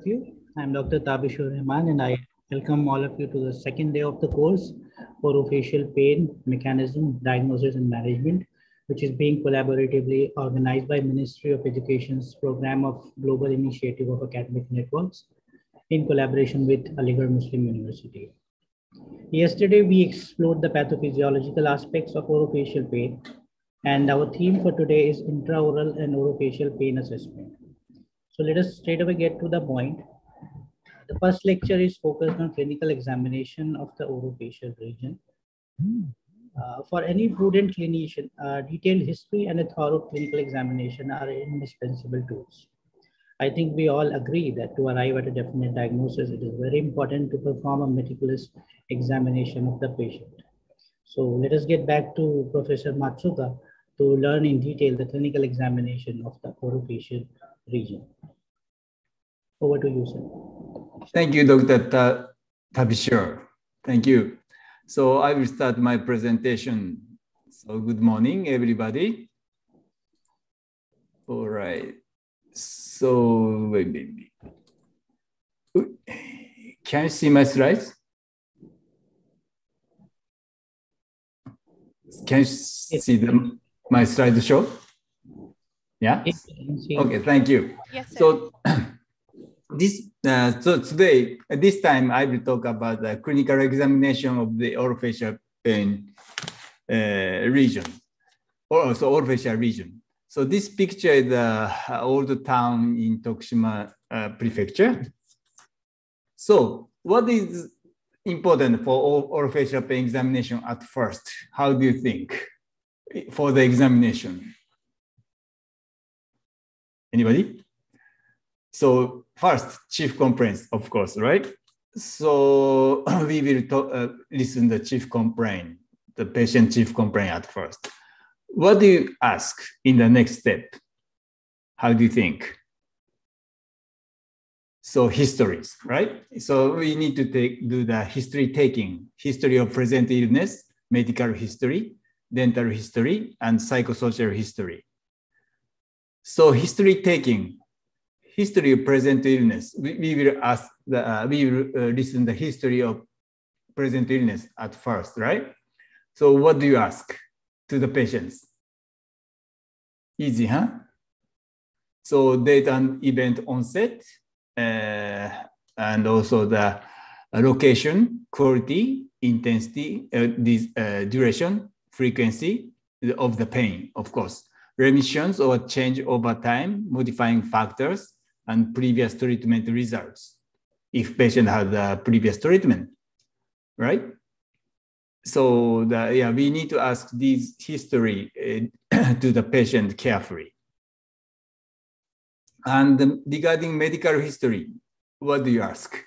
You. I'm Dr. Tabishur Rahman and I welcome all of you to the second day of the course Orofacial Pain Mechanism, Diagnosis and Management, which is being collaboratively organized by Ministry of Education's Program of Global Initiative of Academic Networks in collaboration with Aligarh Muslim University. Yesterday, we explored the pathophysiological aspects of orofacial pain, and our theme for today is intraoral and orofacial pain assessment. So let us straight away get to the point. The first lecture is focused on clinical examination of the orofacial region. For any prudent clinician, detailed history and a thorough clinical examination are indispensable tools. I think we all agree that to arrive at a definite diagnosis, it is very important to perform a meticulous examination of the patient. So let us get back to Professor Matsuda to learn in detail the clinical examination of the orofacial region. Over to you, sir. Thank you, Dr. Tabishur. Thank you. So I will start my presentation. So good morning, everybody. All right. So wait. Can you see my slides? Can you see my slideshow? Yeah. Okay. Thank you. Yes, sir. So so today, this time I will talk about the clinical examination of the orofacial pain region, or also orofacial region. So this picture is the old town in Tokushima Prefecture. So what is important for orofacial pain examination at first? How do you think for the examination? Anybody? So first, chief complaints, of course, right? So we will listen to the chief complaint, the patient chief complaint at first. What do you ask in the next step? How do you think? So histories, right? So we need to do the history taking, history of present illness, medical history, dental history, and psychosocial history. So history taking, history of present illness. We will ask we will listen the history of present illness at first, right? So what do you ask to the patients? Easy, huh? So date and event onset, and also the location, quality, intensity, duration, frequency of the pain, of course. Remissions or change over time, modifying factors, and previous treatment results, if patient had the previous treatment, right? So we need to ask this history to the patient carefully. And regarding medical history, what do you ask?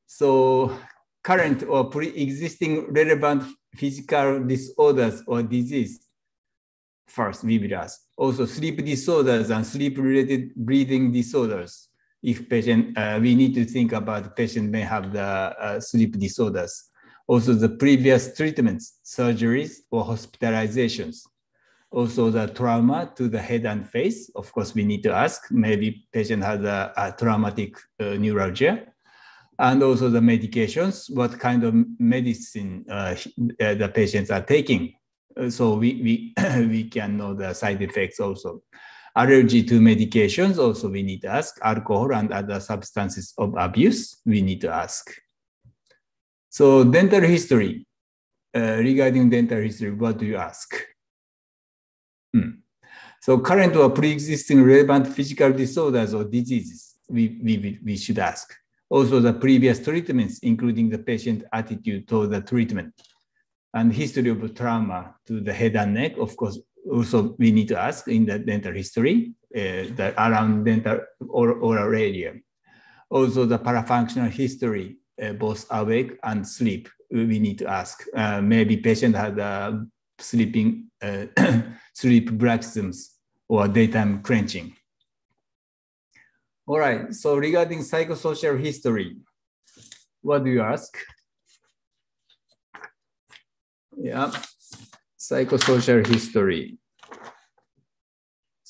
So current or pre-existing relevant physical disorders or disease, first we will ask. Also sleep disorders and sleep-related breathing disorders. If patient, we need to think about the patient may have the sleep disorders. Also the previous treatments, surgeries or hospitalizations. Also the trauma to the head and face. Of course, we need to ask, maybe patient has a traumatic neuralgia. And also the medications, what kind of medicine the patients are taking. So we can know the side effects also. Allergy to medications, also we need to ask. Alcohol and other substances of abuse, we need to ask. So dental history, regarding dental history, what do you ask? So current or pre-existing relevant physical disorders or diseases, we should ask. Also the previous treatments, including the patient attitude toward the treatment. And history of trauma to the head and neck, of course, also we need to ask in the dental history, around dental oral area. Also the parafunctional history, both awake and sleep, we need to ask. Maybe patient had sleeping, sleep bruxisms or daytime clenching. All right, so regarding psychosocial history, what do you ask? Yeah, psychosocial history.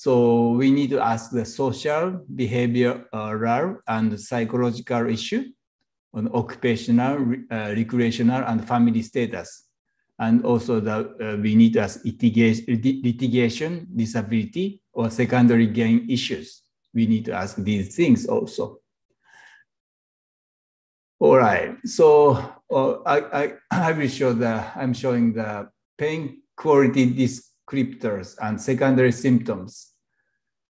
So we need to ask the social, behavioral, and psychological issue on occupational, recreational, and family status. And also we need to ask litigation, disability, or secondary gain issues. We need to ask these things also. All right, so I will show I'm showing the pain quality descriptors and secondary symptoms.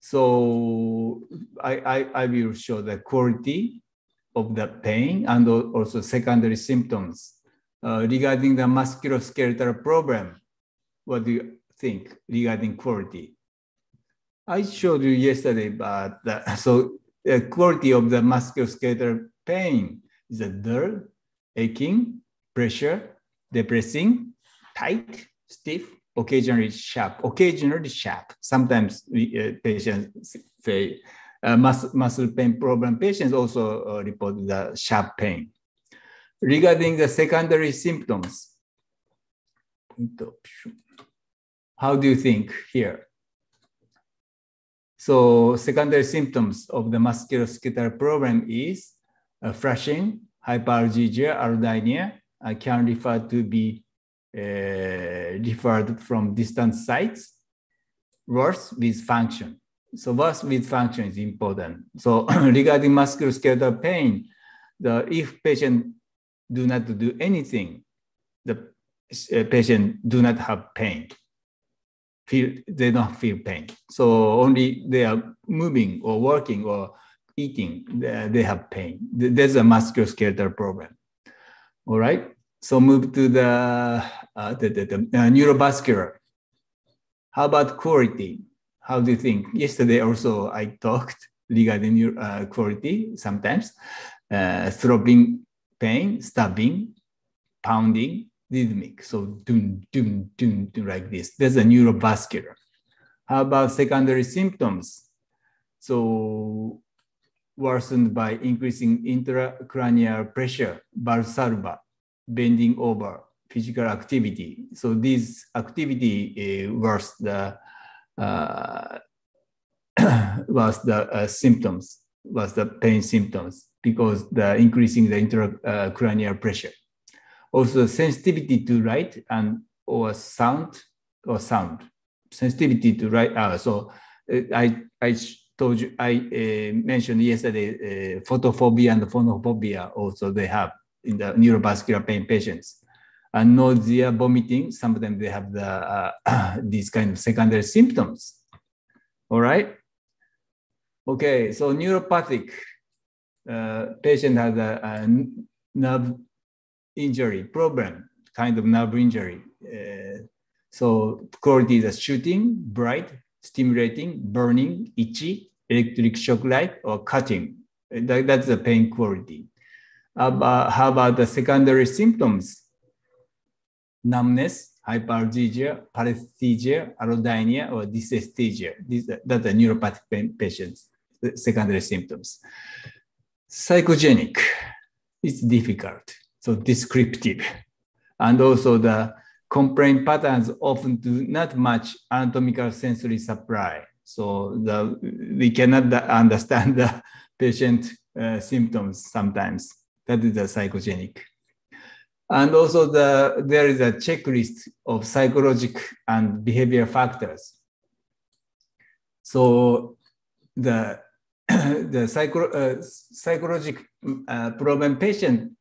So I will show the quality of the pain and also secondary symptoms. Regarding the musculoskeletal problem, what do you think regarding quality? I showed you yesterday, but so the quality of the musculoskeletal pain is a dull, aching, pressure, depressing, tight, stiff, occasionally sharp. Sometimes patients say muscle pain problem patients also report the sharp pain. Regarding the secondary symptoms, how do you think here? So secondary symptoms of the musculoskeletal problem is flushing, hyperalgesia, allodynia, can refer to be referred from distant sites, worse with function. So worse with function is important. So regarding musculoskeletal pain, if patient do not do anything, the patient do not have pain. They don't feel pain. So only they are moving or working or eating, they have pain. There's a musculoskeletal problem. All right. So move to the neurovascular. How about quality? How do you think? Yesterday also I talked regarding quality sometimes. Throbbing pain, stabbing, pounding, rhythmic. So doom, doom, doom, doom, like this. There's a neurovascular. How about secondary symptoms? So worsened by increasing intracranial pressure, Valsalva, bending over, physical activity. So this activity was the symptoms, was the pain symptoms because the increasing the intracranial pressure. Also sensitivity to light and or sound. Sensitivity to light. So I told you, I mentioned yesterday, photophobia and phonophobia also they have in the neurovascular pain patients. And nausea, vomiting, sometimes they have the these kind of secondary symptoms. All right. Okay, so neuropathic patient has a nerve injury problem, kind of nerve injury. So quality is a shooting, bright, stimulating, burning, itchy, electric shock like, or cutting. That's the pain quality. How about the secondary symptoms? Numbness, hyperalgesia, paresthesia, allodynia, or dysesthesia. That's the neuropathic pain patients, the secondary symptoms. Psychogenic, it's difficult, so descriptive. And also the complaint patterns often do not match anatomical sensory supply. So we cannot understand the patient symptoms sometimes. That is the psychogenic. And also there is a checklist of psychological and behavioral factors. So the psychological problem patient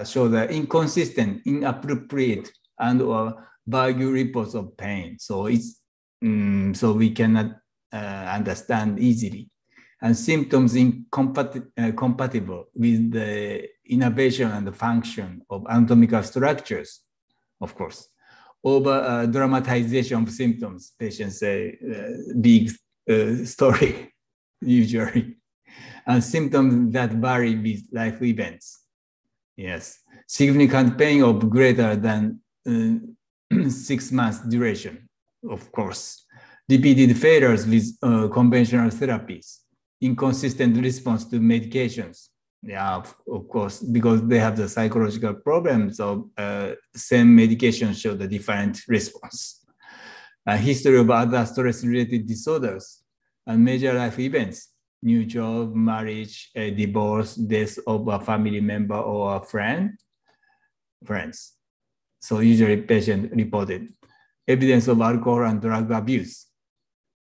show the inconsistent, inappropriate, and or vague reports of pain. So it's so we cannot understand easily, and symptoms incompatible with the innervation and the function of anatomical structures, of course. Over dramatization of symptoms, patients say big story usually, and symptoms that vary with life events. Yes, significant pain of greater than 6 months duration, of course. Repeated failures with conventional therapies, inconsistent response to medications. Yeah, of course, because they have the psychological problems of same medication show the different response. a history of other stress-related disorders, and major life events, new job, marriage, a divorce, death of a family member or a friends. So usually patient reported. Evidence of alcohol and drug abuse,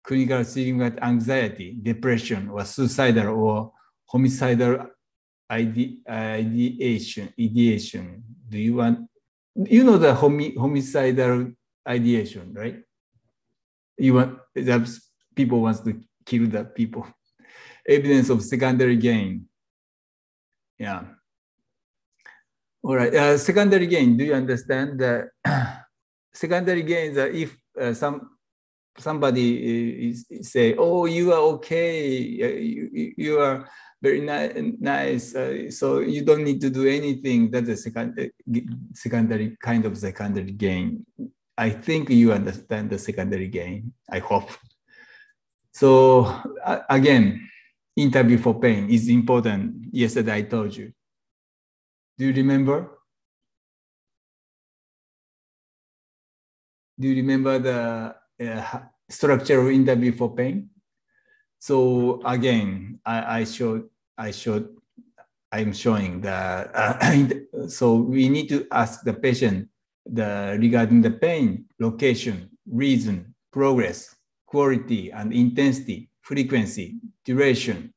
clinical significant anxiety, depression, or suicidal or homicidal ideation. Do you want, you know the homicidal ideation, right? You want, that people wants to kill the people. Evidence of secondary gain. Yeah. All right. Secondary gain. Do you understand that secondary gain is if somebody is say, "Oh, you are okay. You are very nice. So you don't need to do anything." That's a secondary kind of secondary gain. I think you understand the secondary gain. I hope. So again, interview for pain is important. Yesterday I told you. Do you remember? Do you remember the structure of interview for pain? So again, I'm showing the. So we need to ask the patient regarding the pain, location, reason, progress, quality and intensity, frequency, duration,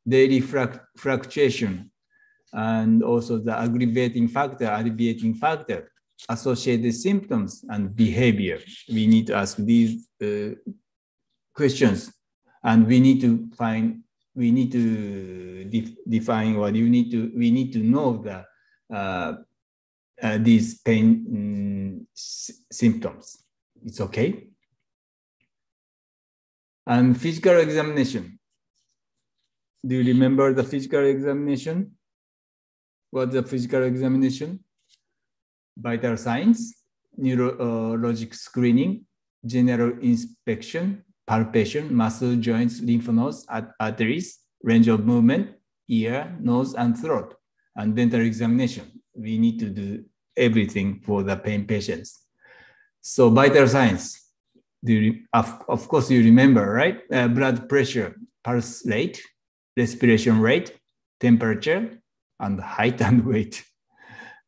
daily fluctuation, and also the aggravating factor, alleviating factor, associated symptoms and behavior. We need to ask these questions, and we need to define what we need to know these pain symptoms. It's okay. And physical examination. Do you remember the physical examination? What's the physical examination? Vital signs, neurologic screening, general inspection, palpation, muscle, joints, lymph nodes, arteries, range of movement, ear, nose, and throat, and dental examination. We need to do everything for the pain patients. So vital signs, of course you remember, right? Blood pressure, pulse rate, respiration rate, temperature, and height and weight.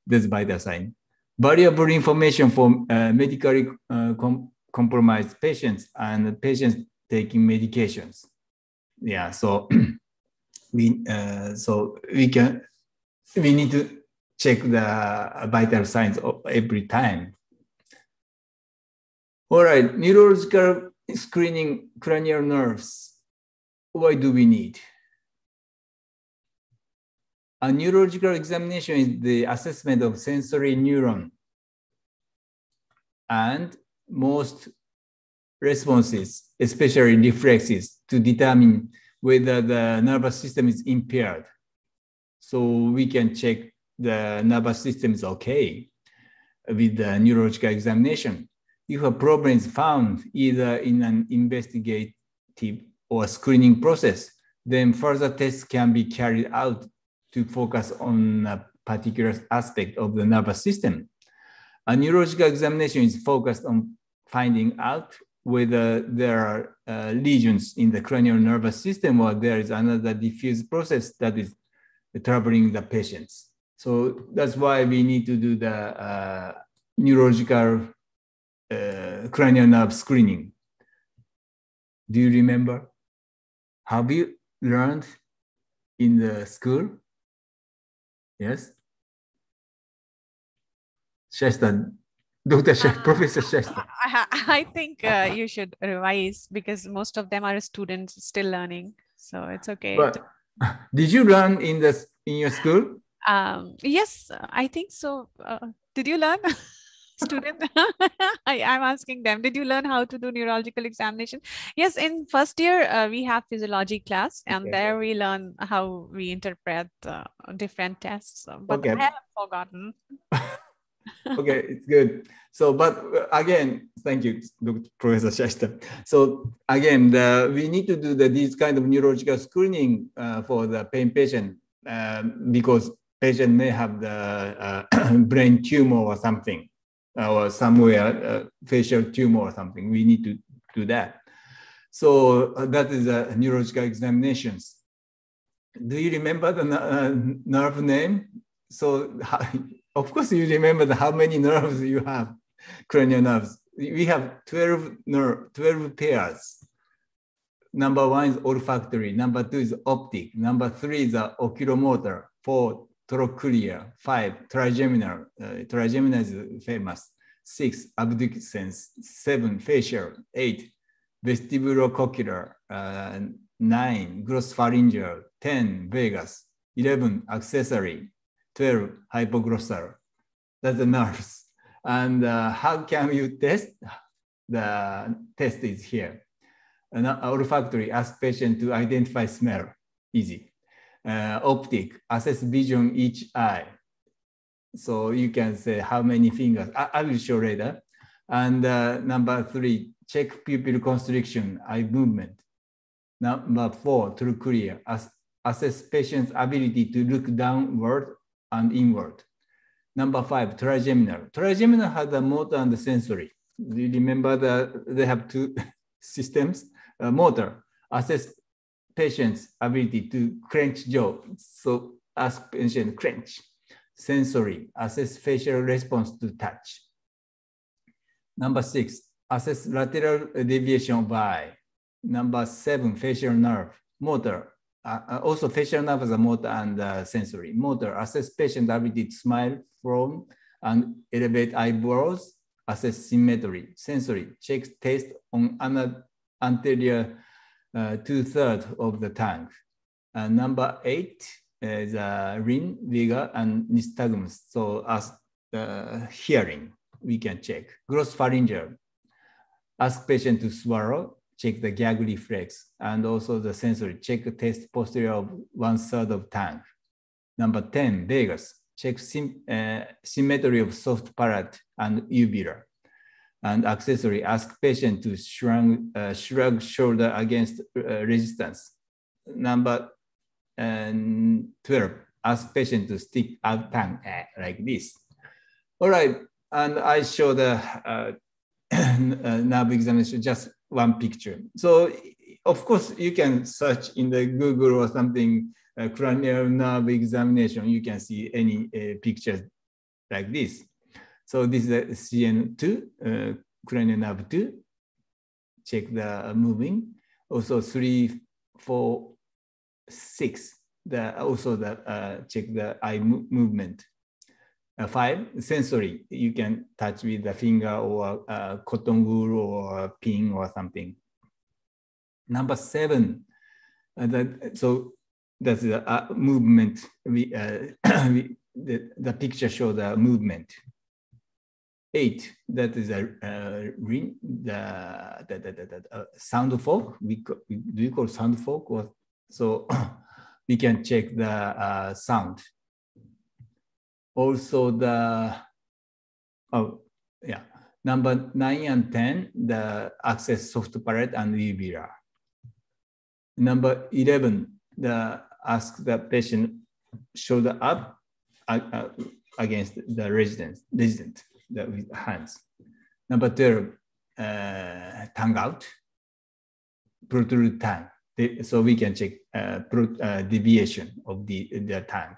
That's vital sign. Variable information for medically compromised patients and patients taking medications. Yeah, so we need to check the vital signs every time. All right, neurological screening cranial nerves. Why do we need? A neurological examination is the assessment of sensory neuron and most responses, especially reflexes, to determine whether the nervous system is impaired. So we can check the nervous system is okay with the neurological examination. If a problem is found either in an investigative or screening process, then further tests can be carried out to focus on a particular aspect of the nervous system. A neurological examination is focused on finding out whether there are lesions in the cranial nervous system or there is another diffuse process that is troubling the patients. So that's why we need to do the neurological cranial nerve screening. Do you remember? Have you learned in the school? Yes? Shasta, Dr. Professor Shasta. I think you should revise because most of them are students still learning. So it's okay. But did you learn in your school? Yes, I think so. Did you learn? Student, I'm asking them, did you learn how to do neurological examination? Yes, in first year, we have physiology class, and there we learn how we interpret different tests. But I haven't forgotten. Okay, it's good. So, but again, thank you, Dr. Professor Shasta. So again, we need to do this kind of neurological screening for the pain patient because patient may have the brain tumor or something. or somewhere facial tumor or something. We need to do that. So that is a neurological examinations. Do you remember the nerve name? So of course you remember how many nerves you have, cranial nerves. We have 12 pairs. Number 1 is olfactory, number 2 is optic, number 3 is oculomotor, 4 trochlear, 5 trigeminal, trigeminal is famous, 6 abducens, 7 facial, 8 vestibulocochlear, 9 glossopharyngeal, 10 vagus, 11 accessory, 12 hypoglossal. That's the nerves. And how can you test? The test is here. Olfactory, ask patient to identify smell, easy. Optic, assess vision each eye. So you can say how many fingers. I will show later. And number 3, check pupil constriction, eye movement. Number 4, trochlear, assess patient's ability to look downward and inward. Number 5, trigeminal. Trigeminal has the motor and the sensory. Do you remember that they have 2 systems? Motor, assess patient's ability to clench jaw. So ask patient clench. Sensory, assess facial response to touch. Number 6, assess lateral deviation of eye. Number 7, facial nerve. Motor, also facial nerve is a motor and sensory. Motor, assess patient ability to smile from and elevate eyebrows. Assess symmetry. Sensory, check taste on anterior 2/3 of the tongue. Number 8 is ring, vigor, and nystagmus. So as hearing, we can check. Glossopharyngeal, ask patient to swallow, check the gag reflex, and also the sensory, check the taste posterior of 1/3 of tongue. Number 10, vagus, check symmetry of soft palate and uvula. And accessory, ask patient to shrug shoulder against resistance. Number 12, ask patient to stick out tongue like this. All right, and I show the nerve examination, just one picture. So of course you can search in the Google or something, cranial nerve examination, you can see any pictures like this. So this is a CN2, cranial nerve 2. Check the moving. Also 3, 4, 6. Also check the eye movement. 5, sensory. You can touch with the finger or cotton wool or a pin or something. Number 7. So that's the movement. The picture shows the movement. 8, that is a ring, the sound fork. Do you call sound fork? Or, so we can check the sound. Also number 9 and 10, the access soft palate and uvula. Number 11, ask the patient shoulder up against the resident with hands. Number 12, tongue out, protrude tongue. So we can check deviation of the tongue.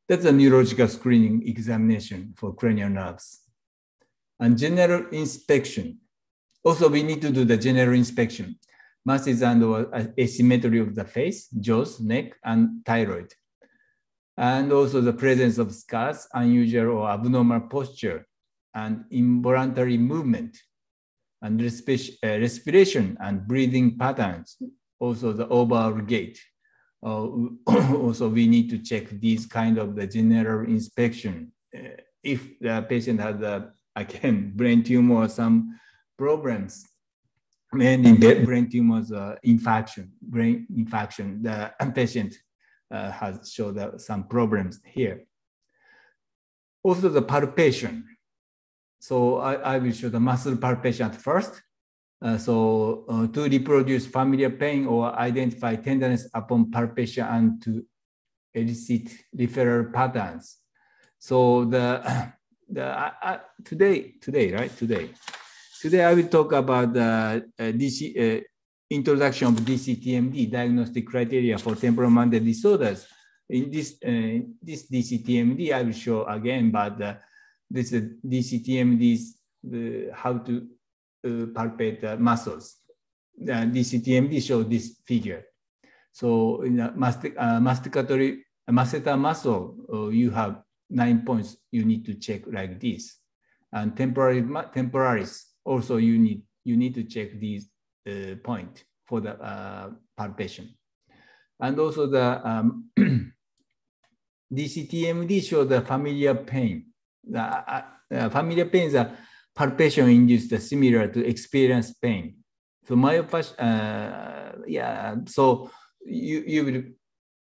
That's a neurological screening examination for cranial nerves. And general inspection. Also, we need to do the general inspection. Masses and asymmetry of the face, jaws, neck, and thyroid. And also the presence of scars, unusual or abnormal posture, and involuntary movement, and respiration and breathing patterns. Also the overall gait. Also, we need to check these kind of the general inspection. If the patient has again, brain tumor or some problems, mainly brain tumors, brain infarction, the patient has showed some problems here. Also the palpation. So I will show the muscle palpation at first. To reproduce familiar pain or identify tenderness upon palpation and to elicit referral patterns. So Today I will talk about the introduction of DCTMD, diagnostic criteria for temporal-minded disorders. In this DCTMD, I will show again, but this DCTMD's how to palpate the muscles. DCTMD shows this figure. So in the masticatory masseter muscle, you have 9 points you need to check like this. And temporalis also you need to check these point for the palpation. And also the DCTMD shows the familiar pain. The familiar pain is a palpation induced similar to experience pain. So so you will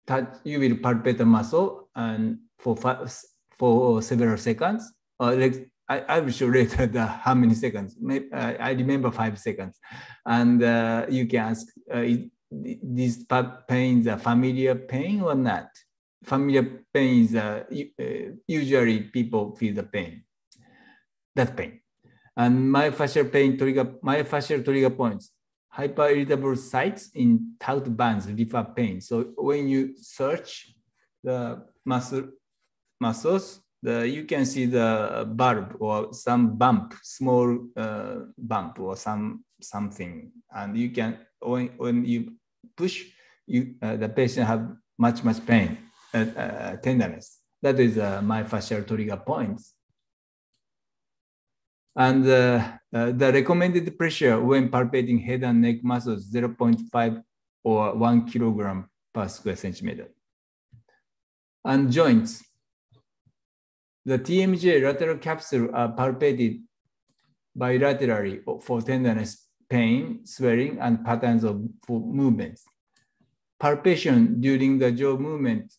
palpate the muscle and for several seconds. I will show later how many seconds. I remember 5 seconds, and you can ask is this pain is a familiar pain or not? Familiar pain is usually people feel the pain. That pain. And myofascial pain myofascial trigger points. Hyperirritable sites in taut bands refer pain. So when you search the muscles, you can see the bulb or some bump, small bump or something, and you can when you push, the patient have much pain, tenderness. That is myofascial trigger points. And the recommended pressure when palpating head and neck muscles 0.5 or 1 kilogram per square centimeter. And joints. The TMJ lateral capsule are palpated bilaterally for tenderness, pain, swelling, and patterns of movements. Palpation during the jaw movement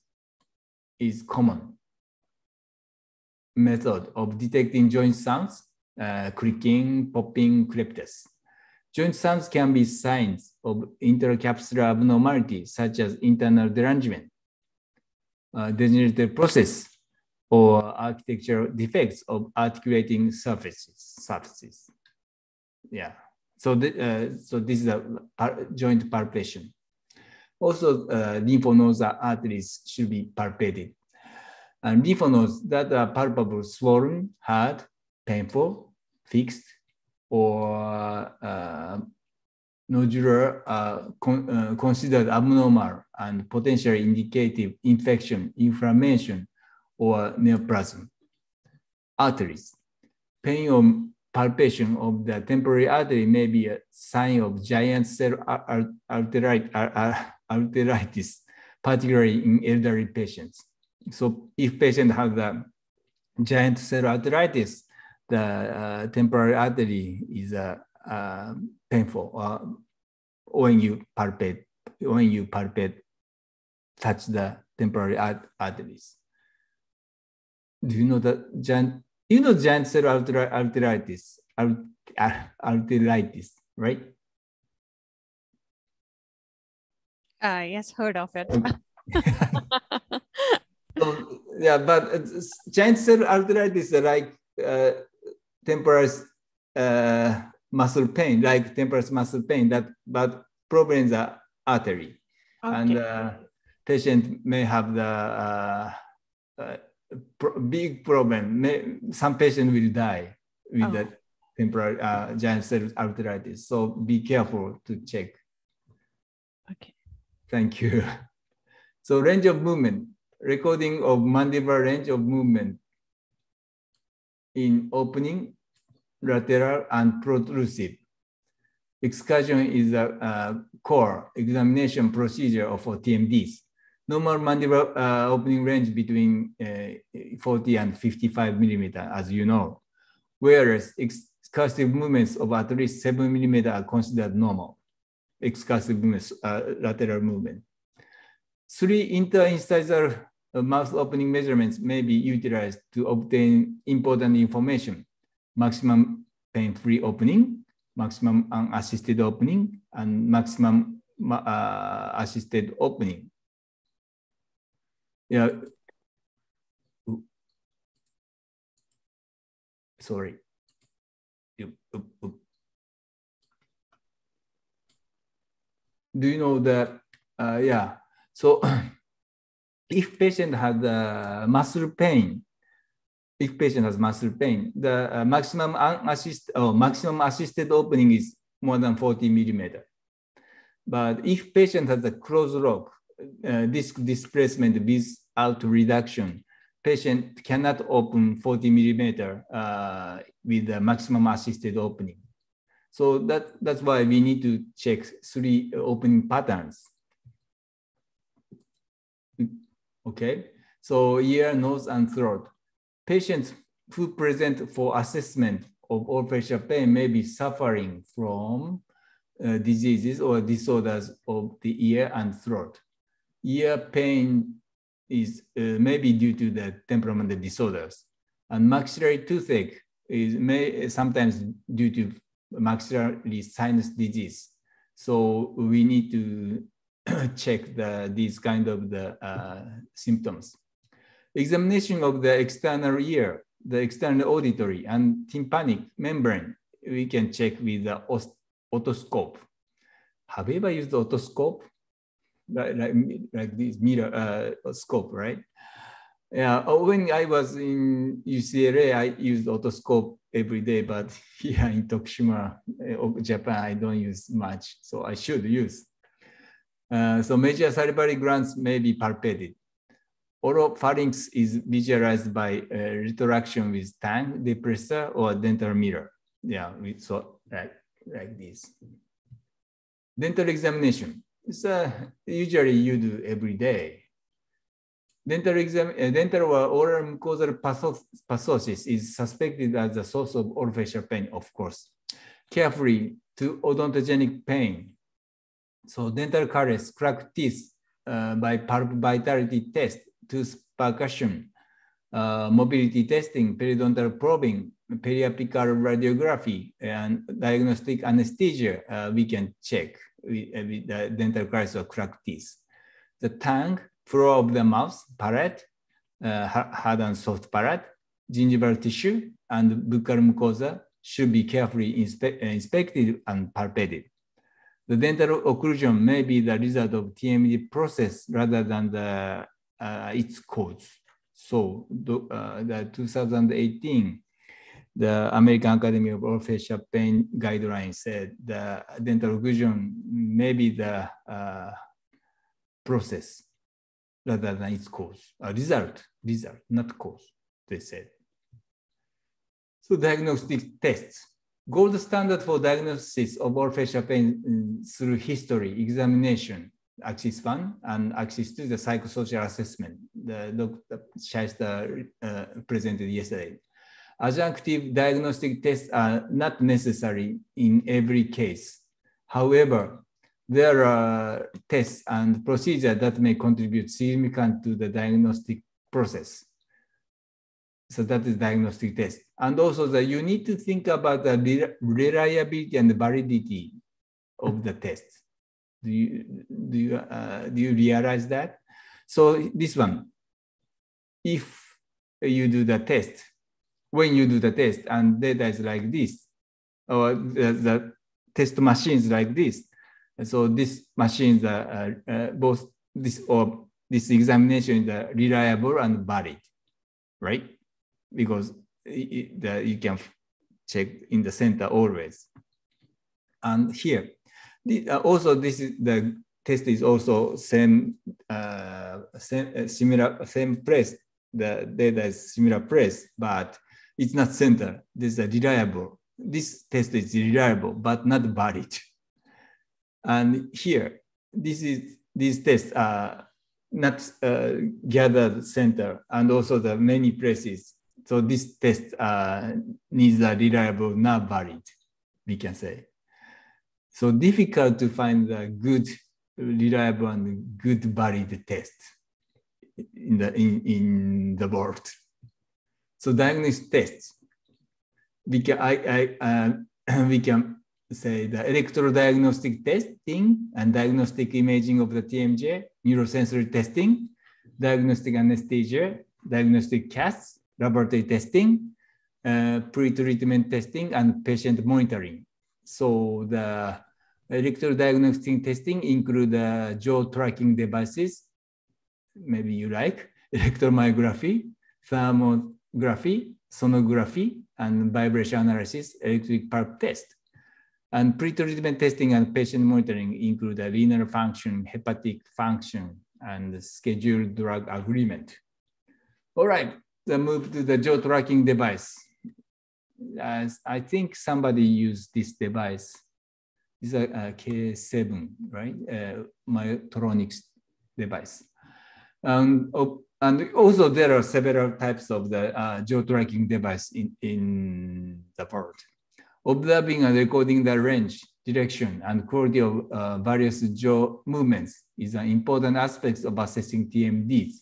is common method of detecting joint sounds, creaking, popping, crepitus. Joint sounds can be signs of intercapsular abnormality, such as internal derangement, degenerative process, or architectural defects of articulating surfaces. Yeah. So this is a joint palpation. Also, lymph nodes or arteries should be palpated. And lymph nodes that are palpable, swollen, hard, painful, fixed, or nodular are considered abnormal and potentially indicative infection, inflammation, or neoplasm. Arteries. Pain or palpation of the temporary artery may be a sign of giant cell arteritis, particularly in elderly patients. So if patient have the giant cell arteritis, the temporary artery is painful when you palpate, touch the temporary arteries. Do you know that giant cell arteritis, right? Yes, heard of it. So, yeah, but giant cell arteritis is like temporary muscle pain, but problem is the artery. Okay. And patient may have the big problem. Some patient will die with the temporary giant cell arteritis. So be careful to check. Okay. Thank you. So range of movement, recording of mandibular range of movement in opening, lateral, and protrusive. Excursion is a core examination procedure for TMDs. Normal mandibular opening range between 40 and 55 millimeter, as you know, whereas excursive movements of at least 7 millimeter are considered normal. Excursive movements, lateral movement. 3 interincisal mouth opening measurements may be utilized to obtain important information: maximum pain-free opening, maximum unassisted opening, and maximum assisted opening. Yeah. sorry. Do you know that? Yeah. So if patient has muscle pain, the maximum assisted opening is more than 40 millimeter. But if patient has a closed lock, disc displacement without reduction, patient cannot open 40 millimeter with the maximum assisted opening. So that's why we need to check 3 opening patterns. Okay, so ear, nose, and throat. Patients who present for assessment of orofacial pain may be suffering from diseases or disorders of the ear and throat. Ear pain is maybe due to the temperamental disorders, and maxillary toothache is sometimes due to maxillary sinus disease. So we need to check these kind of symptoms. Examination of the external ear, the external auditory and tympanic membrane, we can check with the otoscope. Have you ever used the otoscope? Like this mirror scope, right? Yeah, when I was in UCLA, I used otoscope every day, but here in Tokushima, Japan, I don't use much, so I should use. So major salivary glands may be palpated. Oropharynx is visualized by retraction with tongue depressor or dental mirror. Yeah, so like this. Dental examination. It's usually you do every day. Dental or oral mucosal pathosis is suspected as the source of orofacial pain, of course. Carefully to odontogenic pain. So dental caries, cracked teeth by pulp vitality test, tooth percussion, mobility testing, periodontal probing, periapical radiography, and diagnostic anesthesia, we can check with the dental caries or cracked teeth. The tongue, floor of the mouth, palate, hard and soft palate, gingival tissue, and buccal mucosa should be carefully inspected and palpated. The dental occlusion may be the result of TMD process rather than its cause. So the 2018, the American Academy of Orofacial Pain guidelines said the dental occlusion may be the process rather than its cause. Result, not cause, they said. So diagnostic tests. Gold standard for diagnosis of orofacial pain through history, examination, axis 1, and axis 2, the psychosocial assessment. The Dr. Shyster presented yesterday. Adjunctive diagnostic tests are not necessary in every case. However, there are tests and procedures that may contribute significantly to the diagnostic process. So that is diagnostic test. And also you need to think about the reliability and the validity of the test. Do you realize that? So this one, if you do the test, when you do the test and data is like this, or the test machines like this, so these machines are both this examination is reliable and valid, right? Because you can check in the center always. And here, also the test is also same place. The data is similar place, but it's not center. This is reliable. This test is reliable, but not valid. And here, these tests are not gathered center, and also the many places. So this test needs a reliable, not valid, we can say. So difficult to find a good, reliable, and good valid test in the world. So diagnostic tests, we can say the electrodiagnostic testing and diagnostic imaging of the TMJ, neurosensory testing, diagnostic anesthesia, diagnostic casts, laboratory testing, pre-treatment testing, and patient monitoring. So the electrodiagnostic testing include jaw tracking devices, maybe you like, electromyography, thermography, sonography, and vibration analysis, electric pulse test. And pre-treatment testing and patient monitoring include renal function, hepatic function, and scheduled drug agreement. All right, then move to the jaw tracking device. As I think somebody used this device. This is a K7, right? Myotronics device. And also there are several types of the jaw tracking device in the world. Observing and recording the range, direction, and quality of various jaw movements is an important aspect of assessing TMDs.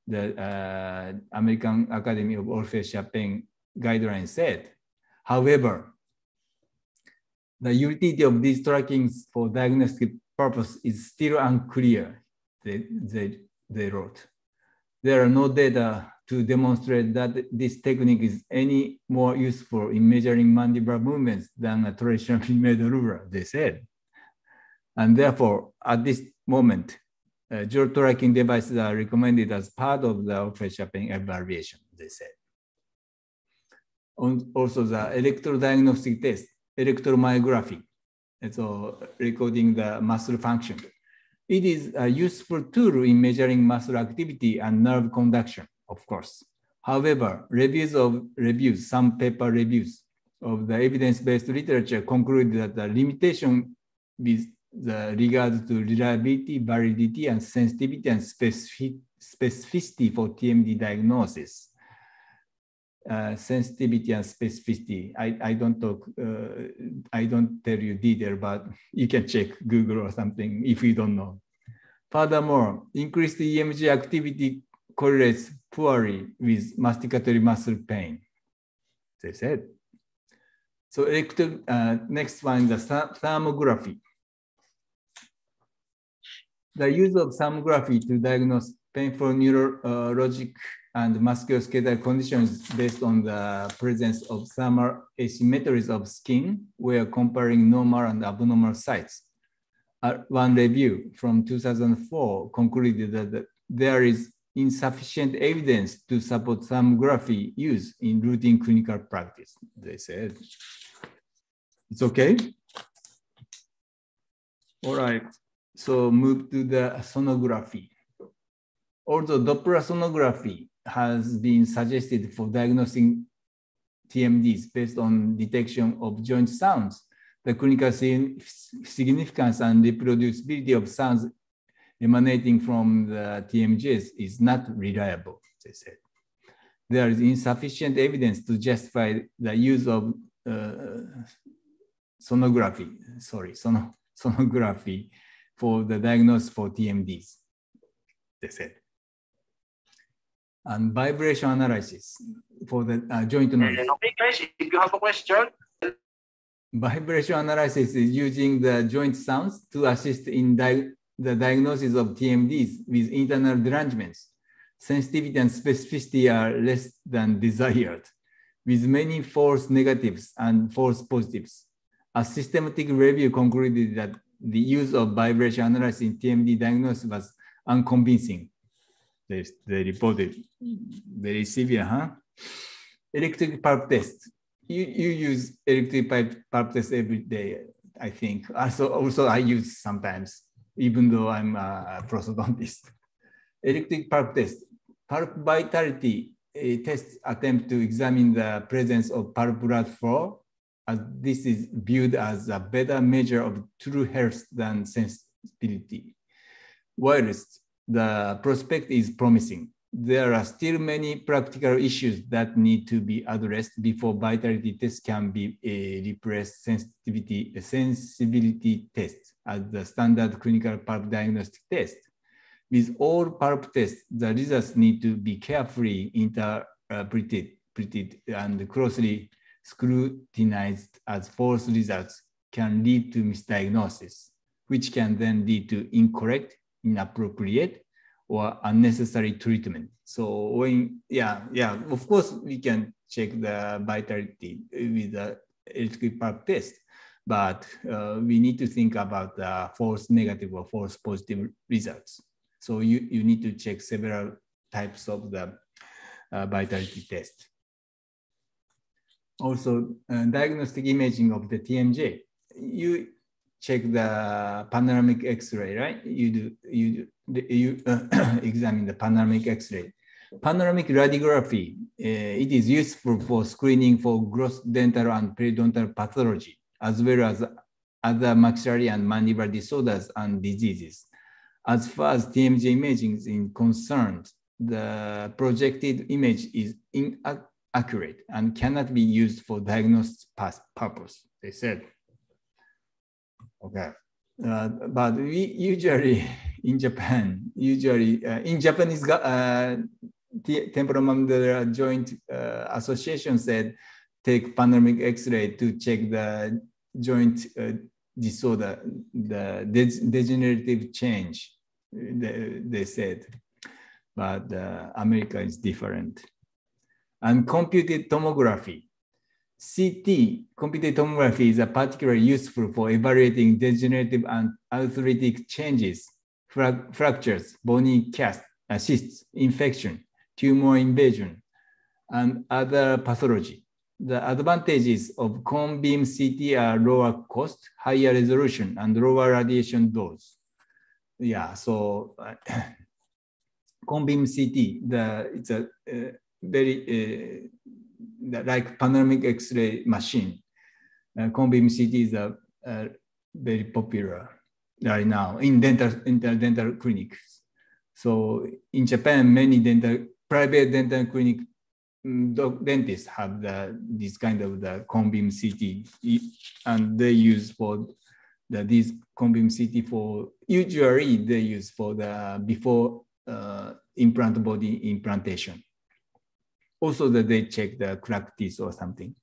The American Academy of Orofacial Pain guidelines said. However, the utility of these trackings for diagnostic purpose is still unclear, they wrote. There are no data to demonstrate that this technique is any more useful in measuring mandibular movements than a traditionally made ruler, they said. And therefore, at this moment, jaw tracking devices are recommended as part of the orofacial pain evaluation, they said. Also, the electrodiagnostic test, electromyography, so recording the muscle function. It is a useful tool in measuring muscle activity and nerve conduction, of course. However, some paper reviews of the evidence-based literature conclude that the limitation with regard to reliability, validity, and sensitivity and specificity for TMD diagnosis. Sensitivity and specificity. I don't tell you detail, but you can check Google or something if you don't know. Furthermore, increased EMG activity correlates poorly with masticatory muscle pain, they said. So next one is the thermography. The use of thermography to diagnose painful neurologic and musculoskeletal conditions based on the presence of thermal asymmetries of skin where comparing normal and abnormal sites. One review from 2004 concluded that there is insufficient evidence to support thermography use in routine clinical practice, they said. It's okay? All right, so move to the sonography. Although Doppler sonography has been suggested for diagnosing TMDs based on detection of joint sounds, the clinical significance and reproducibility of sounds emanating from the TMJs is not reliable, they said. There is insufficient evidence to justify the use of sonography for the diagnosis for TMDs, they said. And vibration analysis for the joint noise. Okay, guys, if you have a question. Vibration analysis is using the joint sounds to assist in the diagnosis of TMDs with internal derangements. Sensitivity and specificity are less than desired, with many false negatives and false positives. A systematic review concluded that the use of vibration analysis in TMD diagnosis was unconvincing. They reported very severe, huh? Electric pulse test. You use electric pulse test every day, I think. Also I use sometimes, even though I'm a prosthodontist. Electric pulse test. Pulse vitality test attempt to examine the presence of pulse blood flow, as this is viewed as a better measure of true health than sensitivity. Whilst the prospect is promising, there are still many practical issues that need to be addressed before vitality tests can be replaced sensibility tests as the standard clinical pulse diagnostic test. With all pulse tests, the results need to be carefully interpreted and closely scrutinized, as false results can lead to misdiagnosis, which can then lead to incorrect, inappropriate, or unnecessary treatment. So when, of course we can check the vitality with the electric pulse test. But we need to think about the false negative or false positive results. So you need to check several types of the vitality test. Also, diagnostic imaging of the TMJ. You check the panoramic X-ray, right? You examine the panoramic X-ray. Panoramic radiography, it is useful for screening for gross dental and periodontal pathology, as well as other maxillary and mandibular disorders and diseases. As far as TMJ imaging is concerned, the projected image is inaccurate and cannot be used for diagnostic purpose, they said. Okay. But we usually in Japan, in Japanese temporomandibular joint association said, take panoramic X-ray to check the joint disorder, the degenerative change, they said. But America is different. And computed tomography. CT, computed tomography, is particularly useful for evaluating degenerative and arthritic changes, fractures, bony cysts, infection, tumor invasion, and other pathology. The advantages of cone beam CT are lower cost, higher resolution, and lower radiation dose. Yeah, so cone beam CT, it's a very like panoramic X-ray machine. Cone beam CT is very popular right now in dental clinics. So in Japan, many private dental clinic dentists have this kind of the cone beam CT, and they use for this cone beam CT for, usually they use for the before implant body implantation. Also that they check the cracked teeth or something.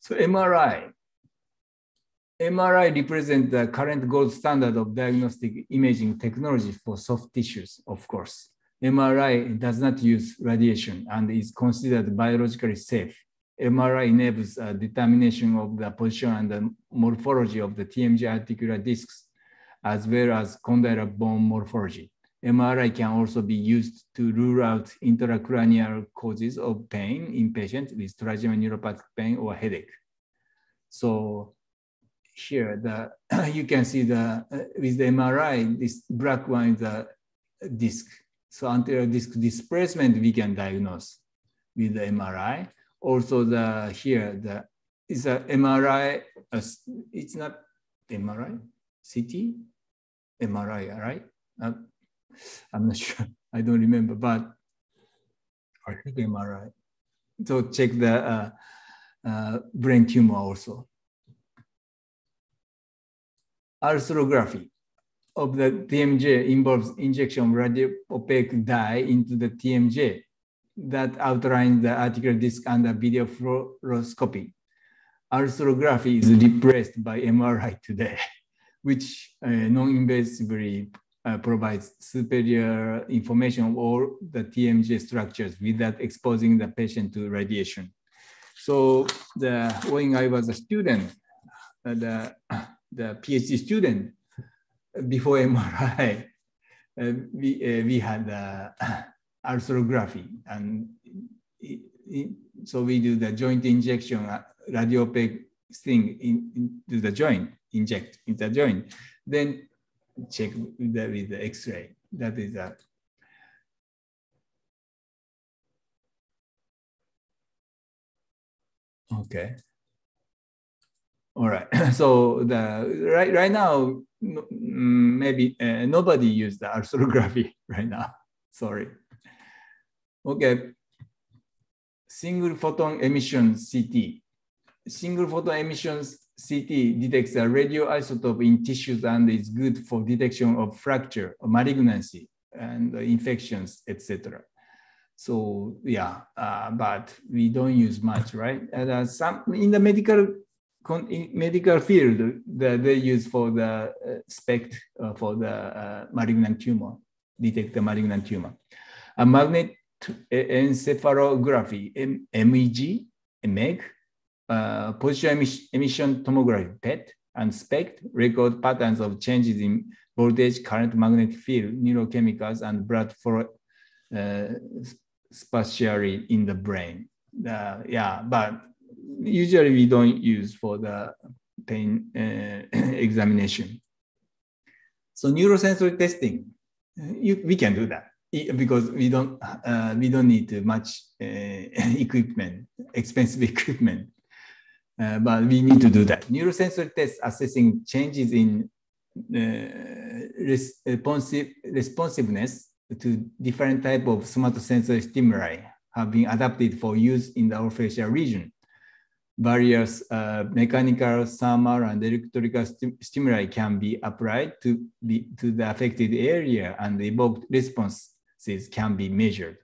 So MRI represents the current gold standard of diagnostic imaging technology for soft tissues, of course. MRI does not use radiation and is considered biologically safe. MRI enables a determination of the position and the morphology of the TMJ articular discs, as well as condyle bone morphology. MRI can also be used to rule out intracranial causes of pain in patients with trigeminal neuropathic pain or headache. So here, you can see with the MRI, this black one is the disc. So anterior disc displacement we can diagnose with the MRI. Also is a MRI. It's not MRI, CT, MRI, right? I'm not sure. I don't remember, but I think MRI. So check the brain tumor also. Arthrography of the TMJ involves injection of radio-opaque dye into the TMJ that outlines the articular disc under video fluoroscopy. Arthrography is replaced by MRI today, which non-invasively provides superior information of all the TMJ structures without exposing the patient to radiation. So when I was a student, the PhD student, before MRI, we had arthrography, and so we do the joint injection, radio-opaque thing into the joint, inject into the joint, then check with the X-ray. That is that. Okay. All right. So right now, maybe nobody used the arthrography right now. Sorry. Okay. Single photon emission CT. Single photon emissions CT detects a radioisotope in tissues and is good for detection of fracture, or malignancy, and infections, etc. So yeah, but we don't use much, right? And some in the medical field, they use for the for the malignant tumor, detect the malignant tumor. A encephalography, MEG, MEG, position emission tomography, PET, and SPECT record patterns of changes in voltage, current, magnetic field, neurochemicals, and blood flow spatially in the brain. Yeah, but usually we don't use for the pain examination. So neurosensory testing, we can do that because we don't need too much equipment, expensive equipment, but we need to do that. Neurosensory tests assessing changes in responsiveness to different type of somatosensory stimuli have been adapted for use in the orofacial region. Various mechanical, thermal, and electrical stimuli can be applied to the affected area, and the evoked responses can be measured.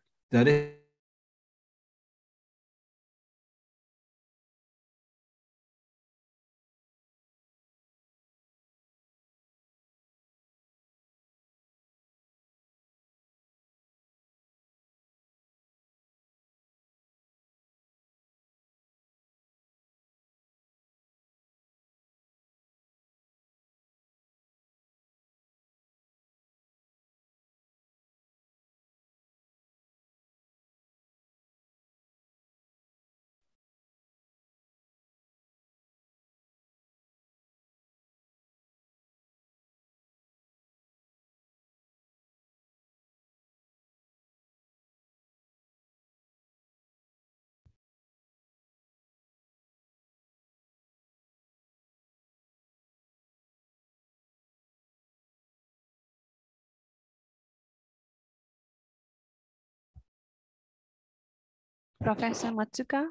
Professor Matsuka?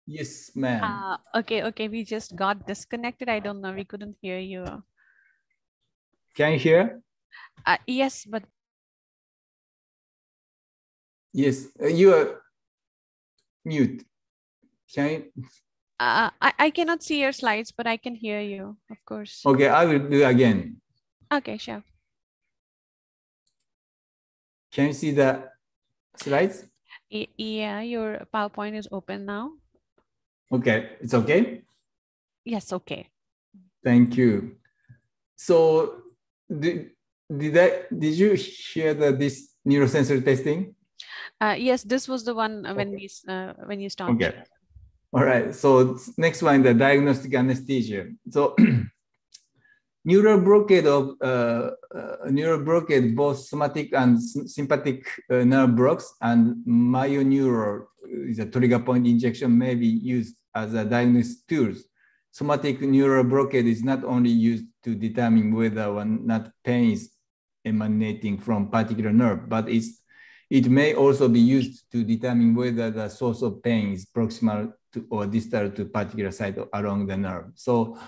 Yes, ma'am. Okay, we just got disconnected. I don't know, we couldn't hear you. Can you hear? Yes, but yes, you are mute. Can you? I cannot see your slides, but I can hear you, of course. Okay, I will do again. Okay, sure. Can you see the slides? Yeah, your PowerPoint is open now. Okay, it's okay? Yes, okay. Thank you. So did you hear this neurosensory testing? Yes, this was the one when you started. Okay. All right. So next one, the diagnostic anesthesia. So neural blockade both somatic and sympathetic nerve blocks, and myoneural is a trigger point injection may be used as a diagnostic tools. Somatic neural blockade is not only used to determine whether or not pain is emanating from particular nerve, but it may also be used to determine whether the source of pain is proximal to or distal to particular site along the nerve. So,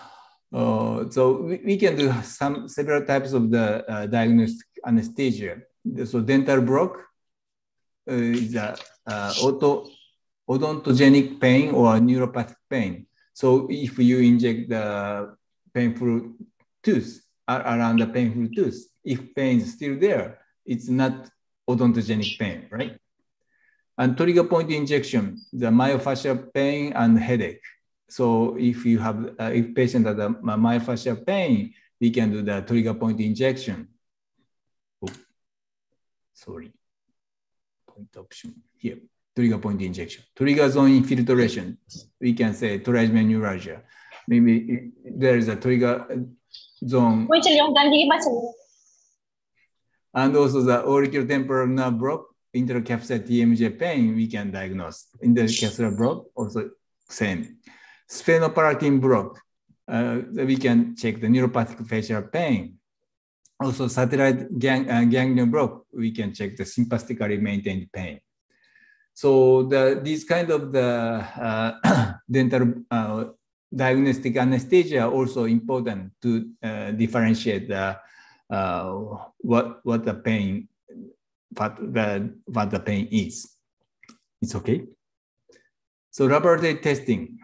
we can do several types of the diagnostic anesthesia. So dental block is a odontogenic pain or neuropathic pain. So if you inject the painful tooth around the painful tooth, if pain is still there, it's not odontogenic pain, right? And trigger point injection, the myofascial pain and headache. So if you have, if patient has a myofascial pain, we can do the trigger point injection. Oh, sorry, point option here. Trigger point injection. Trigger zone infiltration. We can say trigeminal neuralgia. Maybe there is a trigger zone. And also the auriculotemporal nerve block, intercapsular TMJ pain, we can diagnose. Intercapsular block, also same. Sphenopalatine block, we can check the neuropathic facial pain. Also satellite ganglion block, we can check the sympathetically maintained pain. So these kind of the dental diagnostic anesthesia are also important to differentiate the what the pain is. It's okay. So laboratory testing.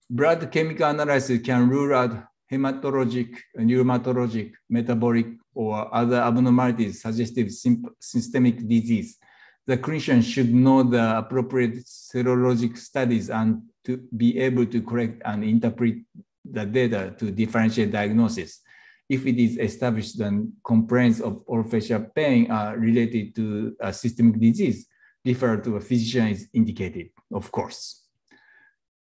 Blood chemical analysis can rule out hematologic, rheumatologic, metabolic, or other abnormalities suggestive systemic disease, the clinician should know the appropriate serologic studies and to be able to correct and interpret the data to differentiate diagnosis. If it is established that complaints of orofacial pain are related to a systemic disease, refer to a physician is indicated, of course.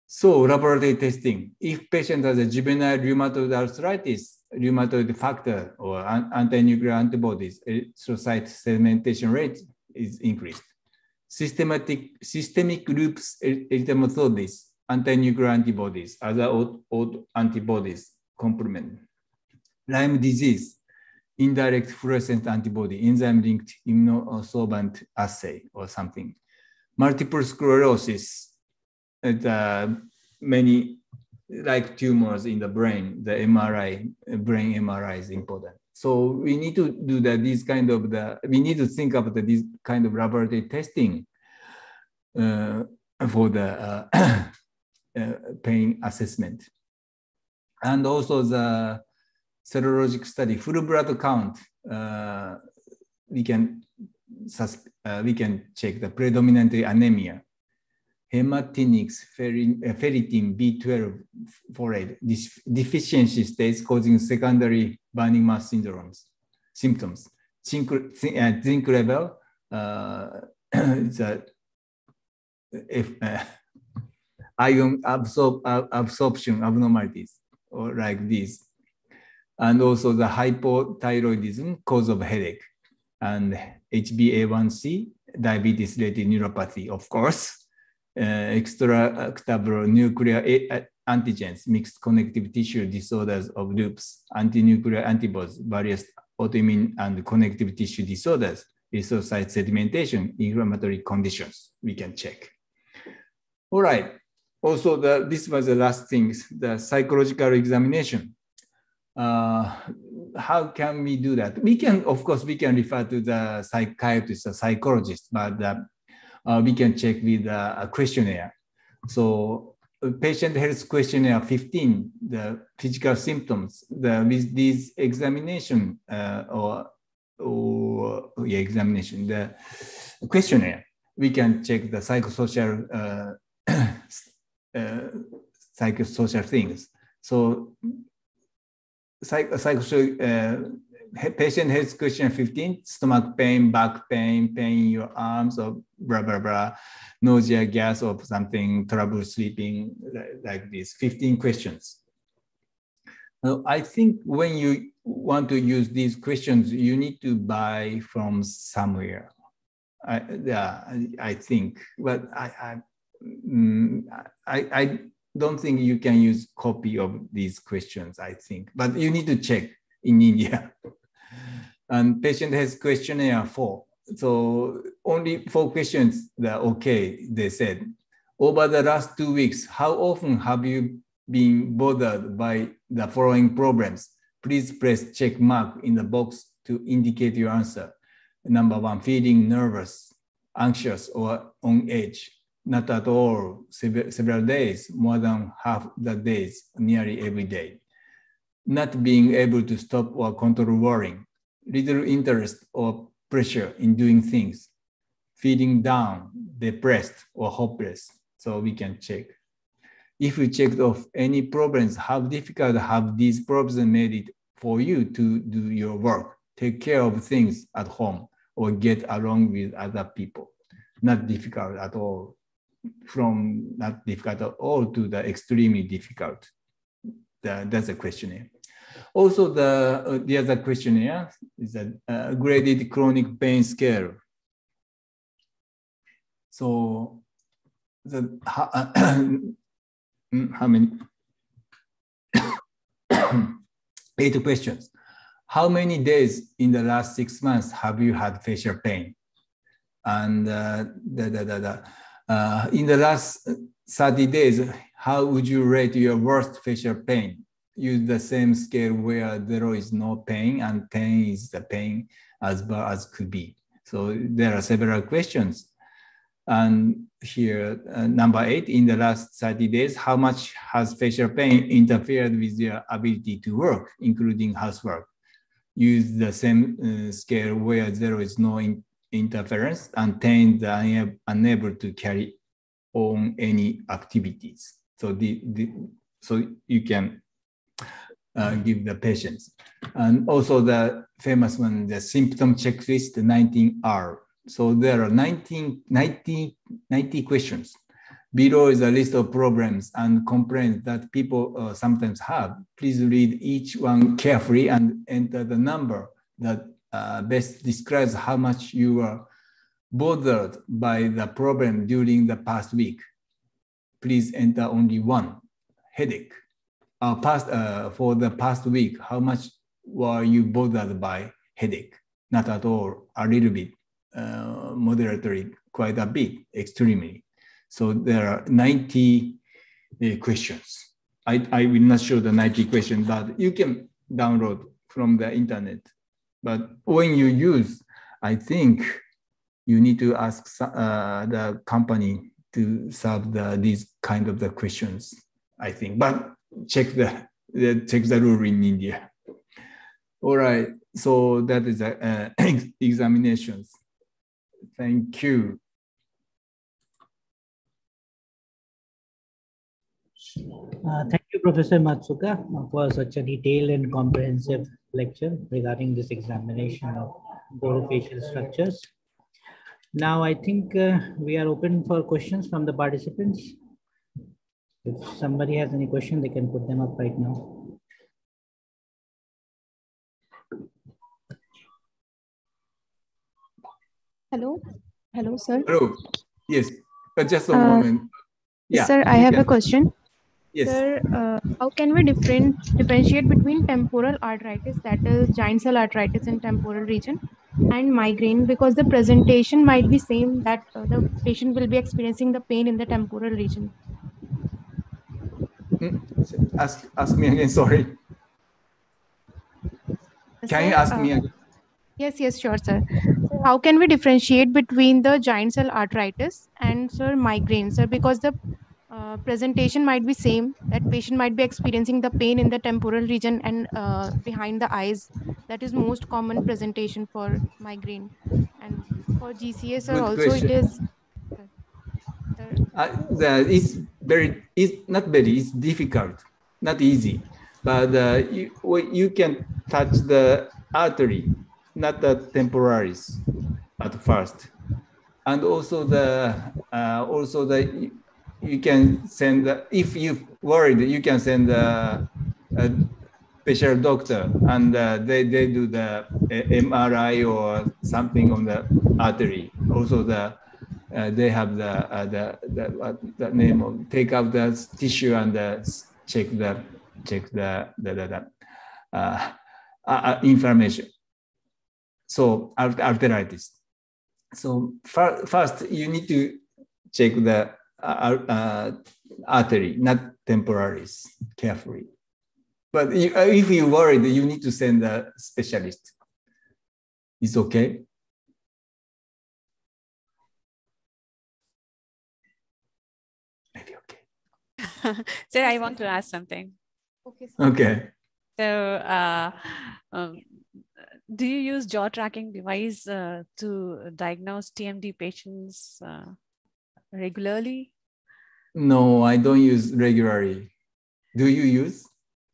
So laboratory testing. If patient has a juvenile rheumatoid arthritis, rheumatoid factor or anti-nuclear antibodies, erythrocyte sedimentation rate is increased. Systemic lupus erythematodes, anti-nuclear antibodies, other antibodies complement. Lyme disease, indirect fluorescent antibody, enzyme-linked immunosorbent assay or something. Multiple sclerosis, many like tumors in the brain, the MRI, brain MRI is important. So we need to do that. We need to think about this kind of laboratory testing for the pain assessment, and also the serologic study, full blood count. We can check the predominantly anemia, hematinics, ferritin, B12, folate, deficiency states causing secondary burning mass symptoms. Zinc level, ion absorption abnormalities, or like this. And also the hypothyroidism, cause of headache, and HbA1c, diabetes-related neuropathy, of course. Extractable nuclear antigens, mixed connective tissue disorders of lupus, anti-nuclear antibodies, various autoimmune and connective tissue disorders, erythrocyte sedimentation, inflammatory conditions, we can check. All right. Also, this was the last thing, the psychological examination. How can we do that? We can, of course, we can refer to the psychiatrist, the psychologist, but we can check with a questionnaire. So patient health questionnaire 15, the physical symptoms, with this examination examination, the questionnaire, we can check the psychosocial psychosocial things. So psychosocial patient health questionnaire 15, stomach pain, back pain, pain in your arms, or blah, blah, blah, nausea, gas, or something, trouble sleeping, like this, 15 questions. Now, I think when you want to use these questions, you need to buy from somewhere. I think, but I don't think you can use copy of these questions, I think, but you need to check in India. And patient has questionnaire 4. So only 4 questions that okay, they said. Over the last 2 weeks, how often have you been bothered by the following problems? Please press check mark in the box to indicate your answer. Number 1, feeling nervous, anxious, or on edge. Not at all, several days, more than half the days, nearly every day. Not being able to stop or control worrying, little interest or pressure in doing things, feeling down, depressed, or hopeless. So we can check. If you checked off any problems, how difficult have these problems made it for you to do your work, take care of things at home, or get along with other people? Not difficult at all. From not difficult at all to the extremely difficult. That's a questionnaire. Also, the other questionnaire is a graded chronic pain scale. So, how many? 8 questions. How many days in the last 6 months have you had facial pain? And in the last 30 days, how would you rate your worst facial pain? Use the same scale where 0 is no pain and 10 is the pain as bad as could be. So there are several questions. And here, number 8, in the last 30 days, how much has facial pain interfered with your ability to work, including housework? Use the same scale where 0 is no interference and 10 is unable to carry on any activities. So so you can give the patients. And also the famous one, the symptom checklist 19R. So there are 90 questions. Below is a list of problems and complaints that people sometimes have. Please read each one carefully and enter the number that best describes how much you are bothered by the problem during the past week. Please enter only one, headache. For the past week, how much were you bothered by headache? Not at all, a little bit, moderately, quite a bit, extremely. So there are 90 questions. I will not show the 90 questions, but you can download from the internet. But when you use, I think you need to ask the company to solve these kind of the questions, I think. But check the rule in India. All right, so that is examinations. Thank you. Thank you, Professor Matsuka, for such a detailed and comprehensive lecture regarding this examination of orofacial structures. Now, I think we are open for questions from the participants. If somebody has any question, they can put them up right now. Hello. Hello, sir. Hello. Yes, but just a moment. Yeah. Sir, I have a question. Yes. Sir, how can we differentiate between temporal arteritis, that is giant cell arteritis in temporal region, and migraine? Because the presentation might be same, that the patient will be experiencing the pain in the temporal region. Ask me again, sorry. Can you ask me again? Yes, sure, sir. So how can we differentiate between the giant cell arteritis and, sir, migraine, sir? Because the presentation might be same, that patient might be experiencing the pain in the temporal region and behind the eyes. That is most common presentation for migraine. And for GCS, sir, Good also question. it is. It's difficult, not easy, but you can touch the artery, not the temporalis at first, and also you can send, if you're worried, you can send a special doctor, and they do the MRI or something on the artery. Also they have the name of, take out the tissue and check the inflammation. So arteritis. So first you need to check the artery, not temporalis, carefully. But if you're worried, you need to send a specialist. It's okay. Maybe okay. Sir, I want to ask something. Okay. Okay. So, do you use jaw tracking device to diagnose TMD patients regularly? No, I don't use regularly. Do you use?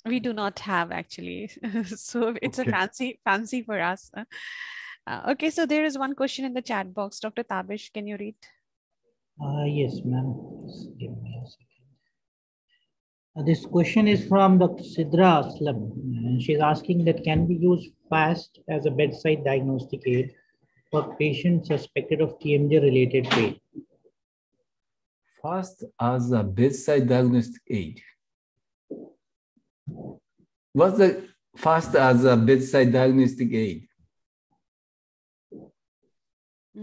We do not have, actually. So it's Okay. a fancy for us. Okay, so there is one question in the chat box. Dr. Tabish, can you read? Yes, ma'am. Just give me a second. This question is from Dr. Sidra Aslam, and she's asking that can we use FAST as a bedside diagnostic aid for patients suspected of TMJ related pain? FAST as a bedside diagnostic aid. What's the FAST as a bedside diagnostic aid?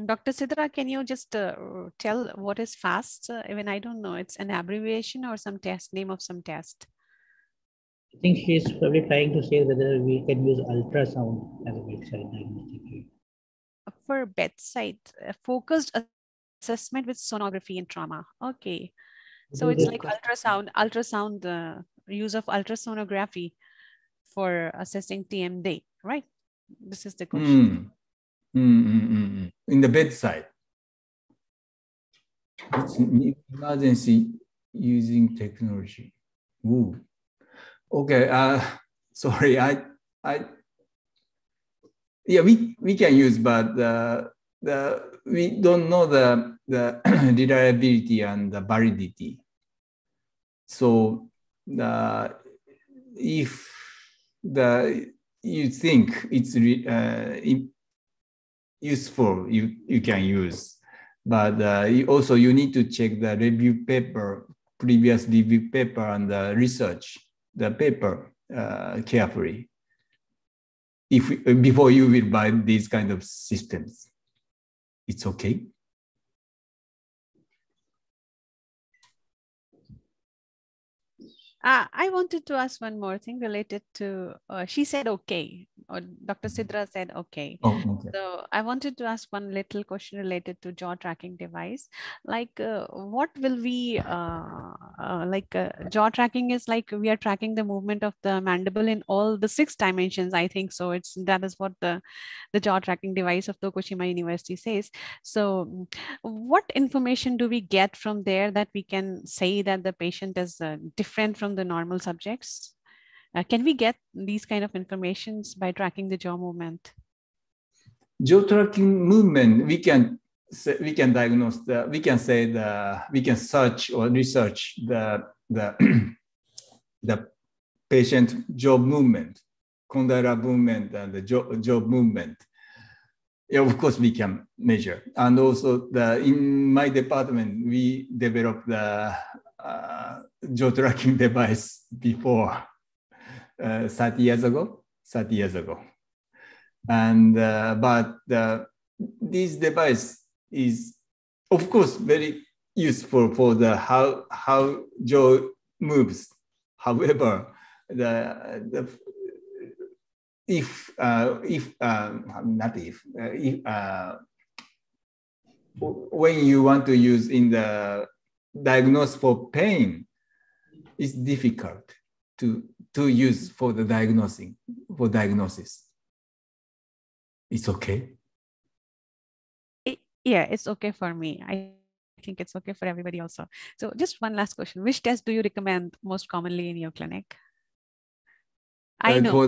Dr. Sidra, can you just tell what is FAST? Even I don't know, it's an abbreviation or some test, name of some test. I think she's probably trying to say whether we can use ultrasound as a bedside diagnostic aid. For bedside, focused assessment with sonography in trauma. Okay. So it's like ultrasound, use of ultrasonography for assessing TMD, right? This is the question. In the bedside. It's emergency using technology. Ooh. Okay. Sorry. Yeah, we can use, but we don't know the reliability and the validity. So if you think it's useful, you can use. But you need to check the review paper, previous review paper, and research the paper carefully before you will buy these kind of systems. It's okay. I wanted to ask one more thing related to, she said okay, or Dr. Sidra said okay. Oh, okay. So I wanted to ask one little question related to jaw tracking device. Like what will we, jaw tracking is like we are tracking the movement of the mandible in all the 6 dimensions, I think. So that is what the jaw tracking device of Tokushima University says. So what information do we get from there that we can say that the patient is different from the normal subjects? Can we get these kind of informations by tracking the jaw movement? Jaw tracking movement, we can diagnose we can search or research the patient jaw movement, condyle movement, and the jaw movement. Yeah, of course we can measure. And also in my department, we developed the jaw tracking device before 30 years ago. And but this device is, of course, very useful for the how jaw moves. However, when you want to use in the diagnosis for pain, it's difficult to use for the diagnosis. It's okay. Yeah, it's okay for me. I think it's okay for everybody also. So just one last question. Which test do you recommend most commonly in your clinic? I know,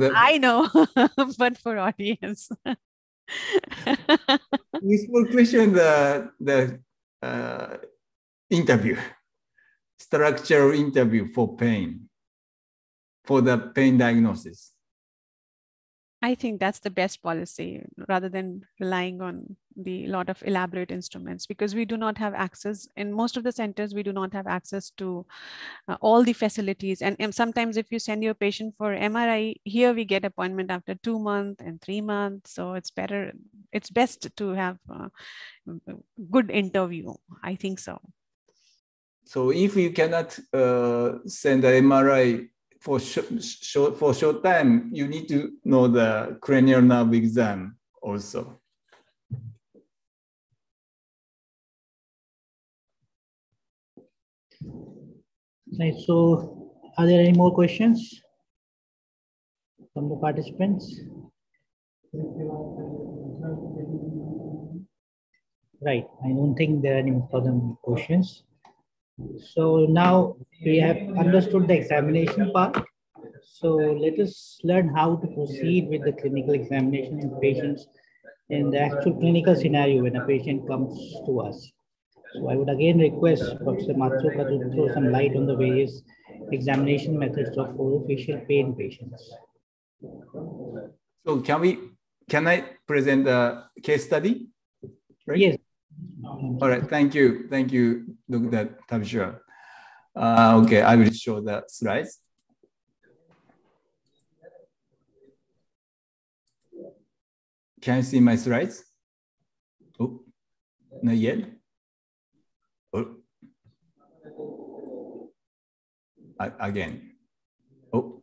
but for audience. Useful question, the interview, structural interview for pain, for the pain diagnosis. I think that's the best policy rather than relying on the lot of elaborate instruments, because we do not have access in most of the centers. We do not have access to all the facilities. And sometimes if you send your patient for MRI, here we get appointment after 2 months and 3 months. So it's best to have a good interview. I think so. So if you cannot send the MRI for short time, you need to know the cranial nerve exam also. Right. So, are there any more questions from the participants? Right. I don't think there are any further questions. So now we have understood the examination part. So let us learn how to proceed with the clinical examination of patients in the actual clinical scenario when a patient comes to us. So I would again request Professor Matsuoka to throw some light on the various examination methods of orofacial pain patients. So can I present the case study? Right? Yes. All right, thank you, Dr. Tabishua. Okay, I will show the slides. Can you see my slides? Oh, not yet. Oh, again. Oh.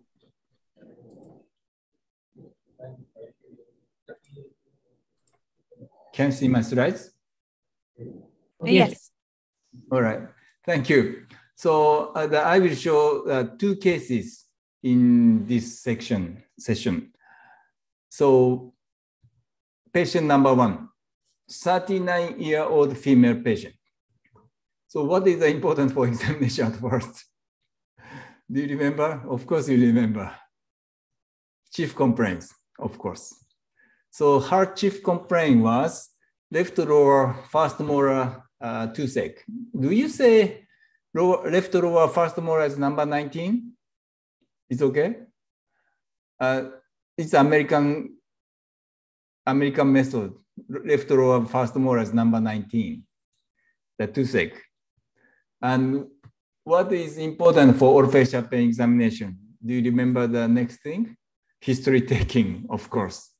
Can you see my slides? Yes. All right. Thank you. So I will show 2 cases in this session. So patient number 1, 39-year-old female patient. So what is important for examination at first? Do you remember? Of course you remember. Chief complaints, of course. So her chief complaint was left lower first molar toothache. Do you say left lower first molar is number 19? It's okay? It's American method. Left lower first molar is number 19, the toothache. And what is important for orofacial pain examination? Do you remember the next thing? History taking, of course.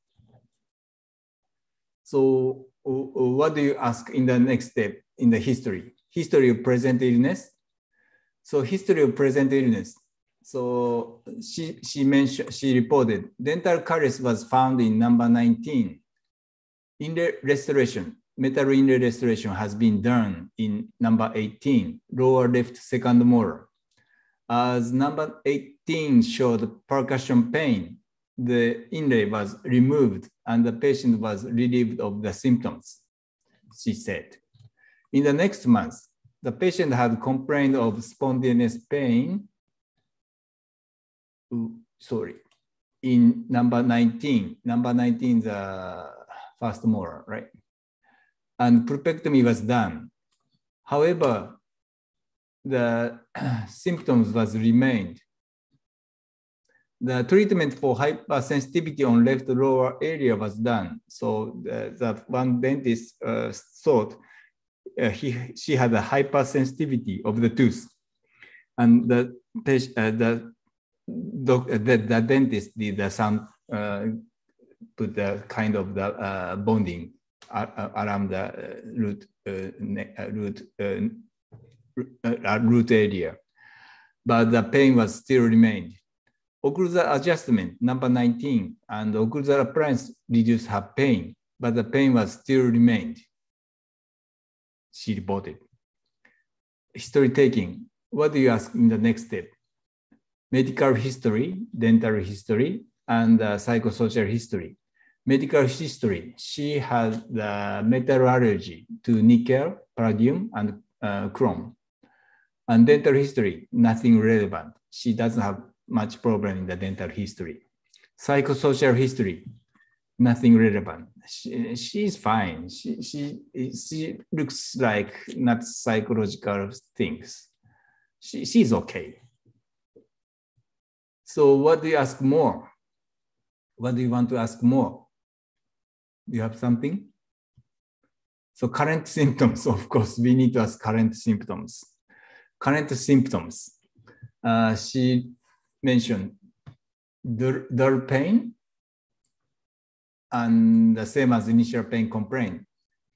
So what do you ask in the next step in the history? History of present illness. So history of present illness. So she reported dental caries was found in number 19. Inlay restoration, metal inlay restoration has been done in number 18, lower left second molar. As number 18 showed percussion pain, the inlay was removed and the patient was relieved of the symptoms, she said. In the next month, the patient had complained of spontaneous pain, in number 19. Number 19 is the first molar, right? And pulpectomy was done. However, the symptoms was remained. The treatment for hypersensitivity on left lower area was done. So that one dentist thought she had a hypersensitivity of the tooth. And the dentist did some, put the kind of the bonding around the root area. But the pain was still remained. Occlusal adjustment, number 19, and occlusal appliance reduced her pain, but the pain was still remained, she reported. History taking, what do you ask in the next step? Medical history, dental history, and psychosocial history. Medical history, she had the metal allergy to nickel, palladium, and chrome. And dental history, nothing relevant. She doesn't have much problem in the dental history. Psychosocial history, nothing relevant. She's fine. She looks like not psychological things. She's okay. So what do you ask more? What do you want to ask more? Do you have something? So current symptoms, of course, we need to ask current symptoms. Current symptoms. She mentioned dull pain and the same as initial pain complaint.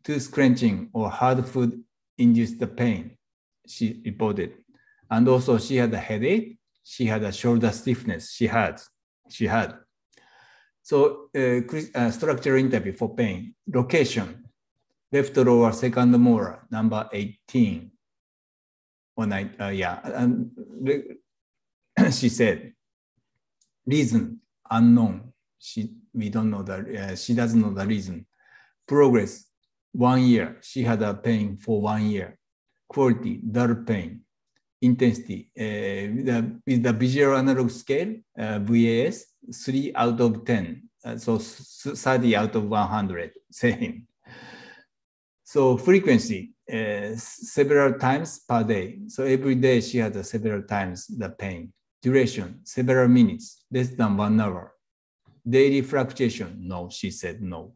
Tooth clenching or hard food induced the pain, she reported. And also she had a headache. She had a shoulder stiffness. She had. So structural interview for pain. Location, left lower second molar, number 18. And she said, reason unknown. We don't know that. She doesn't know the reason. Progress, 1 year. She had a pain for 1 year. Quality, dull pain. Intensity, with the visual analog scale, VAS, 3 out of 10. So 30 out of 100, same. So frequency, several times per day. So every day she had several times the pain. Duration, several minutes, less than 1 hour. Daily fluctuation, no, she said no.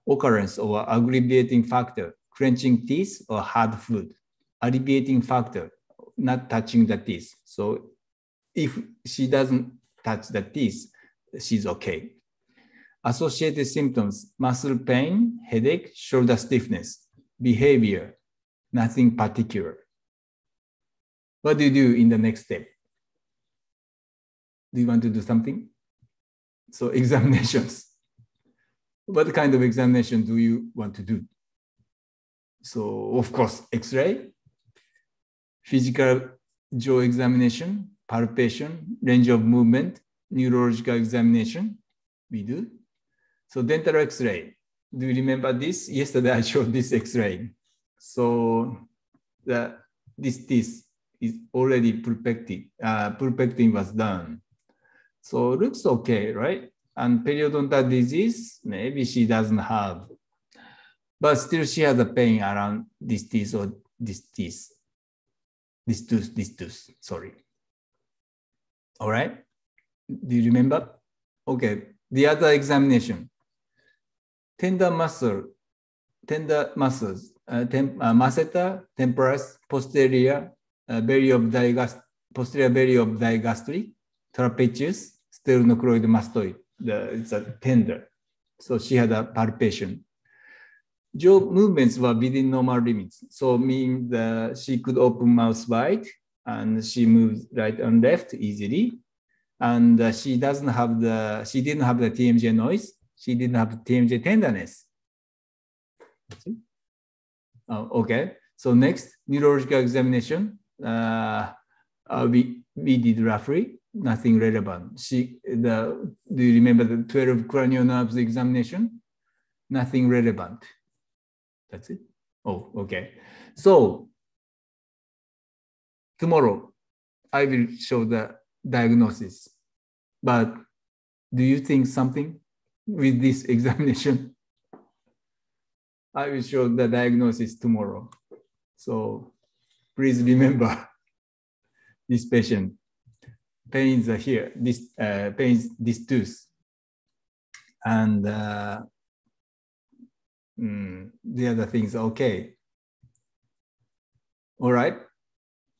Occurrence or aggravating factor, clenching teeth or hard food. Alleviating factor, not touching the teeth. So if she doesn't touch the teeth, she's okay. Associated symptoms, muscle pain, headache, shoulder stiffness. Behavior, nothing particular. What do you do in the next step? Do you want to do something? So examinations. What kind of examination do you want to do? So of course, X-ray, physical jaw examination, palpation, range of movement, neurological examination, we do. So dental X-ray, do you remember this? Yesterday I showed this X-ray. So this teeth is already pulpected. Pulpecting was done. So looks okay, right? And periodontal disease, maybe she doesn't have. But still she has a pain around this teeth or this teeth. This tooth, sorry. All right? Do you remember? Okay, the other examination. Tender muscles, masseter, temporis, posterior belly of digastric, trapezius, sternocleidomastoid. It's a tender. So she had a palpation. Jaw movements were within normal limits. So meaning that she could open mouth wide and she moves right and left easily. And she didn't have the TMJ noise. She didn't have TMJ tenderness. Okay. So next, neurological examination. We did roughly nothing relevant. Do you remember the 12 cranial nerves examination? Nothing relevant. That's it. Oh, okay. So tomorrow I will show the diagnosis. But do you think something with this examination? I will show the diagnosis tomorrow. So please remember this patient. Pains are here. This pains this tooth. And the other things are okay. All right.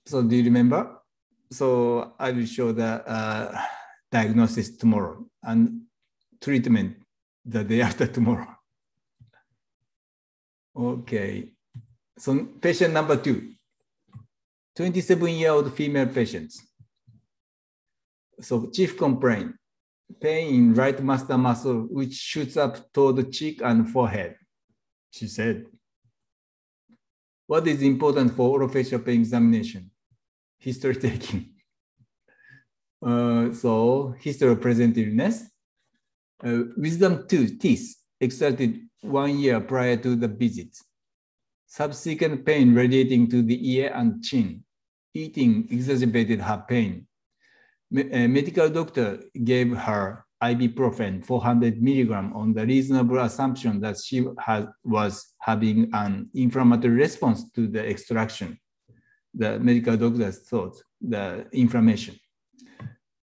So do you remember? So I will show the diagnosis tomorrow and treatment the day after tomorrow. Okay. So patient number 2, 27-year-old female patient. So chief complaint, pain in right master muscle, which shoots up toward the cheek and forehead. She said, what is important for orofacial pain examination? History taking. So history of present illness. Wisdom tooth teeth extracted 1 year prior to the visit. Subsequent pain radiating to the ear and chin. Eating exacerbated her pain. A medical doctor gave her ibuprofen 400 milligram on the reasonable assumption that she was having an inflammatory response to the extraction. The medical doctors thought the inflammation.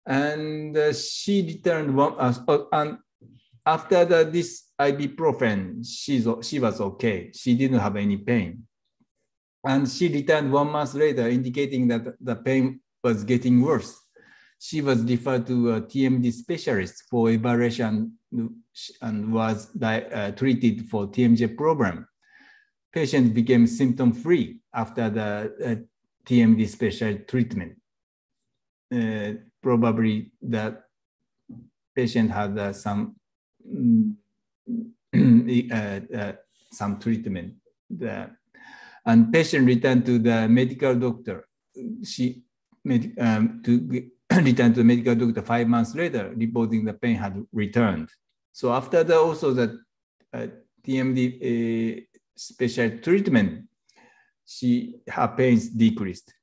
And she returned and after this ibuprofen, she was okay. She didn't have any pain. And she returned 1 month later, indicating that the pain was getting worse. She was referred to a TMD specialist for evaluation and was treated for TMJ problem. Patient became symptom-free after the TMD special treatment. Probably the patient had some treatment. And patient returned to the medical doctor. She returned to the medical doctor 5 months later, reporting the pain had returned. So after the TMD special treatment, her pains decreased.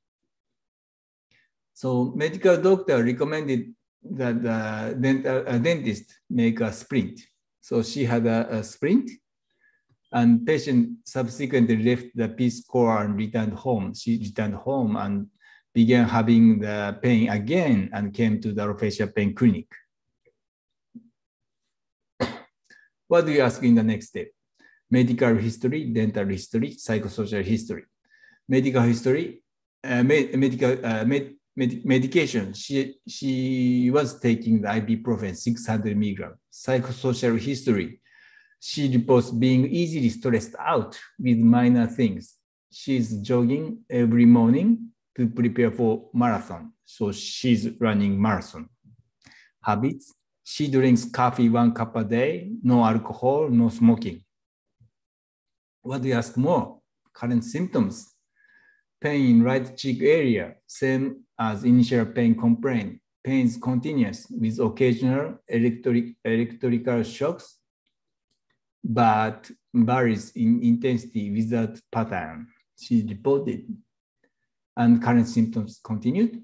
So medical doctor recommended that the dentist make a splint. So she had a splint, and patient subsequently left the Peace Corps and returned home. She returned home and began having the pain again and came to the orofacial pain clinic. What do you ask in the next step? Medical history, dental history, psychosocial history. Medical history, medication. She was taking the ibuprofen 600 milligrams. Psychosocial history. She reports being easily stressed out with minor things. She's jogging every morning to prepare for marathon. So she's running marathon. Habits. She drinks coffee 1 cup a day, no alcohol, no smoking. What do you ask more? Current symptoms. Pain in right cheek area, same as initial pain complaint. Pain is continuous with occasional electrical shocks, but varies in intensity without pattern, she reported. And current symptoms continued.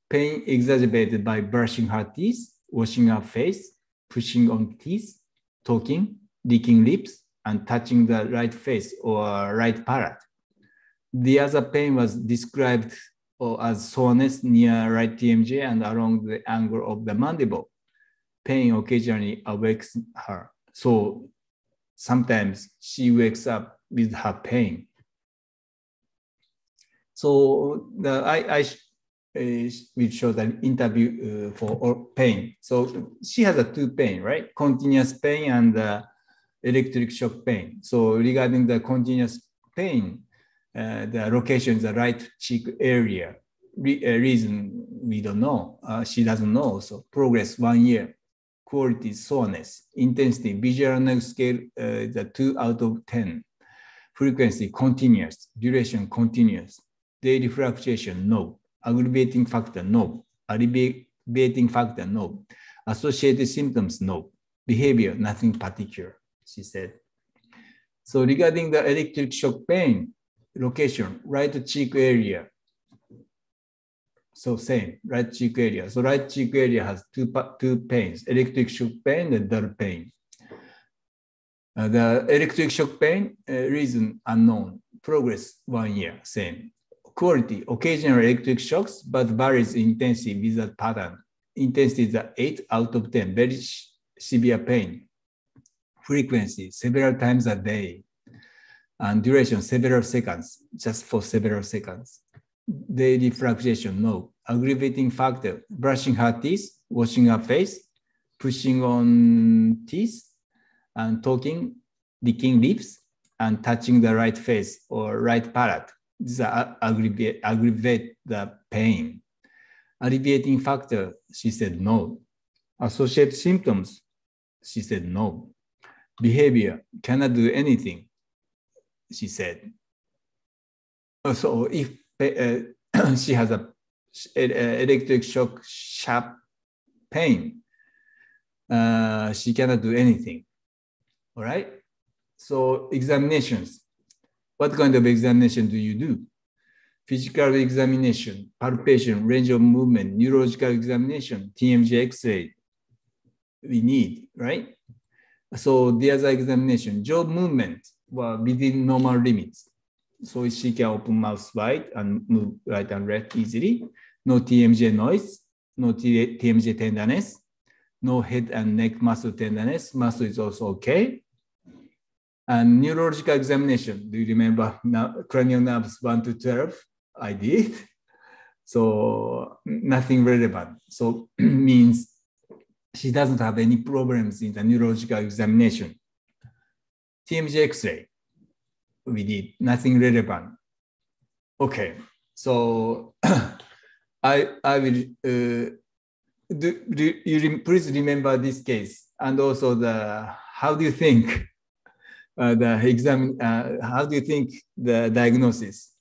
Pain exacerbated by brushing her teeth, washing her face, pushing on teeth, talking, licking lips, and touching the right face or right palate. The other pain was described as soreness near right TMJ and along the angle of the mandible. Pain occasionally awakes her. So sometimes she wakes up with her pain. So I will show the interview for pain. So she has a two pain, right? Continuous pain and electric shock pain. So regarding the continuous pain, the location is the right cheek area. Reason we don't know. She doesn't know. So progress 1 year. Quality soreness. Intensity visual analog scale the 2 out of 10. Frequency continuous. Duration continuous. Daily fluctuation no. Aggravating factor no. Alleviating factor no. Associated symptoms no. Behavior nothing particular, she said. So regarding the electric shock pain, location, right cheek area. So same, right cheek area. So right cheek area has two pains, electric shock pain and dull pain. The electric shock pain, reason unknown, progress 1 year, same. Quality, occasional electric shocks, but varies in intensity without pattern. Intensity is 8 out of 10, very severe pain. Frequency, several times a day. And duration, several seconds, just for several seconds. Daily fluctuation, no. Aggravating factor, brushing her teeth, washing her face, pushing on teeth, and talking, licking lips, and touching the right face or right palate. These aggravate the pain. Alleviating factor, she said no. Associated symptoms, she said no. Behavior, cannot do anything, she said. So if she has a electric shock sharp pain, she cannot do anything. All right. So examinations. What kind of examination do you do? Physical examination, palpation, range of movement, neurological examination, TMJ X-ray. We need, right? So the other examination, jaw movement were within normal limits. So she can open mouth wide and move right and left easily. No TMJ noise, no TMJ tenderness, no head and neck muscle tenderness. Muscle is also okay. And neurological examination, do you remember cranial nerves 1 to 12? I did. So nothing relevant. So means she doesn't have any problems in the neurological examination. TMJ X-ray, we did nothing relevant. Okay, so I will, please remember this case and also how do you think how do you think the diagnosis?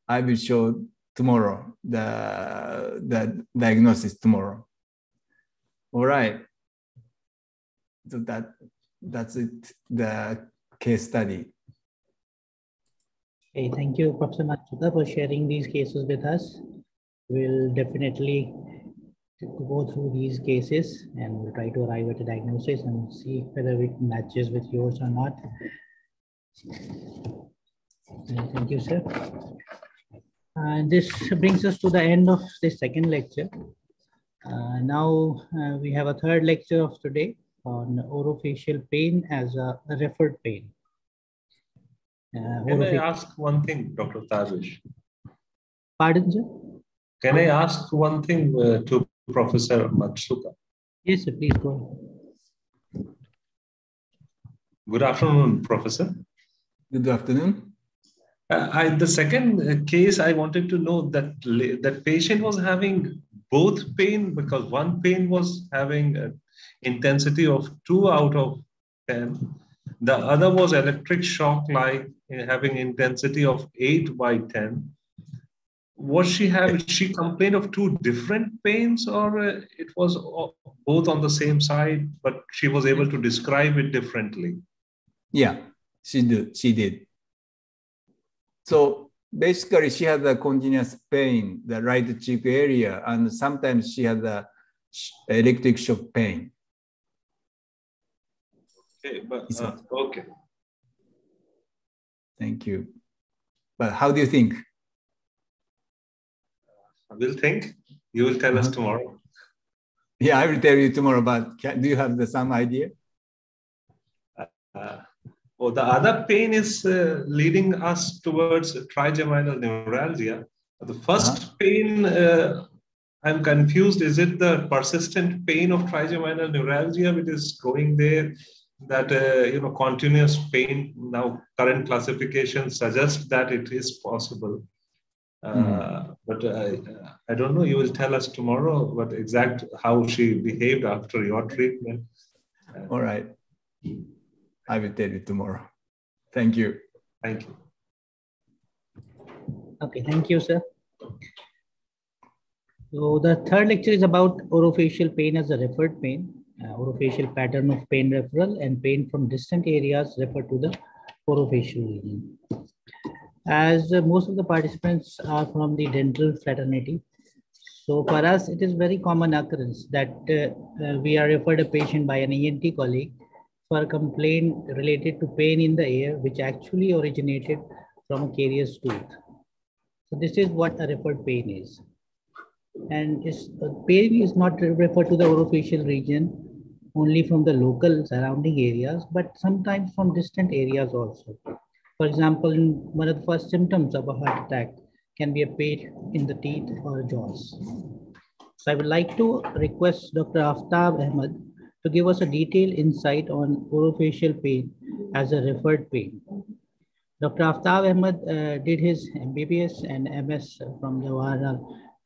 I will show tomorrow the diagnosis tomorrow. All right. So that's it, the case study. Okay, thank you, Professor Matsuda, for sharing these cases with us. We'll definitely go through these cases and we'll try to arrive at a diagnosis and see whether it matches with yours or not. Thank you, sir. And this brings us to the end of the second lecture. Now we have a third lecture of today on orofacial pain as a referred pain. Can I ask one thing, Dr. Tavish? Pardon, sir? Can I ask one thing to Professor Matsuda? Yes, sir, please go ahead. Good afternoon, Professor. Good afternoon. The second case, I wanted to know that that patient was having both pain because one pain was having an intensity of 2 out of 10 The other was electric shock, like having intensity of 8/10. Was she complained of two different pains, or it was both on the same side, but she was able to describe it differently? Yeah, she did. So basically, she had a continuous pain, the right cheek area, and sometimes she had the electric shock pain. Okay, but okay. Thank you. But how do you think? I will think. You will tell us tomorrow. Yeah, I will tell you tomorrow. But do you have some idea? The other pain is leading us towards trigeminal neuralgia. The first pain, I'm confused. Is it the persistent pain of trigeminal neuralgia which is going there? That continuous pain. Now, current classification suggests that it is possible. But I don't know. You will tell us tomorrow what exact how she behaved after your treatment. All right. I will tell you tomorrow. Thank you. Thank you. Okay, thank you, sir. So the third lecture is about orofacial pain as a referred pain, orofacial pattern of pain referral, and pain from distant areas referred to the orofacial region. As most of the participants are from the dental fraternity, so for us, it is very common occurrence that we are referred a patient by an ENT colleague for a complaint related to pain in the ear, which actually originated from a carious tooth. So this is what a referred pain is. And pain is not referred to the orofacial region only from the local surrounding areas, but sometimes from distant areas also. For example, one of the first symptoms of a heart attack can be a pain in the teeth or jaws. So I would like to request Dr. Aftab Ahmed to give us a detailed insight on orofacial pain as a referred pain. Dr. Aftab Ahmed did his MBBS and MS from Jawaharlal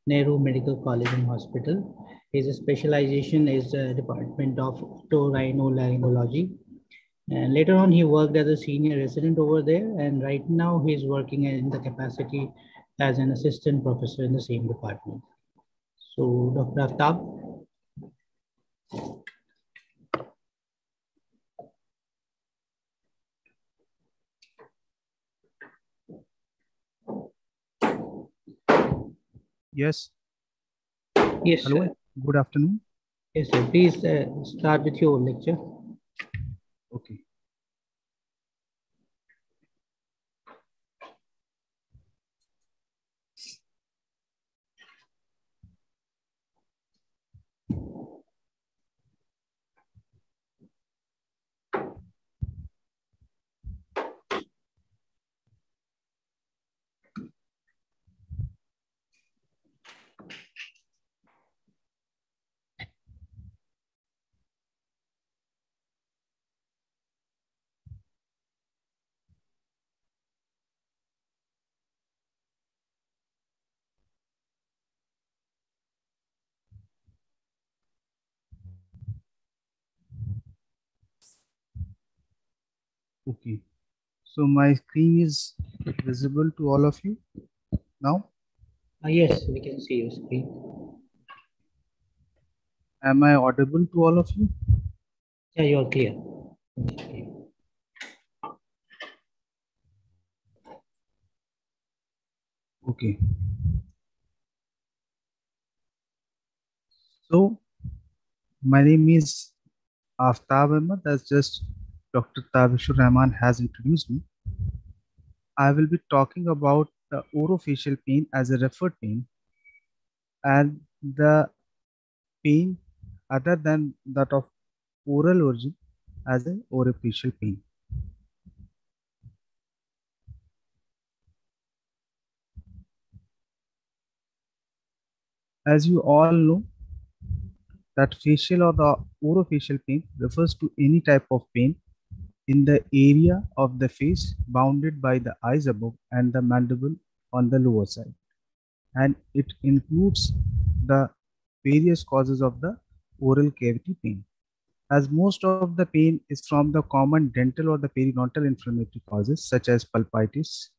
Nehru Medical College and Hospital. His specialization is the Department of Otorhinolaryngology. And later on, he worked as a senior resident over there. And right now, he's working in the capacity as an assistant professor in the same department. So, Dr. Aftab. Yes. Yes. Hello. Sir. Good afternoon. Yes, sir. Please start with your lecture. Okay. Okay. So my screen is visible to all of you now? Yes, we can see your screen. Am I audible to all of you? Yeah, you're clear. Okay. So my name is Aftab Ahmed, as just Dr. Tabishur Rahman has introduced me. I will be talking about the orofacial pain as a referred pain and the pain other than that of oral origin as an orofacial pain. As you all know, that facial or the orofacial pain refers to any type of pain in the area of the face bounded by the eyes above and the mandible on the lower side. And it includes the various causes of the oral cavity pain. as most of the pain is from the common dental or the periodontal inflammatory causes such as pulpitis,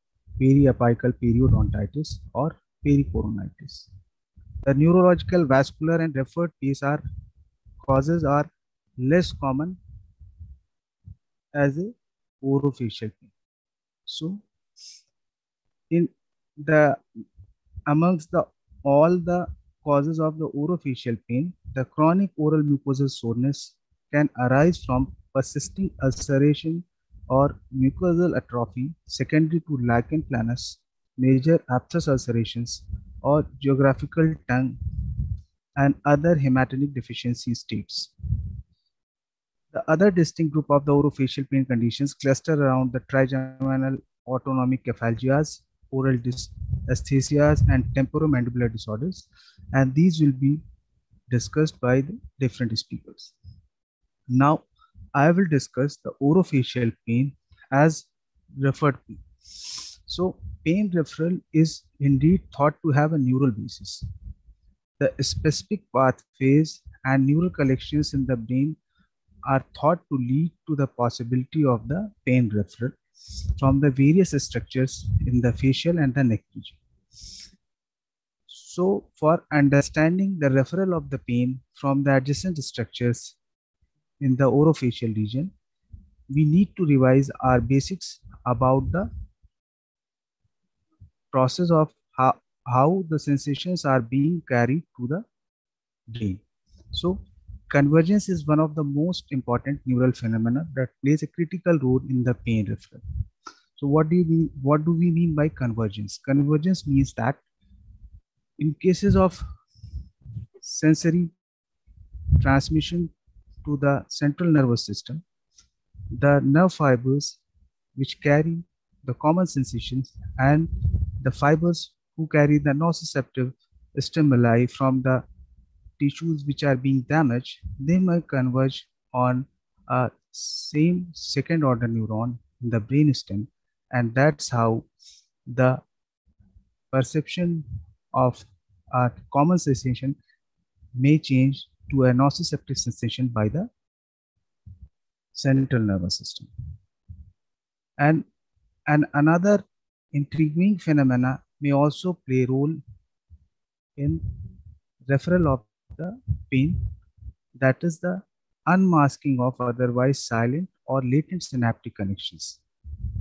periapical periodontitis, or pericoronitis. The neurological, vascular, and referred case causes are less common as a orofacial pain. So, in the amongst all the causes of the orofacial pain, the chronic oral mucosal soreness can arise from persisting ulceration or mucosal atrophy secondary to lichen planus, major abscess ulcerations, or geographical tongue and other hematinic deficiency states. The other distinct group of the orofacial pain conditions cluster around the trigeminal autonomic cephalgias, oral dysesthesias, and temporomandibular disorders, and these will be discussed by the different speakers. Now, I will discuss the orofacial pain as referred pain. So, pain referral is indeed thought to have a neural basis. The specific pathways and neural collections in the brain are thought to lead to the possibility of the pain referral from the various structures in the facial and the neck region. So, for understanding the referral of the pain from the adjacent structures in the orofacial region, we need to revise our basics about the process of how the sensations are being carried to the brain. So, convergence is one of the most important neural phenomena that plays a critical role in the pain referral. So, what do we mean by convergence? Convergence means that in cases of sensory transmission to the central nervous system, the nerve fibers which carry the common sensations and the fibers who carry the nociceptive stimuli from the tissues which are being damaged, they might converge on a same second order neuron in the brainstem, and that's how the perception of a common sensation may change to a nociceptive sensation by the central nervous system. And another intriguing phenomena may also play a role in referral of the pain, that is the unmasking of otherwise silent or latent synaptic connections,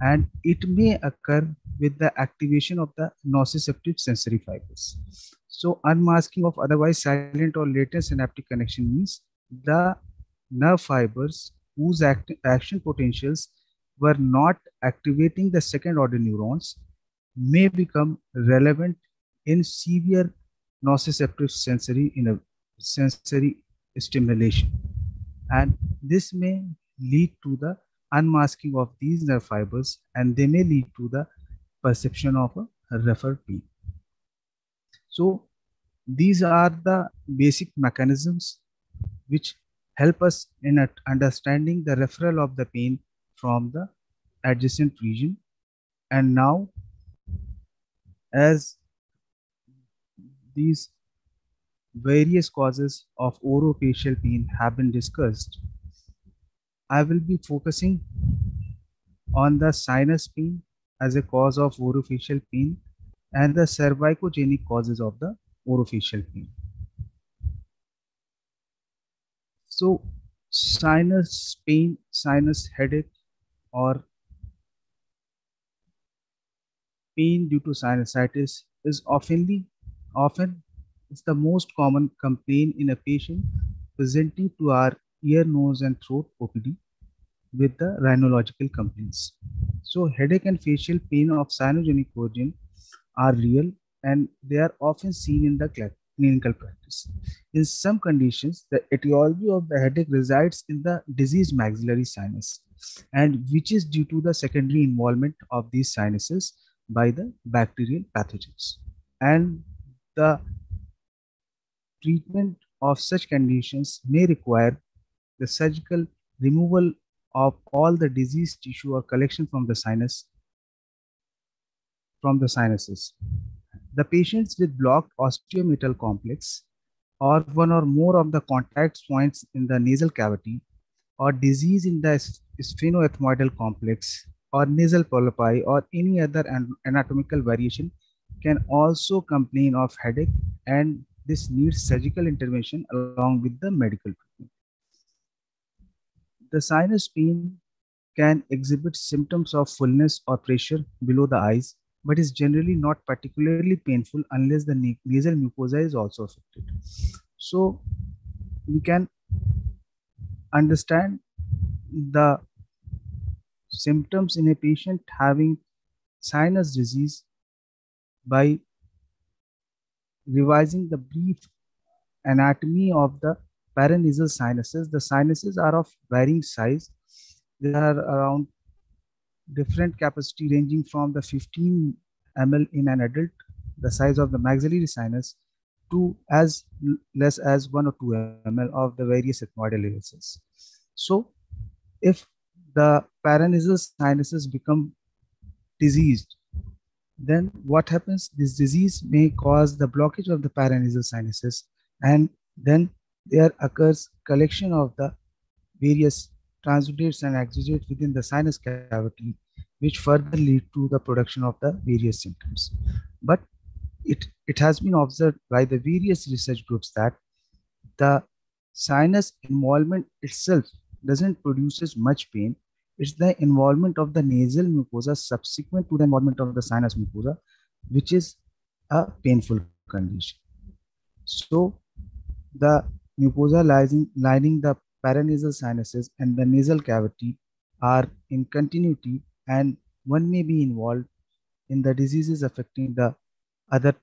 and it may occur with the activation of the nociceptive sensory fibers. So unmasking of otherwise silent or latent synaptic connection means the nerve fibers whose action potentials were not activating the second order neurons may become relevant in severe nociceptive sensory stimulation, and this may lead to the unmasking of these nerve fibers, and they may lead to the perception of a referred pain. So these are the basic mechanisms which help us in understanding the referral of the pain from the adjacent region. And now, as these various causes of orofacial pain have been discussed, I will be focusing on the sinus pain as a cause of orofacial pain and the cervicogenic causes of the orofacial pain. So, sinus pain, sinus headache, or pain due to sinusitis is often it's the most common complaint in a patient presenting to our ear, nose, and throat OPD with the rhinological complaints. So, headache and facial pain of sinogenic origin are real, and they are often seen in the clinical practice. In some conditions, the etiology of the headache resides in the diseased maxillary sinus, and which is due to the secondary involvement of these sinuses by the bacterial pathogens. And the treatment of such conditions may require the surgical removal of all the diseased tissue or collection from the sinuses. The patients with blocked osteometal complex or one or more of the contact points in the nasal cavity or disease in the sphenoethmoidal complex or nasal polypi or any other anatomical variation can also complain of headache, and this needs surgical intervention along with the medical treatment. The sinus pain can exhibit symptoms of fullness or pressure below the eyes, but is generally not particularly painful unless the nasal mucosa is also affected. So we can understand the symptoms in a patient having sinus disease by revising the brief anatomy of the paranasal sinuses. The sinuses are of varying size. They are around different capacity ranging from the 15 ml in an adult, the size of the maxillary sinus, to as less as 1 or 2 ml of the various ethmoidal irises. So if the paranasal sinuses become diseased, then what happens? This disease may cause the blockage of the paranasal sinuses, and then there occurs collection of the various transudates and exudates within the sinus cavity, which further lead to the production of the various symptoms. But it has been observed by the various research groups that the sinus involvement itself doesn't produces much pain. It's the involvement of the nasal mucosa subsequent to the involvement of the sinus mucosa, which is a painful condition. So the mucosa lining the paranasal sinuses and the nasal cavity are in continuity, and one may be involved in the diseases affecting the other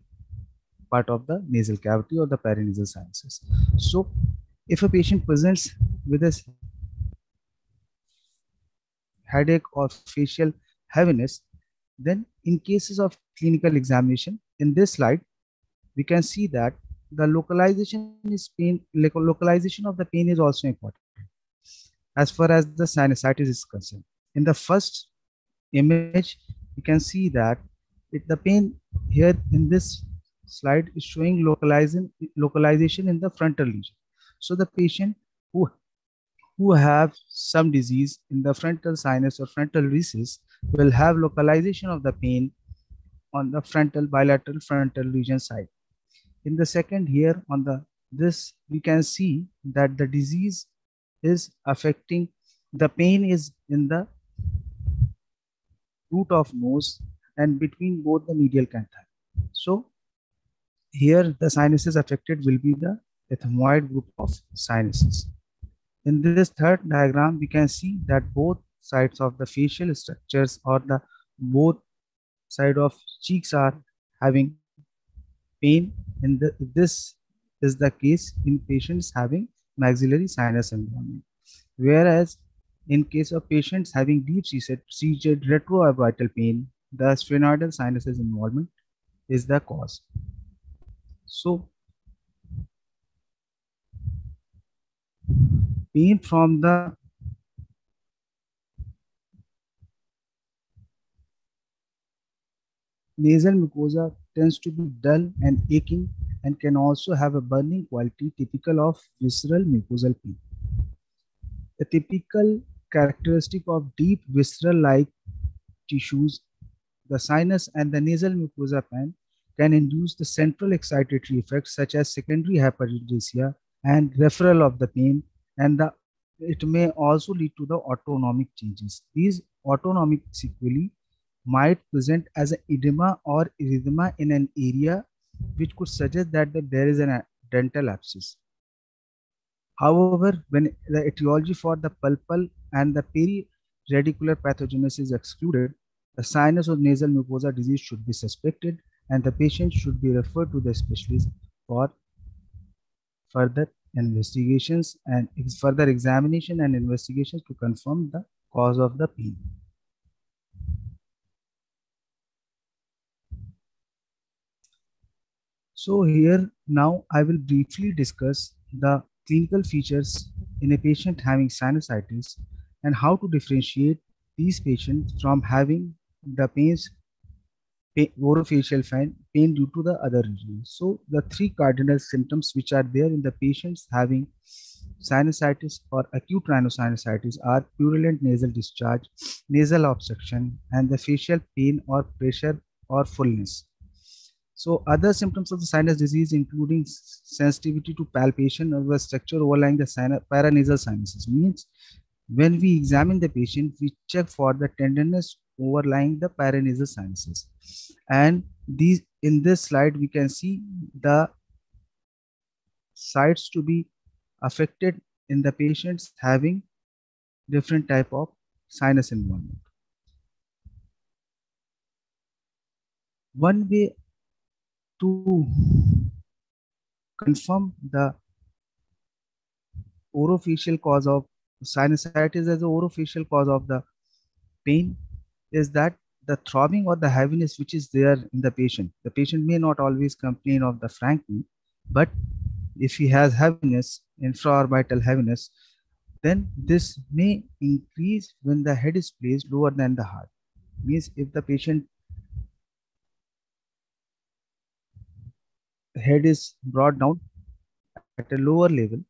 part of the nasal cavity or the paranasal sinuses. So if a patient presents with a headache or facial heaviness, then in cases of clinical examination, in this slide, we can see that the localization of the pain is also important as far as the sinusitis is concerned. In the first image, you can see that the pain here in this slide is showing localization in the frontal region. So the patient who have some disease in the frontal sinus or frontal recess will have localization of the pain on the frontal bilateral frontal region side. In the second here on this, we can see that the disease is affecting, the pain is in the root of nose and between both the medial canthi. So here the sinuses affected will be the ethmoid group of sinuses. In this third diagram, we can see that both sides of the facial structures or the both side of cheeks are having pain. This is the case in patients having maxillary sinus involvement. Whereas in case of patients having deep-seated retroorbital pain, the sphenoidal sinuses involvement is the cause. So pain from the nasal mucosa tends to be dull and aching and can also have a burning quality typical of visceral mucosal pain. A typical characteristic of deep visceral-like tissues, the sinus and the nasal mucosa pain can induce the central excitatory effects such as secondary hyperalgesia and referral of the pain, and it may also lead to the autonomic changes. These autonomic sequelae might present as an edema or erythema in an area which could suggest that there is a dental abscess. However, when the etiology for the pulpal and the periradicular pathogenesis is excluded, the sinus or nasal mucosa disease should be suspected and the patient should be referred to the specialist for further investigations and further examination and investigations to confirm the cause of the pain. So here now I will briefly discuss the clinical features in a patient having sinusitis and how to differentiate these patients from having the orofacial pain due to the other reasons. So the three cardinal symptoms which are there in the patients having sinusitis or acute rhinosinusitis are purulent nasal discharge, nasal obstruction, and the facial pain or pressure or fullness. So other symptoms of the sinus disease including sensitivity to palpation of the structure overlying the paranasal sinuses. Means when we examine the patient, we check for the tenderness overlying the paranasal sinuses. And these in this slide, we can see the sites to be affected in the patients having different type of sinus involvement. One way to confirm the orofacial cause of sinusitis as the orofacial cause of the pain is that the throbbing or the heaviness which is there in the patient may not always complain of the frank pain, but if he has heaviness, infraorbital heaviness, then this may increase when the head is placed lower than the heart. Means if the patient head is brought down at a lower level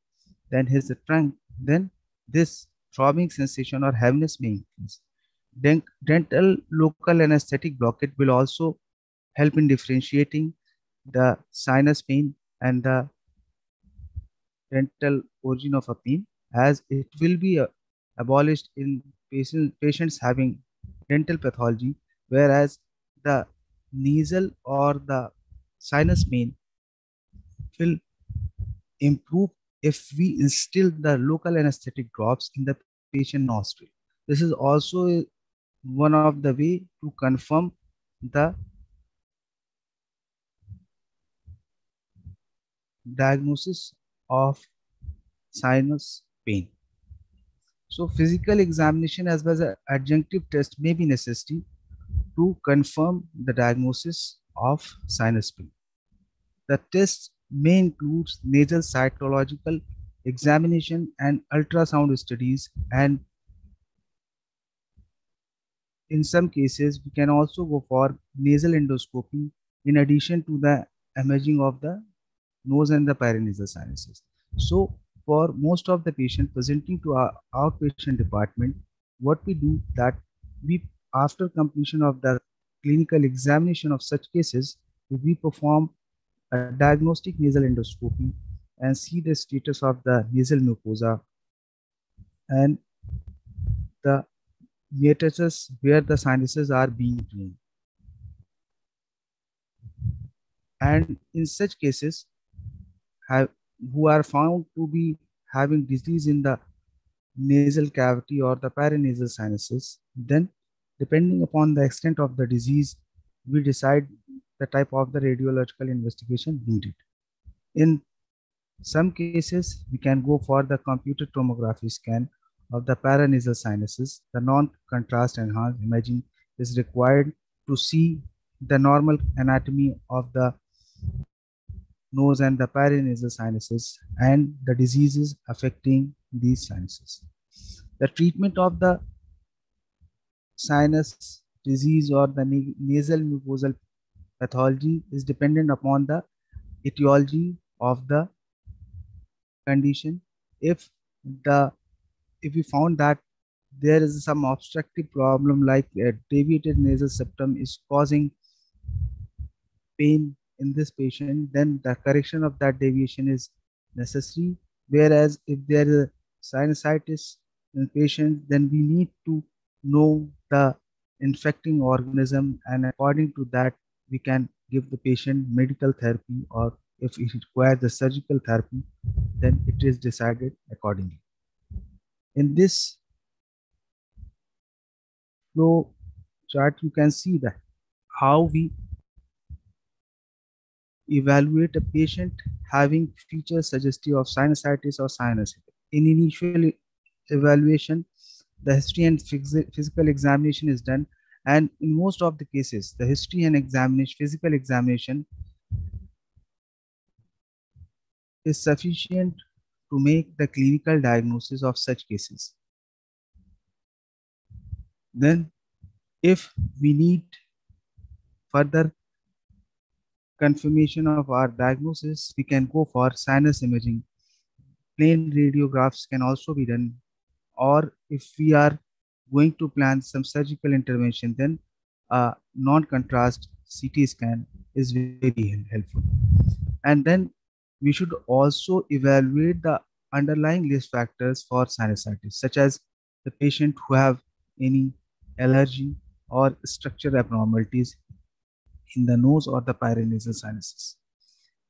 than his trunk, then this throbbing sensation or heaviness may increase. Dental local anesthetic blockade will also help in differentiating the sinus pain and the dental origin of a pain, as it will be abolished in patients having dental pathology, whereas the nasal or the sinus pain will improve if we instill the local anesthetic drops in the patient nostril. This is also one of the way to confirm the diagnosis of sinus pain. So physical examination as well as adjunctive test may be necessary to confirm the diagnosis of sinus pain. The tests may include nasal cytological examination and ultrasound studies, and in some cases we can also go for nasal endoscopy in addition to the imaging of the nose and the paranasal sinuses. So for most of the patients presenting to our outpatient department, what we do that we, after completion of the clinical examination of such cases, we perform a diagnostic nasal endoscopy and see the status of the nasal mucosa and the metastasis where the sinuses are being drained. And in such cases, who are found to be having disease in the nasal cavity or the paranasal sinuses, then depending upon the extent of the disease, we decide the type of the radiological investigation needed. In some cases, we can go for the computer tomography scan of the paranasal sinuses. The non-contrast enhanced imaging is required to see the normal anatomy of the nose and the paranasal sinuses and the diseases affecting these sinuses. The treatment of the sinus disease or the nasal mucosal pathology is dependent upon the etiology of the condition. If we found that there is some obstructive problem like a deviated nasal septum is causing pain in this patient, then the correction of that deviation is necessary. Whereas if there is a sinusitis in patient, then we need to know the infecting organism, and according to that we can give the patient medical therapy, or if it requires the surgical therapy, then it is decided accordingly. In this flow chart, you can see that how we evaluate a patient having features suggestive of sinusitis or sinus. In initial evaluation, the history and physical examination is done, and in most of the cases, the history and physical examination is sufficient to make the clinical diagnosis of such cases. Then, if we need further confirmation of our diagnosis, we can go for sinus imaging. plain radiographs can also be done, or if we are going to plan some surgical intervention, then a non-contrast CT scan is very helpful. And then we should also evaluate the underlying risk factors for sinusitis, such as the patient who have any allergy or structural abnormalities in the nose or the paranasal sinuses.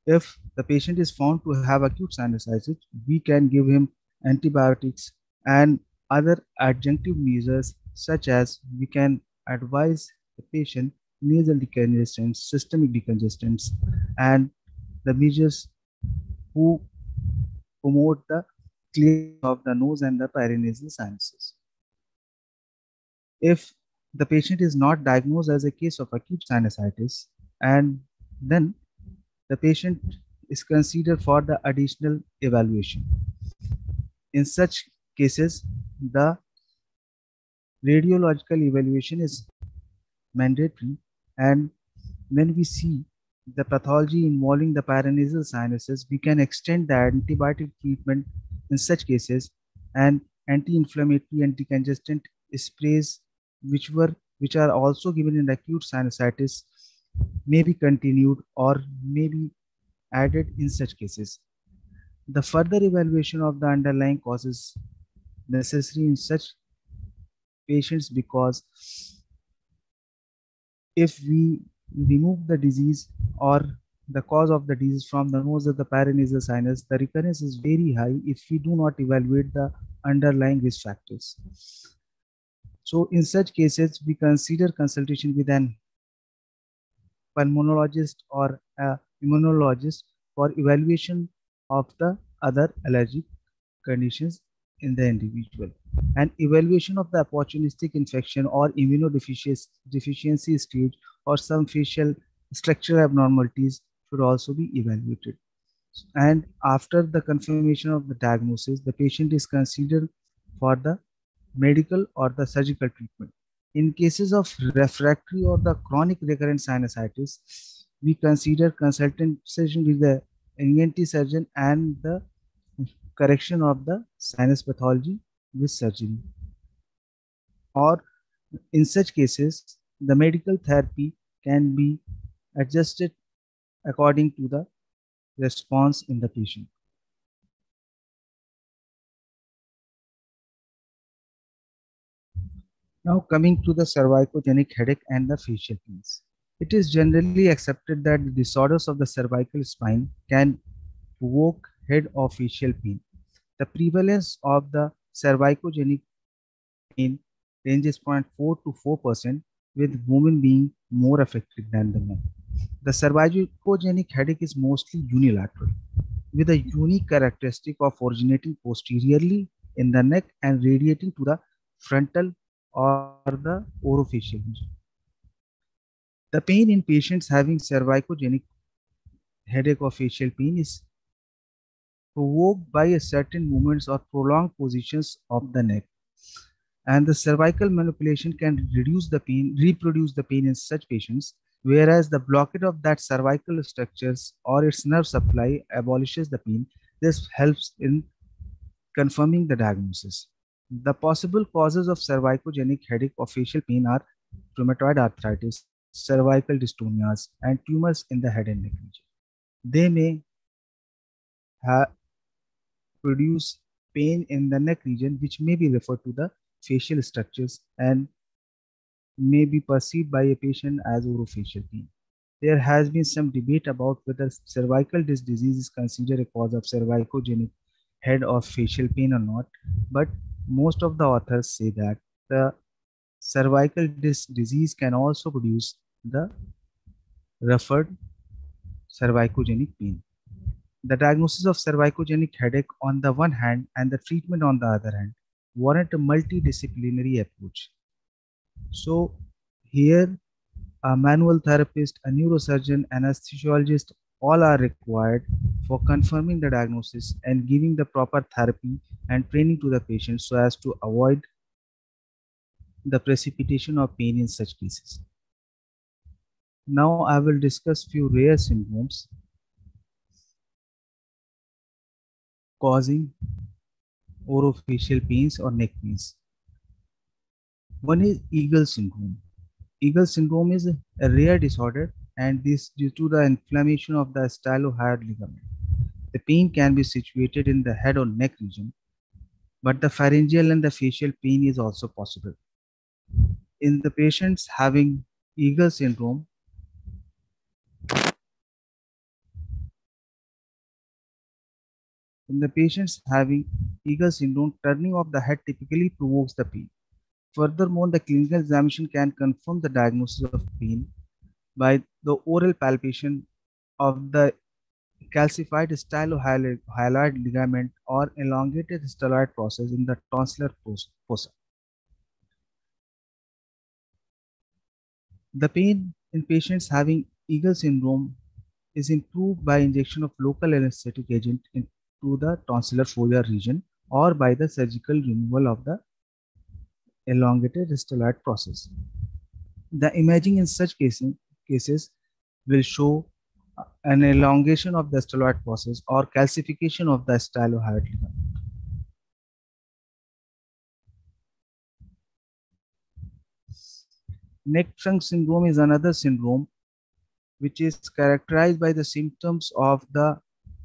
If the patient is found to have acute sinusitis, we can give him antibiotics and other adjunctive measures, such as we can advise the patient nasal decongestants, systemic decongestants, and the measures who promote the clearing of the nose and the paranasal sinuses. If the patient is not diagnosed as a case of acute sinusitis, and then the patient is considered for the additional evaluation. In such cases, the radiological evaluation is mandatory, and when we see the pathology involving the paranasal sinuses, we can extend the antibiotic treatment in such cases, and anti-inflammatory and decongestant sprays which are also given in acute sinusitis may be continued or may be added in such cases. The further evaluation of the underlying causes necessary in such patients, because if we remove the disease or the cause of the disease from the nose of the paranasal sinus, the recurrence is very high if we do not evaluate the underlying risk factors. So in such cases, we consider consultation with an pulmonologist or a immunologist for evaluation of the other allergic conditions in the individual. And evaluation of the opportunistic infection or immunodeficiency stage or some facial structural abnormalities should also be evaluated. And after the confirmation of the diagnosis, the patient is considered for the medical or the surgical treatment. In cases of refractory or the chronic recurrent sinusitis, we consider consultation with the ENT surgeon and the correction of the sinus pathology with surgery. Or in such cases, the medical therapy can be adjusted according to the response in the patient. Now coming to the cervicogenic headache and the facial pains. It is generally accepted that the disorders of the cervical spine can provoke head or facial pain. The prevalence of the cervicogenic pain ranges 0.4 to 4%, with women being more affected than the men. The cervicogenic headache is mostly unilateral, with a unique characteristic of originating posteriorly in the neck and radiating to the frontal or the orofacial region. The pain in patients having cervicogenic headache or facial pain is provoked by a certain movements or prolonged positions of the neck. And the cervical manipulation can reduce the pain, reproduce the pain in such patients, whereas the blockade of that cervical structures or its nerve supply abolishes the pain. This helps in confirming the diagnosis. The possible causes of cervicogenic headache or facial pain are rheumatoid arthritis, cervical dystonias, and tumors in the head and neck region. They may produce pain in the neck region, which may be referred to the facial structures and may be perceived by a patient as orofacial pain. There has been some debate about whether cervical disc disease is considered a cause of cervicogenic head or facial pain or not, but most of the authors say that the cervical disc disease can also produce the referred cervicogenic pain. The diagnosis of cervicogenic headache on the one hand and the treatment on the other hand warrant a multidisciplinary approach. So here a manual therapist, a neurosurgeon, anesthesiologist, all are required for confirming the diagnosis and giving the proper therapy and training to the patient so as to avoid the precipitation of pain in such cases. Now I will discuss few rare syndromes. causing orofacial pains or neck pains. One is Eagle syndrome. Eagle syndrome is a rare disorder, and this due to the inflammation of the stylohyoid ligament. The pain can be situated in the head or neck region, but the pharyngeal and the facial pain is also possible. In the patients having Eagle syndrome, turning of the head typically provokes the pain. Furthermore, the clinical examination can confirm the diagnosis of pain by the oral palpation of the calcified stylohyoid ligament or elongated styloid process in the tonsillar fossa. The pain in patients having Eagle syndrome is improved by injection of local anesthetic agent into the tonsillar fossa region or by the surgical removal of the elongated styloid process. The imaging in such cases will show an elongation of the styloid process or calcification of the stylohyoid ligament. Neck trunk syndrome is another syndrome which is characterized by the symptoms of the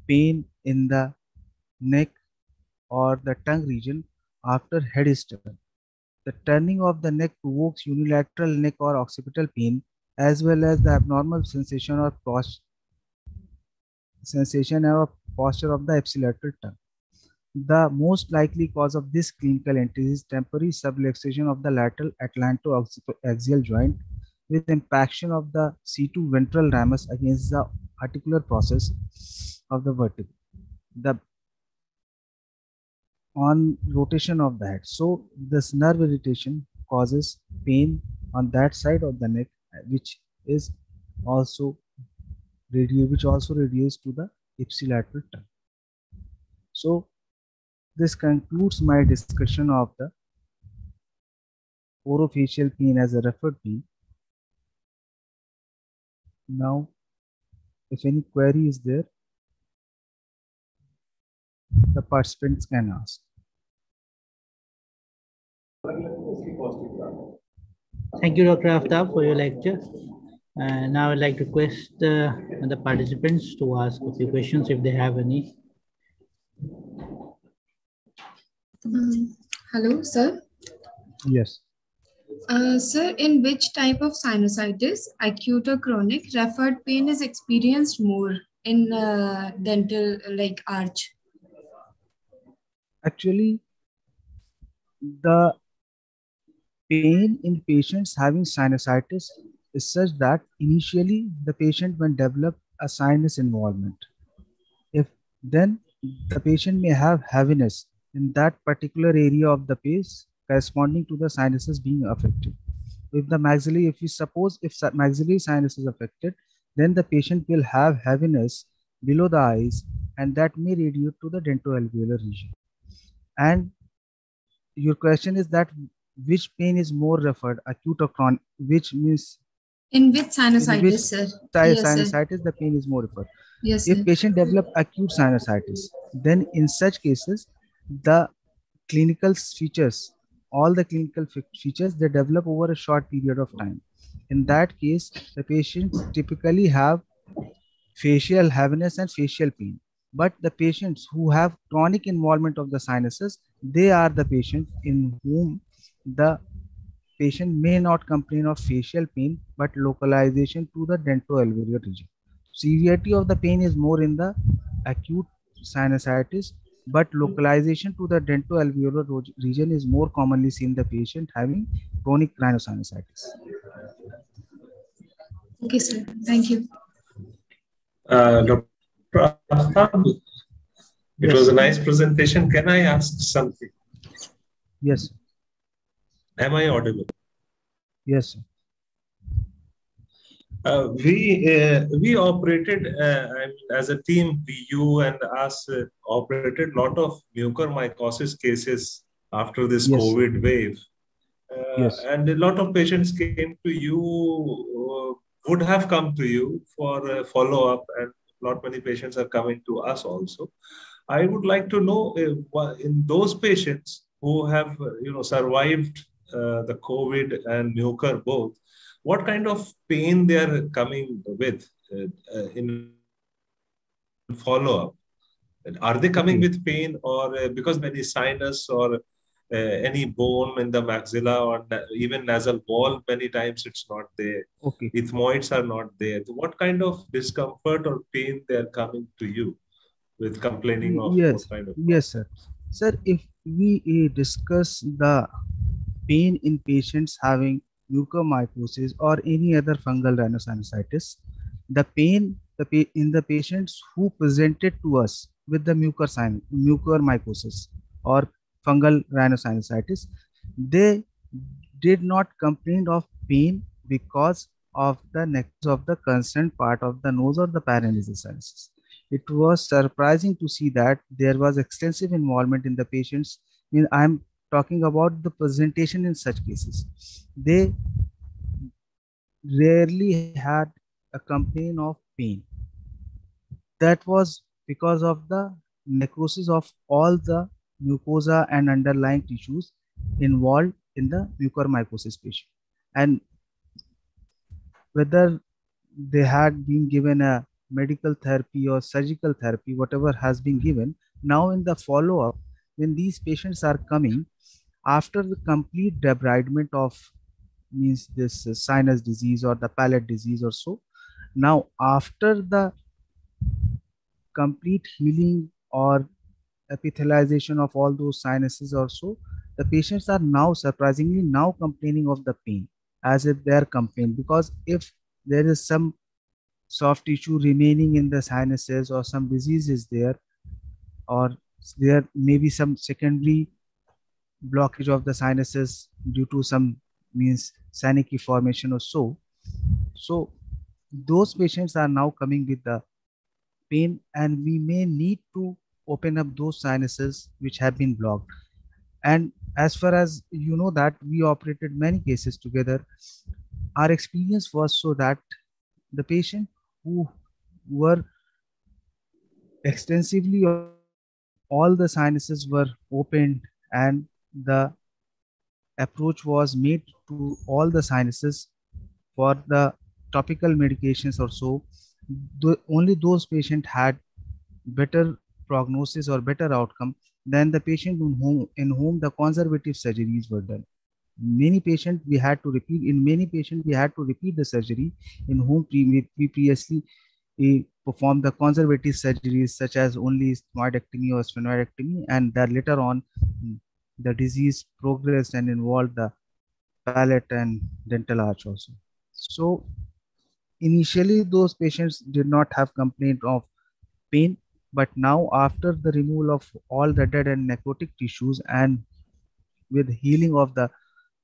pain in the neck or the tongue region after head is turned. The turning of the neck provokes unilateral neck or occipital pain as well as the abnormal sensation or posture of the ipsilateral tongue. The most likely cause of this clinical entity is temporary subluxation of the lateral atlantoaxial joint with impaction of the C2 ventral ramus against the articular process of the vertebra. On rotation of the head. So this nerve irritation causes pain on that side of the neck, which also radiates to the ipsilateral tongue. So this concludes my discussion of the orofacial pain as a referred pain. Now, if any query is there, the participants can ask. Thank you, Dr. Aftab, for your lecture. Now I'd like to request the participants to ask a few questions if they have any. Hello, sir. Yes. Sir, in which type of sinusitis, acute or chronic, referred pain is experienced more in dental arch? Actually, the pain in patients having sinusitis is such that initially the patient will develop a sinus involvement. Then the patient may have heaviness in that particular area of the face corresponding to the sinuses being affected. If maxillary sinus is affected, then the patient will have heaviness below the eyes, and that may radiate to the dentoalveolar region. And your question is that which pain is more referred, acute or chronic, which means in which sinusitis, sir? Sinusitis, the pain is more referred. Yes, if sir. patient develop acute sinusitis, then in such cases, the clinical features, all the clinical features, they develop over a short period of time. In that case, the patients typically have facial heaviness and facial pain. But the patients who have chronic involvement of the sinuses, they are the patients in whom the patient may not complain of facial pain, but localization to the dentoalveolar region. Severity of the pain is more in the acute sinusitis, but localization to the dentoalveolar region is more commonly seen in the patient having chronic rhinosinusitis. Okay, sir. Thank you. Dr. Aftab, it was a nice presentation. Can I ask something? Yes. Am I audible? Yes. We operated as a team. You and us operated a lot of mucormycosis cases after this COVID wave. And a lot of patients came to you, would have come to you for a follow-up, and not many patients are coming to us also. I would like to know in those patients who have survived the COVID and mucor both, what kind of pain they are coming with in follow-up. Are they coming with pain, or because many sinus or any bone in the maxilla or even nasal wall, many times it's not there. Okay. Ethmoids are not there. So what kind of discomfort or pain they are coming to you with complaining of Yes, what kind of yes, sir. Sir, if we discuss the pain in patients having mucormycosis or any other fungal rhinosinusitis, the pain in the patients who presented to us with the mucormycosis or fungal rhinosinusitis, they did not complain of pain because of the necrosis of the concerned part of the nose or the paranasal sinuses. It was surprising to see that there was extensive involvement in the patients. I'm talking about the presentation in such cases. They rarely had a complaint of pain. That was because of the necrosis of all the mucosa and underlying tissues involved in the mucormycosis patient. And whether they had been given a medical therapy or surgical therapy, whatever has been given, now in the follow-up, when these patients are coming after the complete debridement of means this sinus disease or the palate disease or so, now after the complete healing or epithelialization of all those sinuses or so, the patients are now surprisingly now complaining of the pain as if they are complaining, because if there is some soft tissue remaining in the sinuses or some disease is there, or there may be some secondary blockage of the sinuses due to some means Sanicky formation or so. So those patients are now coming with the pain, and we may need to open up those sinuses which have been blocked. And as far as you know that we operated many cases together, our experience was so that the patient who were extensively all the sinuses were opened and the approach was made to all the sinuses for the topical medications or so, only those patients had better prognosis or better outcome than the patient in whom the conservative surgeries were done. Many patients we had to repeat, in many patients we had to repeat the surgery in whom we previously performed the conservative surgeries such as only ethmoidectomy or sphenoidectomy, and that later on the disease progressed and involved the palate and dental arch also. So initially those patients did not have complaint of pain, but now after the removal of all the dead and necrotic tissues and with healing of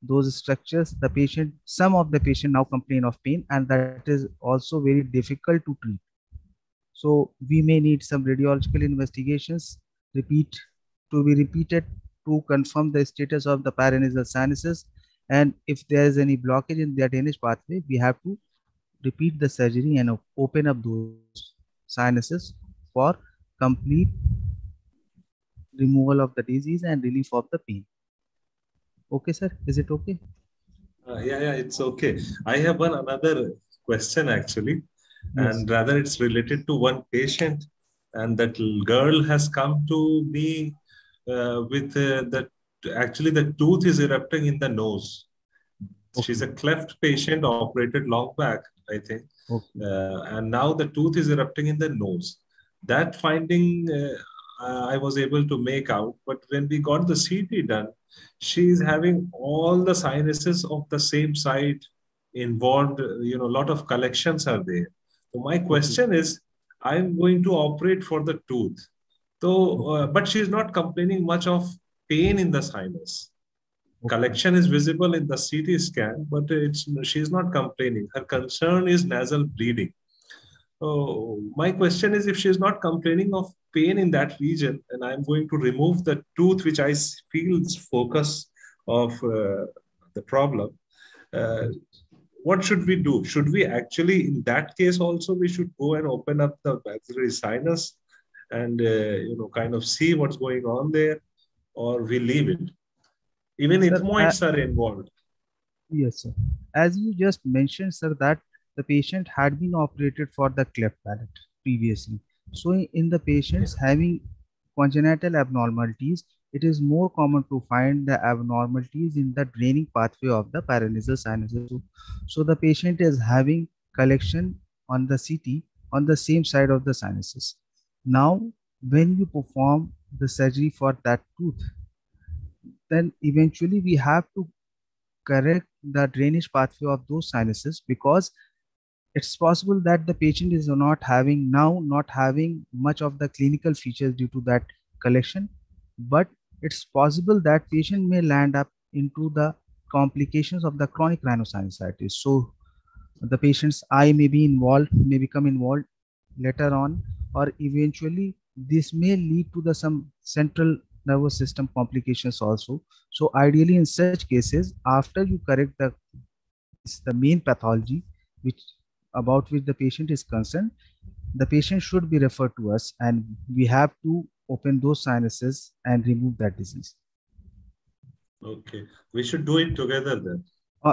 those structures, some of the patient now complain of pain, and that is also very difficult to treat. So we may need some radiological investigations to be repeated to confirm the status of the paranasal sinuses, and if there is any blockage in their drainage pathway, we have to repeat the surgery and open up those sinuses for complete removal of the disease and relief of the pain. Okay, sir, is it okay? Yeah, it's okay. I have another question actually, Yes. and rather it's related to one patient, and that girl has come to me with that actually the tooth is erupting in the nose. Okay. She's a cleft patient, operated long back, I think. Okay. And now the tooth is erupting in the nose. That finding I was able to make out, but when we got the CT done, she is having all the sinuses of the same side involved. A lot of collections are there. So my question is, I'm going to operate for the tooth. So, but she's not complaining much of pain in the sinus. Collection is visible in the CT scan, but she's not complaining. Her concern is nasal bleeding. So my question is, if she's not complaining of pain in that region, and I'm going to remove the tooth, which I feel is focus of the problem, what should we do? Should we actually, in that case also, we should go and open up the maxillary sinus and kind of see what's going on there, or we leave it? Even Sir, ethmoids are involved. Yes, sir. As you just mentioned, sir, that the patient had been operated for the cleft palate previously. So in the patients having congenital abnormalities, it is more common to find the abnormalities in the draining pathway of the paranasal sinuses. So the patient is having collection on the CT on the same side of the sinuses. Now, when you perform the surgery for that tooth, then eventually we have to correct the drainage pathway of those sinuses, because it's possible that the patient is not having much of the clinical features due to that collection, but it's possible that patient may land up into the complications of the chronic rhinosinusitis. So the patient's eye may become involved later on, or eventually this may lead to the some central nervous system complications also. So ideally in such cases, after you correct the main pathology which about which the patient is concerned, the patient should be referred to us, and we have to open those sinuses and remove that disease. Okay, we should do it together then.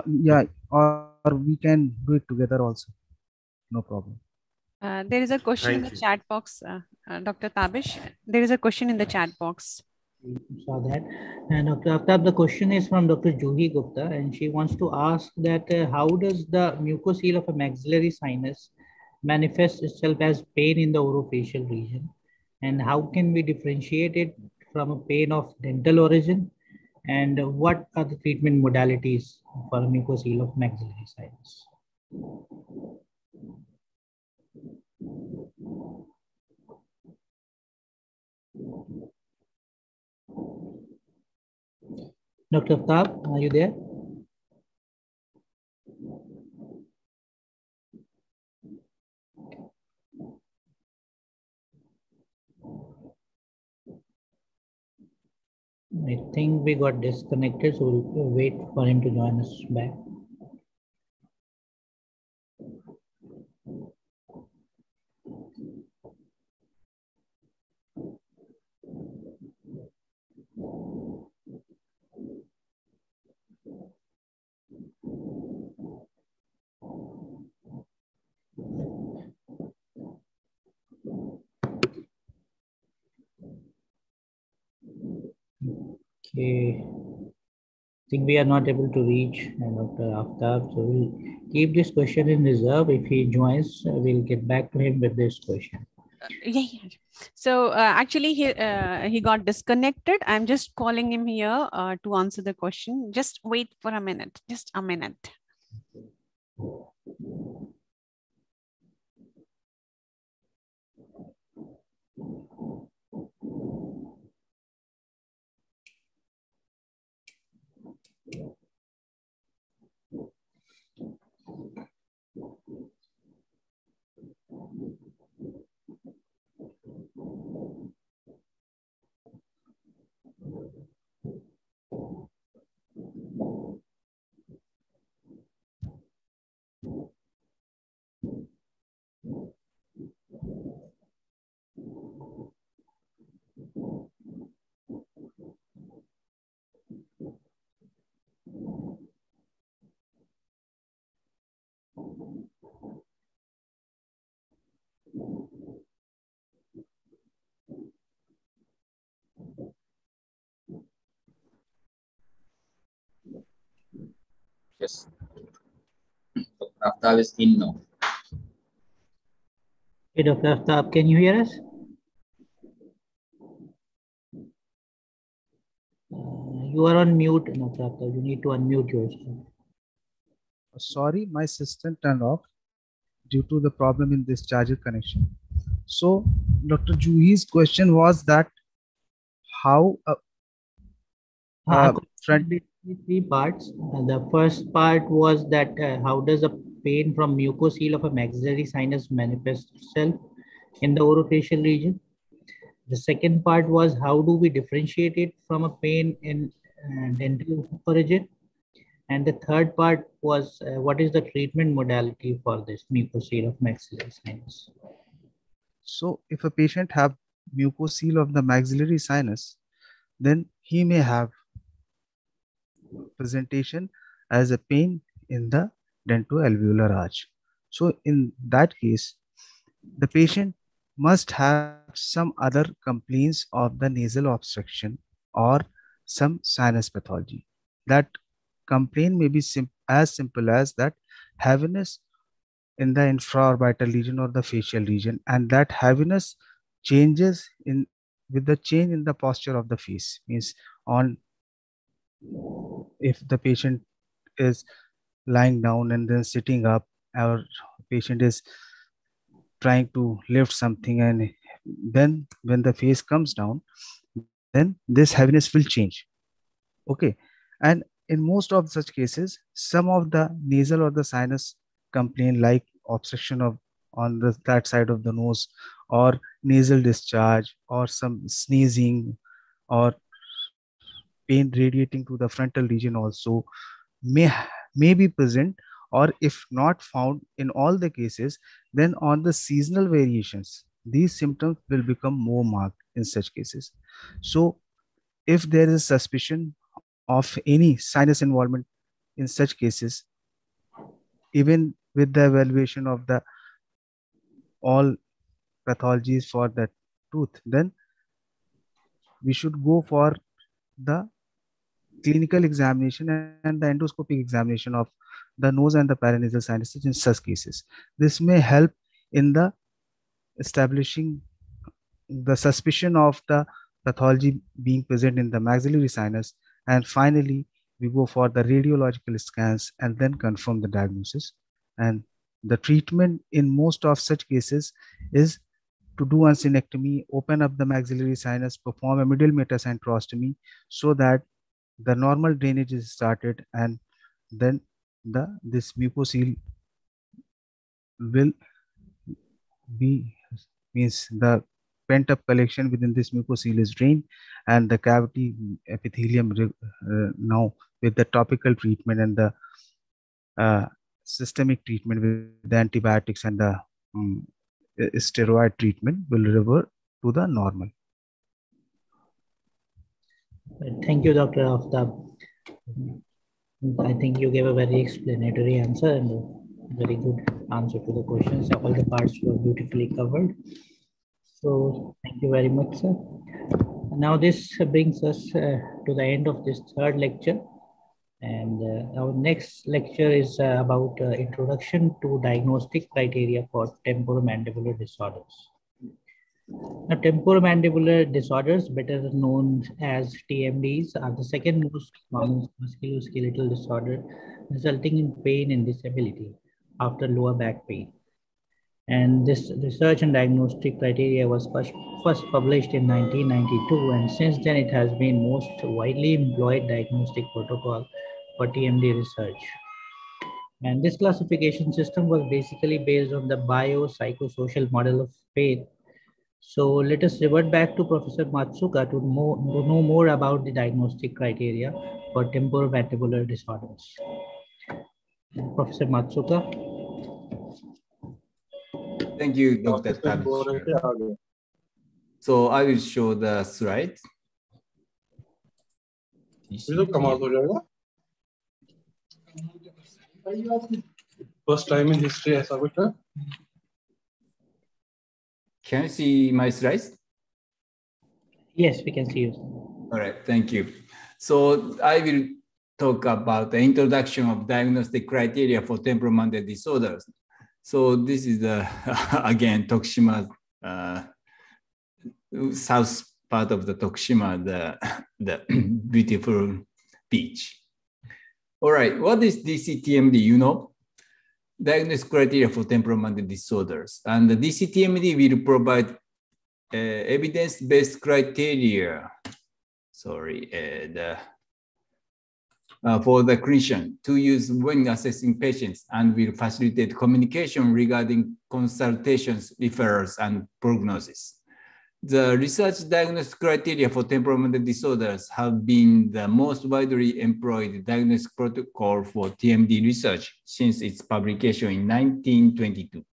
Yeah, or we can do it together also. No problem. There is a question in the chat box, Dr. Tabish. There is a question in the chat box. Saw that. And Dr. Aftab, the question is from Dr. Juhi Gupta, and she wants to ask that how does the mucocele of a maxillary sinus manifest itself as pain in the orofacial region, and how can we differentiate it from a pain of dental origin, and what are the treatment modalities for a mucocele of maxillary sinus? Dr. Aftab, are you there? I think we got disconnected, so we'll wait for him to join us back. Okay, I think we are not able to reach Dr. Aftab, so we'll keep this question in reserve. If he joins, we'll get back to him with this question. Yeah. So actually he got disconnected. I'm just calling him here to answer the question. Just wait for a minute, just a minute. Yes. Dr. Aftab is in now. Hey, Dr. Aftab, can you hear us? You are on mute, Dr. Aftab. You need to unmute yourself. Sorry, my system turned off due to the problem in this charger connection. So Dr. Juhi's question was that how three parts. The first part was that how does a pain from mucocele of a maxillary sinus manifest itself in the orofacial region? The second part was how do we differentiate it from a pain in dental origin? And the third part was what is the treatment modality for this mucocele of maxillary sinus? So if a patient have mucocele of the maxillary sinus, then he may have presentation as a pain in the dentoalveolar arch. So in that case, the patient must have some other complaints of the nasal obstruction or some sinus pathology. That complaint may be as simple as that heaviness in the infraorbital region or the facial region, and that heaviness changes in with the change in the posture of the face. Means on if the patient is lying down and then sitting up, or patient is trying to lift something, and then when the face comes down, then this heaviness will change. Okay, and in most of such cases, some of the nasal or the sinus complaint like obstruction of on that side of the nose, or nasal discharge, or some sneezing, or pain radiating to the frontal region also may may be present, or if not found in all the cases, then on the seasonal variations these symptoms will become more marked in such cases. So if there is suspicion of any sinus involvement in such cases, even with the evaluation of the all pathologies for the tooth, then we should go for the clinical examination and the endoscopic examination of the nose and the paranasal sinuses in such cases. This may help in the establishing the suspicion of the pathology being present in the maxillary sinus, and finally we go for the radiological scans and then confirm the diagnosis. And the treatment in most of such cases is to do uncinectomy, open up the maxillary sinus, perform a middle metacenterostomy so that the normal drainage is started, and then this mucocele will be, means the pent up collection within this mucocele is drained, and the cavity epithelium now with the topical treatment and the systemic treatment with the antibiotics and the steroid treatment will revert to the normal. Thank you, Dr. Aftab. I think you gave a very explanatory answer and a very good answer to the questions. All the parts were beautifully covered. So thank you very much, sir. Now this brings us to the end of this third lecture. And our next lecture is about introduction to diagnostic criteria for temporomandibular disorders. Now, temporomandibular disorders, better known as TMDs, are the second most common musculoskeletal disorder resulting in pain and disability after lower back pain. And this research and diagnostic criteria was first published in 1992, and since then it has been most widely employed diagnostic protocol for TMD research. And this classification system was basically based on the biopsychosocial model of pain. So let us revert back to Professor Matsuka to know more about the diagnostic criteria for temporomandibular disorders. Professor Matsuka. Thank you, Dr. Tabishir. So I will show the slides. First time in history ऐसा कुछ है? Can you see my slides? Yes, we can see you. All right, thank you. So I will talk about the introduction of diagnostic criteria for temporomandibular disorders. So this is the, again, Tokushima, south part of the Tokushima, the beautiful beach. All right, what is DCTMD? You know, diagnostic criteria for temporomandibular disorders. And the DCTMD will provide evidence-based criteria, for the clinician to use when assessing patients, and will facilitate communication regarding consultations, referrals, and prognosis. The research diagnostic criteria for temporomandibular disorders have been the most widely employed diagnostic protocol for TMD research since its publication in 1992.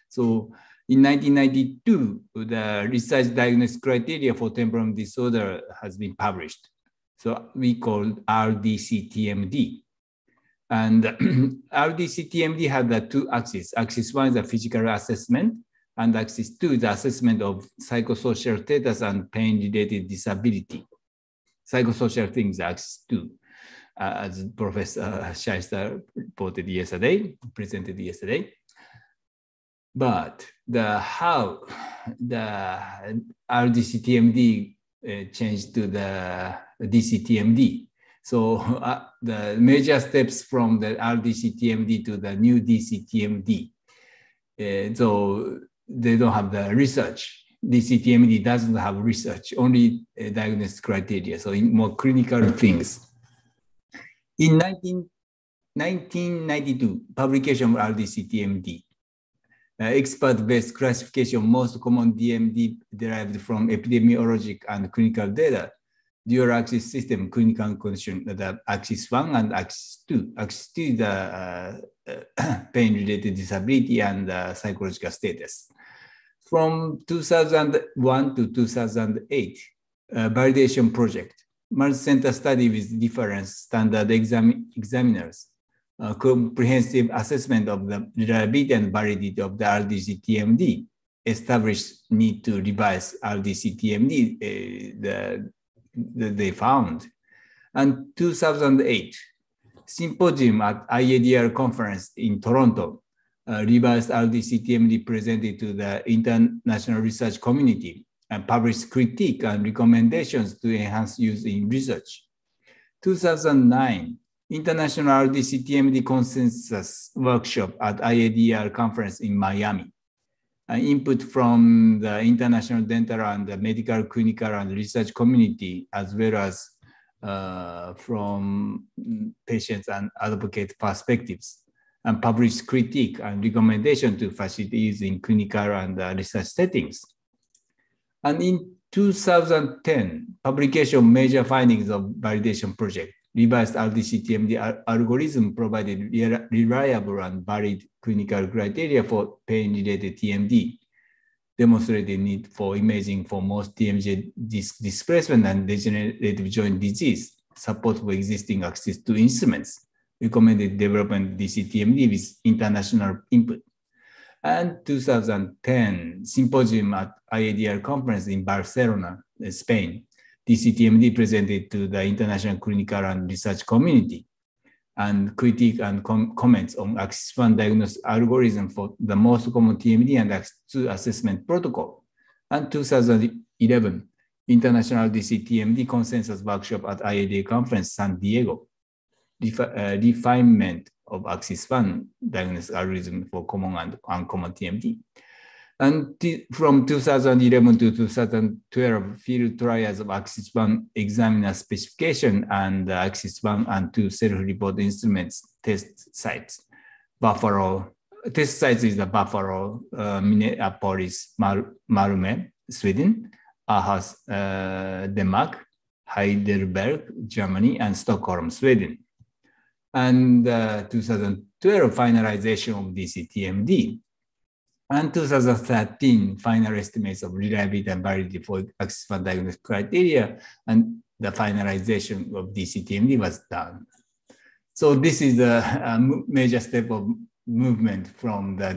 So In 1992, the research diagnosis criteria for temporal disorder has been published. So we called RDC-TMD. And RDC-TMD had the two axes. Axis 1 is the physical assessment, and axis 2 is the assessment of psychosocial status and pain-related disability. Psychosocial things, axis 2, as Professor Shyster reported yesterday, presented yesterday. But how the RDC-TMD changed to the DC-TMD. So the major steps from the RDC-TMD to the new DC-TMD. So they don't have the research. DC-TMD doesn't have research, only diagnosis criteria, so in more clinical things. In 1992, publication of RDC-TMD, expert-based classification of most common DMD derived from epidemiologic and clinical data, dual-axis system, clinical condition, the axis 1 and axis 2. Axis 2 is the pain-related disability and psychological status. From 2001 to 2008, validation project, multi-center study with different standard examiners, comprehensive assessment of the reliability and validity of the RDC-TMD, established need to revise RDC-TMD they found. And 2008, symposium at IADR conference in Toronto, revised RDC-TMD presented to the international research community and published critique and recommendations to enhance use in research. 2009, International RDC-TMD Consensus Workshop at IADR conference in Miami. Input from the international dental and the medical, clinical, and research community, as well as from patients and advocate perspectives, and published critique and recommendation to facilitate use in clinical and research settings. And in 2010, publication major findings of validation project, revised RDC-TMD algorithm provided reliable and valid clinical criteria for pain-related TMD, demonstrated need for imaging for most TMJ disc displacement and degenerative joint disease, support for existing access to instruments, recommended development DC-TMD with international input. And 2010 symposium at IADR conference in Barcelona, Spain, DC-TMD presented to the international clinical and research community, and critique and comments on axis 1 diagnosis algorithm for the most common TMD and axis 2 assessment protocol. And 2011 international DC-TMD consensus workshop at IADA conference San Diego, refinement of axis 1 diagnosis algorithm for common and uncommon TMD. And from 2011 to 2012, field trials of axis 1 examiner specification and axis 1 and 2 self-report instruments test sites. Buffalo, test sites is the Buffalo, Minneapolis, Malmö, Sweden, Aarhus, Denmark, Heidelberg, Germany, and Stockholm, Sweden. And 2012 finalization of DC-TMD. And 2013, final estimates of reliability and validity for axis 1 diagnosis criteria, and the finalization of DC-TMD was done. So this is a major step of movement from the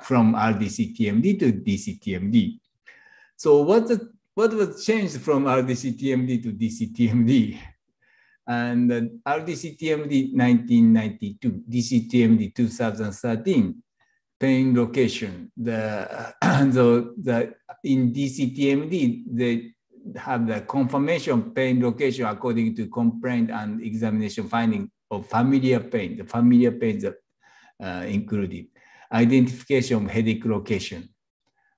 from RDC-TMD to DC-TMD. So what was changed from RDC-TMD to DC-TMD? And RDC-TMD 1992, DC-TMD 2013. Pain location. In DC-TMD, they have the confirmation pain location according to complaint and examination finding of familiar pain. The familiar pains are included. Identification of headache location.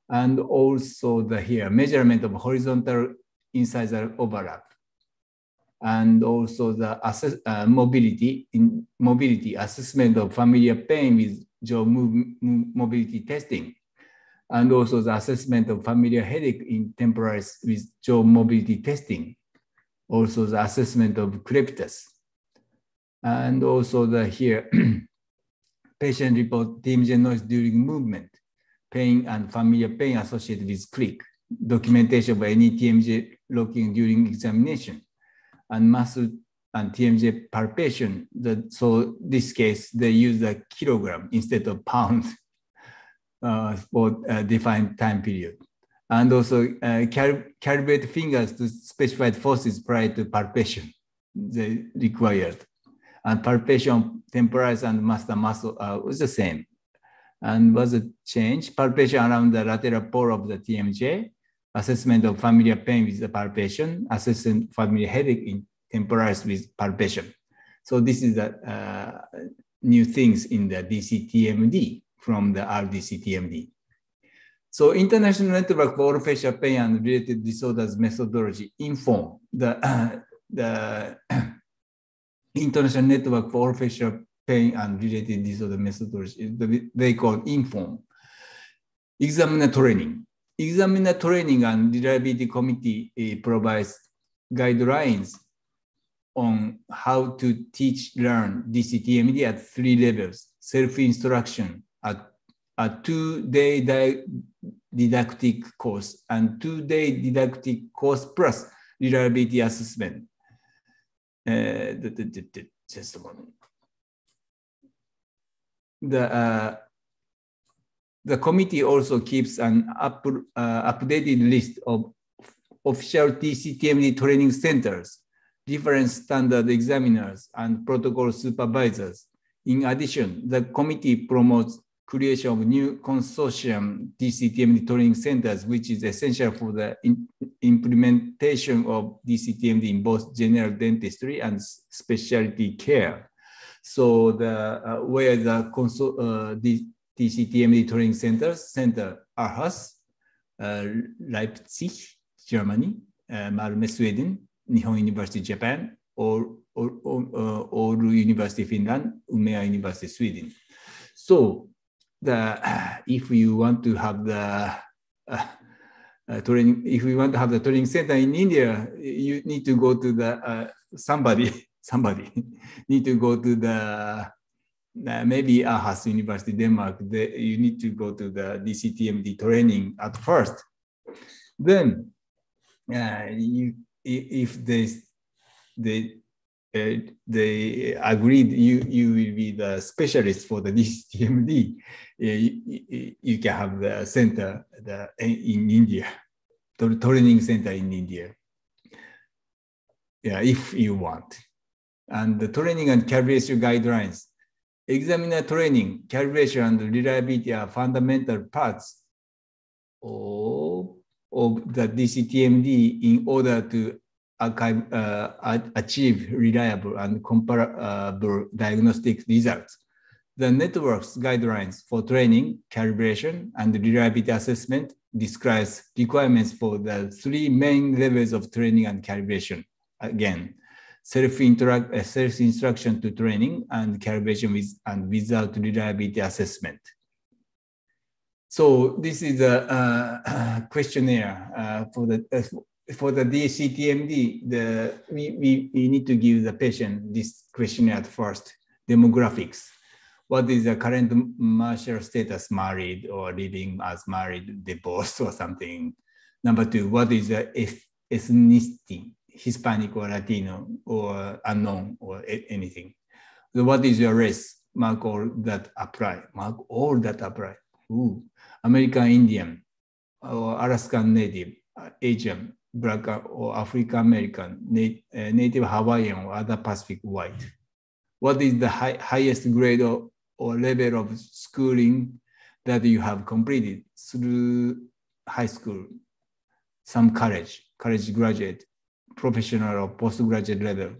And also here, measurement of horizontal incisor overlap. And also the mobility assessment of familiar pain with jaw mobility testing, and also the assessment of familiar headache in temporaries with jaw mobility testing, also the assessment of crepitus, and also here patient report TMJ noise during movement, pain and familiar pain associated with click, documentation of any TMJ locking during examination, and muscle and TMJ palpation. So this case, they use a kilogram instead of pound for a defined time period. And also calibrate fingers to specified forces prior to palpation, they required. And palpation, temporalis and master muscle was the same. And was a change, palpation around the lateral pole of the TMJ, assessment of familiar pain with the palpation, assessment familiar headache in temporalis with palpation. So this is the new things in the DCTMD from the RDCTMD. So International Network for Orofacial Pain and Related Disorders methodology inform the International Network for Orofacial Pain and Related Disorder methodology. They call inform. Examiner training. Examiner training and reliability committee provides guidelines on how to teach, learn DCTMD at 3 levels: self-instruction, a 2-day didactic course, and 2-day didactic course plus reliability assessment. Just a moment. The committee also keeps an updated list of official DCTMD training centers, different standard examiners, and protocol supervisors. In addition, the committee promotes creation of new consortium DCTMD training centers, which is essential for the implementation of DCTMD in both general dentistry and specialty care. So where the DCTMD training centers, Center Aarhus, Leipzig, Germany, Malmö, Sweden, Nihon University, Japan, or Oulu University, Finland, Umeå University, Sweden. So if you want to have the training center in India, you need to go to the somebody need to go to the maybe Aarhus University, Denmark. You need to go to the DCTMD training at first. Then, if they agreed you will be the specialist for the DCTMD, you can have the center in India, the training center in India. Yeah, if you want. And the training and calibration guidelines. Examiner training, calibration, and reliability are fundamental parts of the DCTMD in order to achieve reliable and comparable diagnostic results. The network's guidelines for training, calibration, and reliability assessment describes requirements for the 3 main levels of training and calibration. Again, self-instruction to training and calibration with and without reliability assessment. So this is a questionnaire for the DCTMD. We need to give the patient this questionnaire at first. Demographics. What is the current marital status, married or living as married, divorced or something? Number 2, what is the ethnicity? Hispanic or Latino or unknown or anything. So what is your race? Mark all that apply. Mark all that apply. Ooh. American Indian or Alaskan Native, Asian, Black or African American, Native Hawaiian or other Pacific white. What is the highest grade or level of schooling that you have completed through high school, some college graduate, professional or postgraduate level.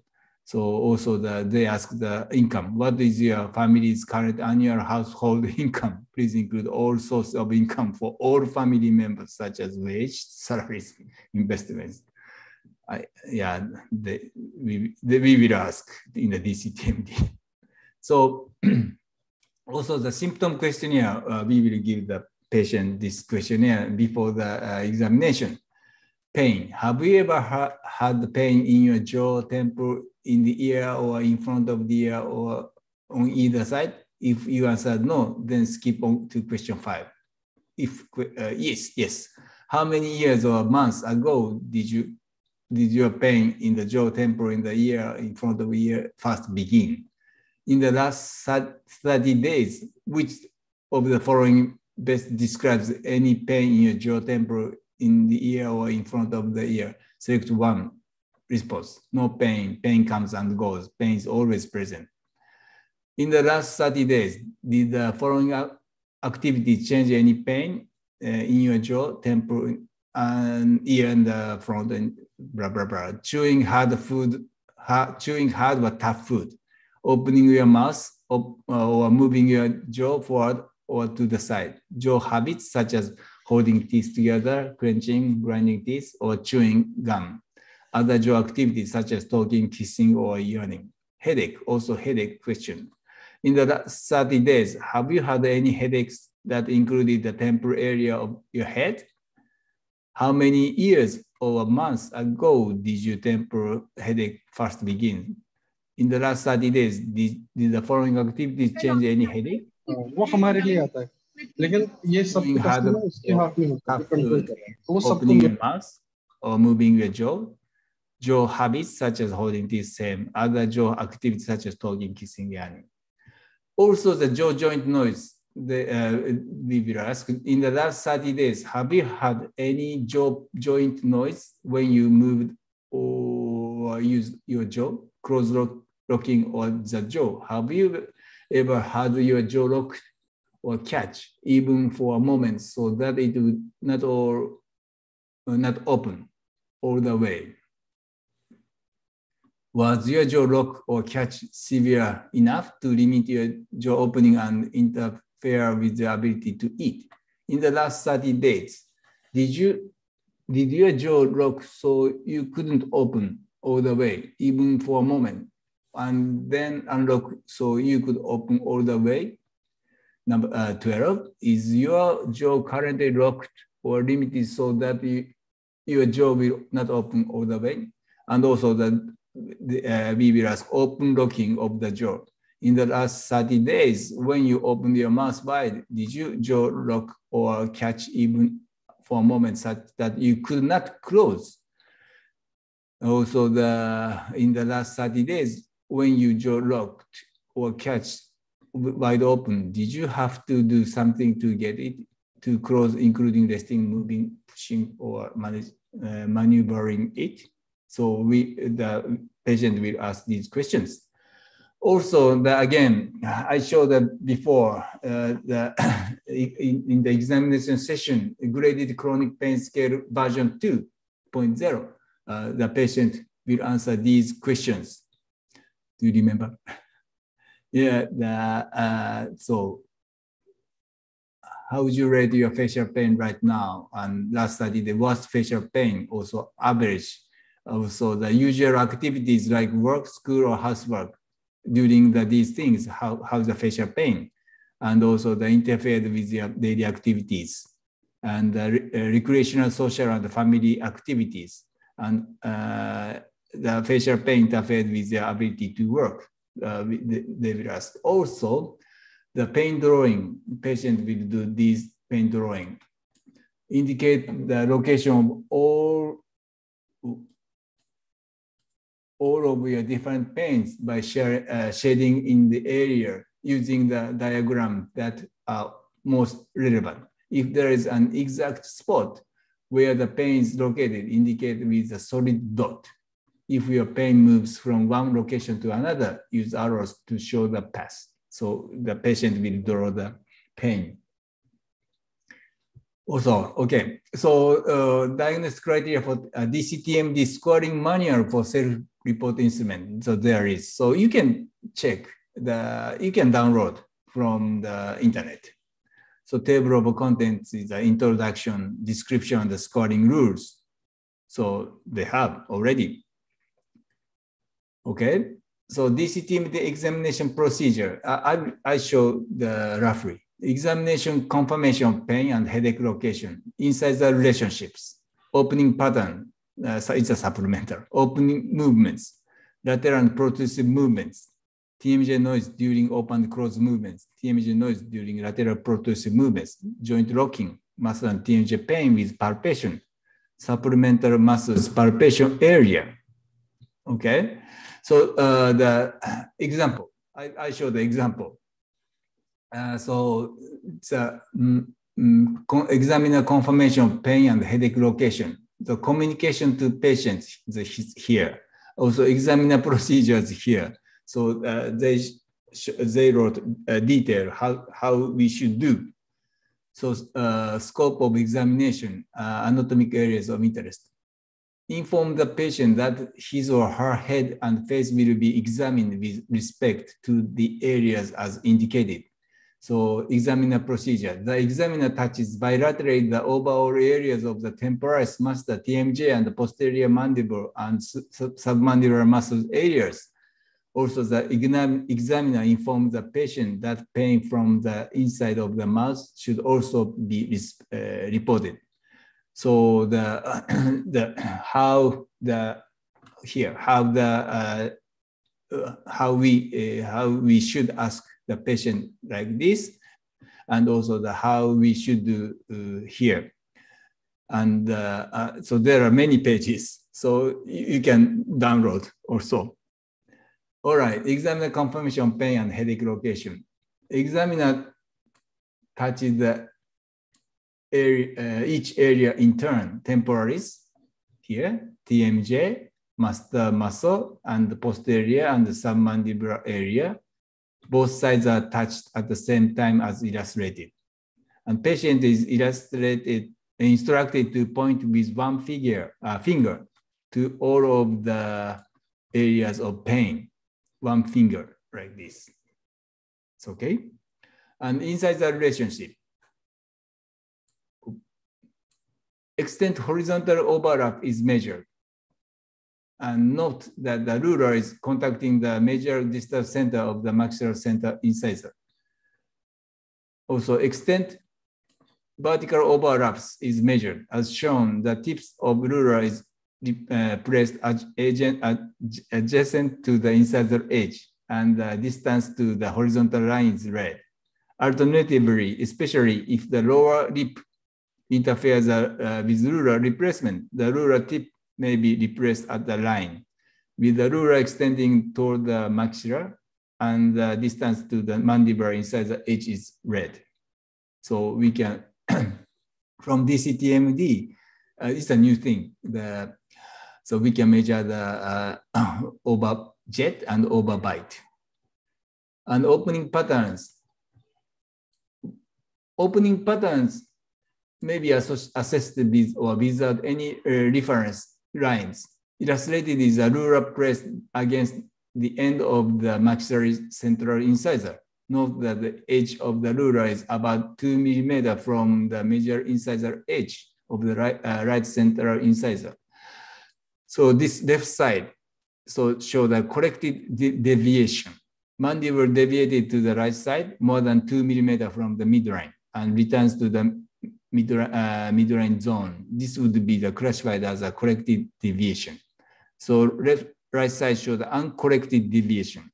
So also they ask the income. What is your family's current annual household income? Please include all sources of income for all family members, such as wage, salaries, investments. We will ask in the DCTMD. So also the symptom questionnaire, we will give the patient this questionnaire before the examination. Pain. Have you ever had pain in your jaw, temple, in the ear, or in front of the ear, or on either side? If you answered no, then skip on to question 5. If yes. How many years or months ago did your pain in the jaw temporal in the ear in front of ear first begin? In the last 30 days, which of the following best describes any pain in your jaw temporal in the ear or in front of the ear? Select one. Response: no pain. Pain comes and goes. Pain is always present. In the last 30 days, did the following activity change any pain in your jaw, temporal, and ear and the front, and blah, blah, blah? Chewing hard but tough food, opening your mouth or moving your jaw forward or to the side. Jaw habits such as holding teeth together, clenching, grinding teeth, or chewing gum. Other jaw activities such as talking, kissing, or yawning. Headache, also headache question. In the last 30 days, have you had any headaches that included the temporal area of your head? How many years or months ago did your temporal headache first begin? In the last 30 days, did the following activities change any headache? वो हमारे लिए आता है, लेकिन ये सब customer उसके हाथ में होता है, कंट्रोल कर रहा है, तो वो सब opening your mouth or moving your jaw. Jaw habits such as holding teeth, same. Other jaw activities such as talking, kissing, yawning. Also, the jaw joint noise. We will ask, in the last 30 days, have you had any jaw joint noise when you moved or used your jaw, close locking or the jaw? Have you ever had your jaw locked or catch, even for a moment, so that it would not open all the way? Was your jaw lock or catch severe enough to limit your jaw opening and interfere with the ability to eat? In the last 30 days, did your jaw lock so you couldn't open all the way, even for a moment, and then unlock so you could open all the way? Number 12, is your jaw currently locked or limited so that your jaw will not open all the way? And also we will ask open locking of the jaw. In the last 30 days, when you opened your mouth wide, did your jaw lock or catch even for a moment such that you could not close? Also, in the last 30 days, when you jaw locked or catch wide open, did you have to do something to get it to close, including resting, moving, pushing, or maneuvering it? So the patient will ask these questions. Also, again, I showed that before in the examination session, graded chronic pain scale version 2.0, the patient will answer these questions. Do you remember? Yeah, so how would you rate your facial pain right now? And last study, the worst facial pain, also average. Also the usual activities like work, school, or housework during these things, how's the facial pain? And also the interfered with your daily activities and the recreational, social, and family activities. And the facial pain interfered with their ability to work. They will ask. Also, the pain drawing, patient will do this pain drawing. Indicate the location of all of your different pains by shading in the area using the diagram that are most relevant. If there is an exact spot where the pain is located, indicate with a solid dot. If your pain moves from one location to another, use arrows to show the path. So the patient will draw the pain. Also, okay, so diagnosis criteria for DCTMD scoring manual for self-report instrument. So there is. So you can check you can download from the internet. So table of contents is the introduction, description, and the scoring rules. So they have already. Okay, so DCTMD examination procedure. I show the roughly. Examination, confirmation of pain and headache location, inside the relationships, opening pattern, so it's a supplemental, opening movements, lateral and protrusive movements, TMJ noise during open and closed movements, TMJ noise during lateral protrusive movements, joint locking, muscle and TMJ pain with palpation, supplemental muscles palpation area. Okay, so the example, I show the example. So it's a examiner confirmation of pain and headache location. The communication to patients is here. Also examiner procedures here. So they wrote detail how we should do. So scope of examination, anatomic areas of interest. Inform the patient that his or her head and face will be examined with respect to the areas as indicated. So examiner procedure. The examiner touches bilaterally the overall areas of the temporalis masseter, TMJ, and the posterior mandible and submandibular muscle areas. Also, the examiner informs the patient that pain from the inside of the mouth should also be reported. So how we should ask the patient like this, and also how we should do here. And so there are many pages, so you can download also. All right, examiner confirmation pain and headache location. Examiner touches the area, each area in turn, temporalis here, TMJ, masseter muscle, and the posterior and the submandibular area. Both sides are touched at the same time as illustrated. And patient is instructed to point with one finger to all of the areas of pain. One finger like this. It's okay. And inside the relationship, extent horizontal overlap is measured. And note that the ruler is contacting the major distal center of the maxillary center incisor. Also, extent vertical overlaps is measured. As shown, the tips of ruler is placed adjacent to the incisor edge, and the distance to the horizontal line is red. Alternatively, especially if the lower lip interferes with ruler replacement, the ruler tip may be replaced at the line, with the ruler extending toward the maxilla, and the distance to the mandibular incisor edge is red. So we can, from DCTMD, it's a new thing. So we can measure the overjet and overbite. And opening patterns. Opening patterns may be assessed with or without any reference lines. Illustrated is a ruler placed against the end of the maxillary central incisor. Note that the edge of the ruler is about 2 millimeters from the major incisor edge of the right central incisor. So this left side show the corrected deviation. Mandible deviated to the right side more than 2 millimeters from the midline and returns to the midline zone. This would be classified as a corrected deviation. So right side shows the uncorrected deviation.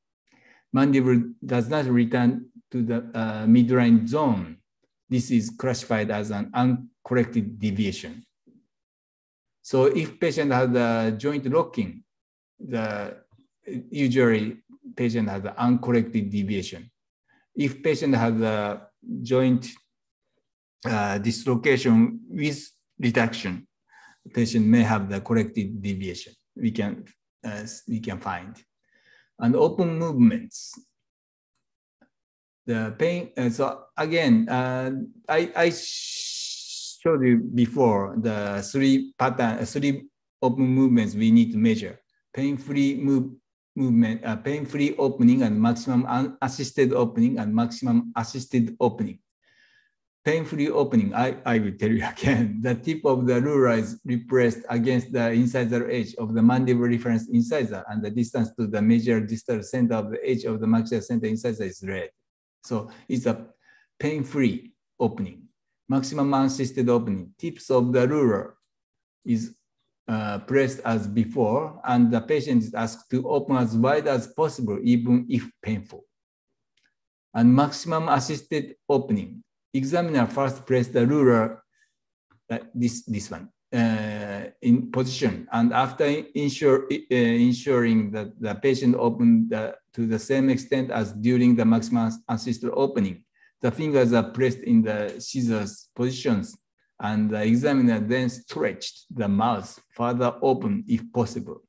Mandible does not return to the midline zone. This is classified as an uncorrected deviation. So if patient has the joint locking, usually patient has the uncorrected deviation. If patient has the joint dislocation with reduction, patient may have the corrected deviation. We can find. And open movements. The pain. So again, I showed you before the three open movements we need to measure: pain-free movement, pain-free opening, and maximum unassisted opening, and maximum assisted opening. Pain-free opening, I will tell you again, the tip of the ruler is repressed against the incisor edge of the mandible reference incisor, and the distance to the major distal center of the edge of the maxillary center incisor is red. So it's a pain-free opening. Maximum unassisted opening, tips of the ruler is pressed as before, and the patient is asked to open as wide as possible, even if painful. And maximum assisted opening, examiner first press the ruler this one in position, and after ensuring that the patient opened to the same extent as during the maximal ancestral opening, the fingers are placed in the scissors positions, and the examiner then stretched the mouth further open if possible.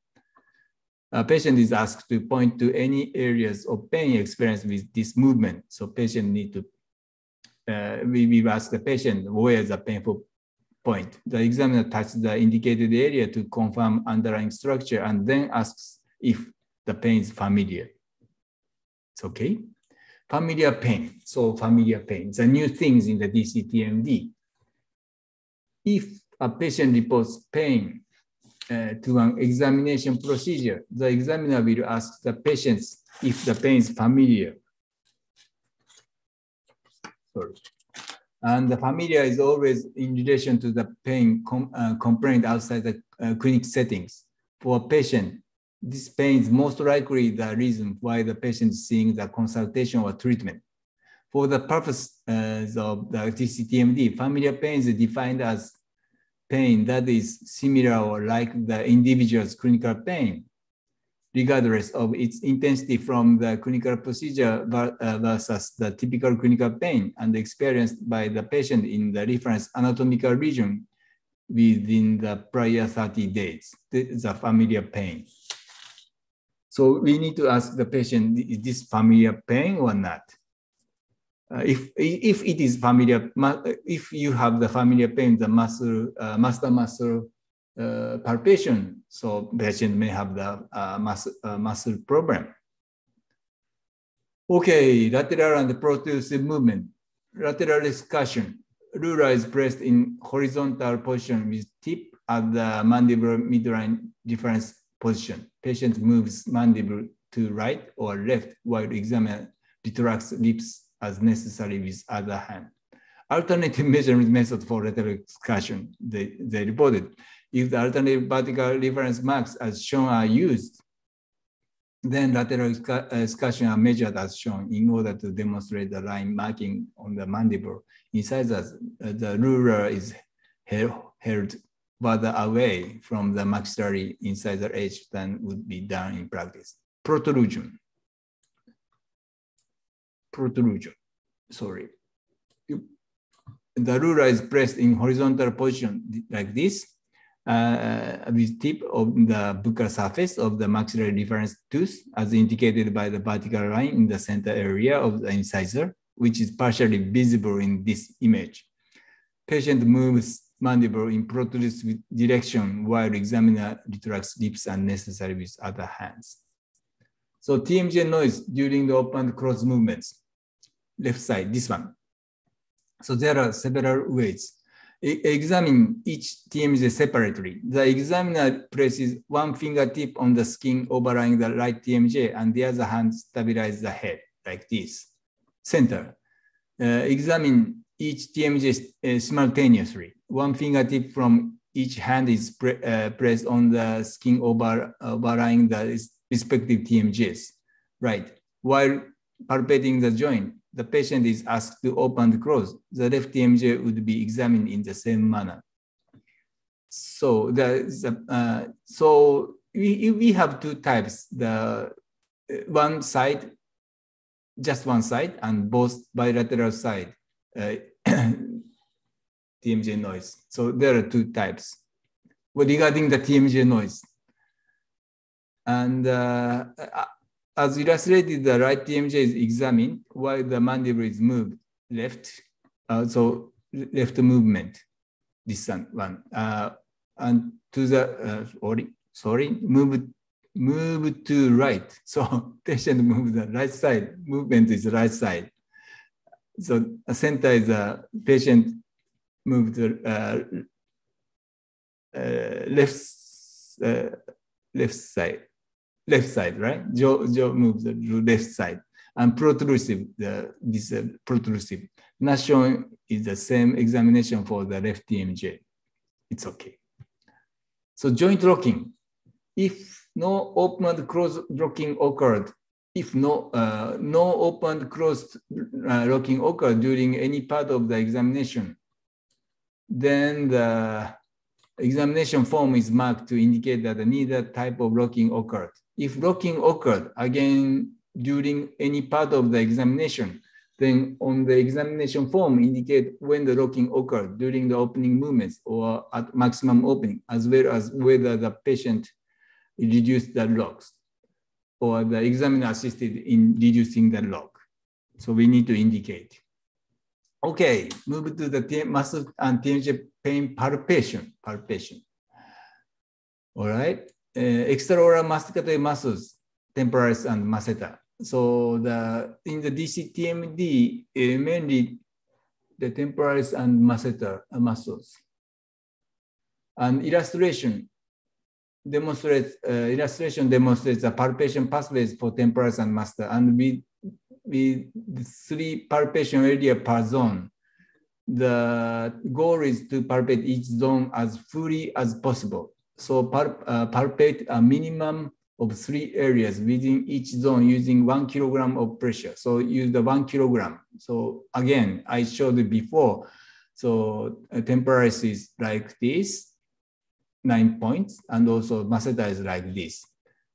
A patient is asked to point to any areas of pain experienced with this movement. So patient need to, we ask the patient where is the painful point. The examiner touches the indicated area to confirm underlying structure and then asks if the pain is familiar. It's okay. Familiar pain. So familiar pain. The new things in the DCTMD. If a patient reports pain to an examination procedure, the examiner will ask the patients if the pain is familiar. Sorry. And the familiar is always in relation to the pain complaint outside the clinic settings. For a patient, this pain is most likely the reason why the patient is seeing the consultation or treatment. For the purpose of the DCTMD, familiar pain is defined as pain that is similar or like the individual's clinical pain, regardless of its intensity from the clinical procedure versus the typical clinical pain and experienced by the patient in the reference anatomical region within the prior 30 days. This is a familiar pain. So we need to ask the patient, is this familiar pain or not? If it is familiar, if you have the familiar pain, the muscle, master muscle palpation, so patient may have the muscle problem. Okay, lateral and protrusive movement. Lateral excursion. Ruler is placed in horizontal position with tip at the mandibular midline difference position. Patient moves mandible to right or left while examiner retracts lips as necessary with other hand. Alternative measurement method for lateral excursion, they reported. If the alternative vertical reference marks as shown are used, then lateral excursion are measured as shown in order to demonstrate the line marking on the mandible. Incisors, the ruler is held further away from the maxillary incisor edge than would be done in practice. Protrusion. Sorry. The ruler is placed in horizontal position like this, with tip of the buccal surface of the maxillary reference tooth as indicated by the vertical line in the center area of the incisor, which is partially visible in this image. Patient moves mandible in protrusive direction while examiner retracts lips and necessary with other hands. So TMJ noise during the open and closed movements. Left side, this one. So there are several ways. Examine each TMJ separately. The examiner places one fingertip on the skin overlying the right TMJ and the other hand stabilizes the head like this. Center. Examine each TMJ simultaneously. One fingertip from each hand is placed on the skin overlying the respective TMJs. Right. While palpating the joint, the patient is asked to open and close. The left TMJ would be examined in the same manner. So we have two types: the one side, just one side, and both bilateral side TMJ noise. So there are two types. Well, regarding the TMJ noise, and as illustrated, the right TMJ is examined while the mandible is moved left. So left movement, this one. And to the, move to right. So patient move the right side, movement is right side. So center is a patient move the left side, right? Jaw moves the left side. And protrusive, this protrusive. Not shown is the same examination for the left TMJ. It's okay. So joint locking. If no open and closed locking occurred, if no open and closed locking occurred during any part of the examination, then the examination form is marked to indicate that neither type of locking occurred. If locking occurred, again, during any part of the examination, then on the examination form indicate when the locking occurred during the opening movements or at maximum opening, as well as whether the patient reduced the locks or the examiner assisted in reducing the lock. So we need to indicate. Okay, move to the muscle and TMJ pain palpation. All right, extraoral masticatory muscles, temporalis and masseter. So in the DCTMD, mainly the temporalis and masseter muscles. And illustration demonstrates the palpation pathways for temporalis and masseter, and with the 3 palpation area per zone. The goal is to palpate each zone as fully as possible. So palpate a minimum of 3 areas within each zone using 1 kilogram of pressure. So use the 1 kilogram. So again, I showed it before. So temporalis is like this, 9 points, and also masseter is like this.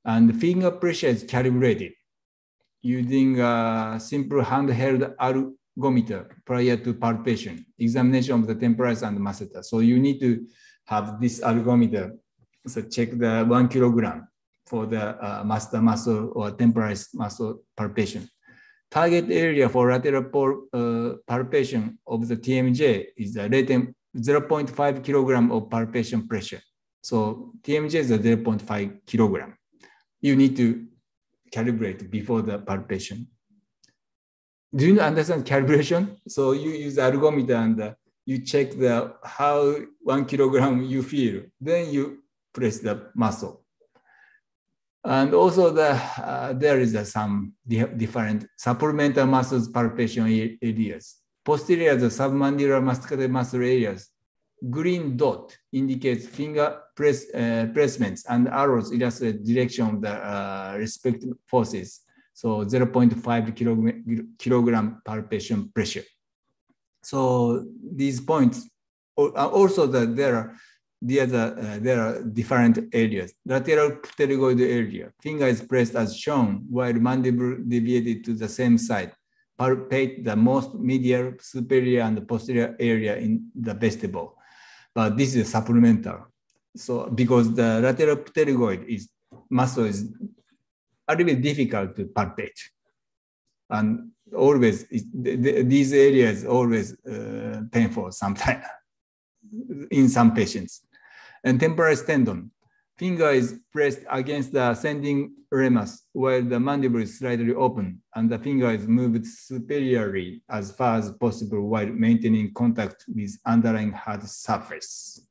And the finger pressure is calibrated using a simple handheld ergometer prior to palpation, examination of the temporalis and masseter. So you need to have this ergometer. So check the 1 kilogram for the masseter muscle or temporalis muscle palpation. Target area for lateral palpation of the TMJ is 0.5 kilogram of palpation pressure. So TMJ is a 0.5 kilogram. You need to calibrate before the palpation. Do you understand calibration? So you use the ergometer and you check how 1 kilogram you feel. Then you press the muscle. And also there is some different supplemental muscles palpation areas. Posterior, the submandibular masticatory muscle areas. Green dot indicates finger placements, and arrows illustrate direction of the respective forces. So 0.5 kilogram palpation pressure. So these points, also there are different areas. Lateral pterygoid area, finger is pressed as shown, while mandible deviated to the same side. Palpate the most medial, superior, and posterior area in the vestibule. But this is supplemental. So because the lateral pterygoid muscle is a little bit difficult to palpate. And always, these areas always painful sometimes in some patients. And temporalis tendon, finger is pressed against the ascending ramus while the mandible is slightly open and the finger is moved superiorly as far as possible while maintaining contact with underlying hard surface.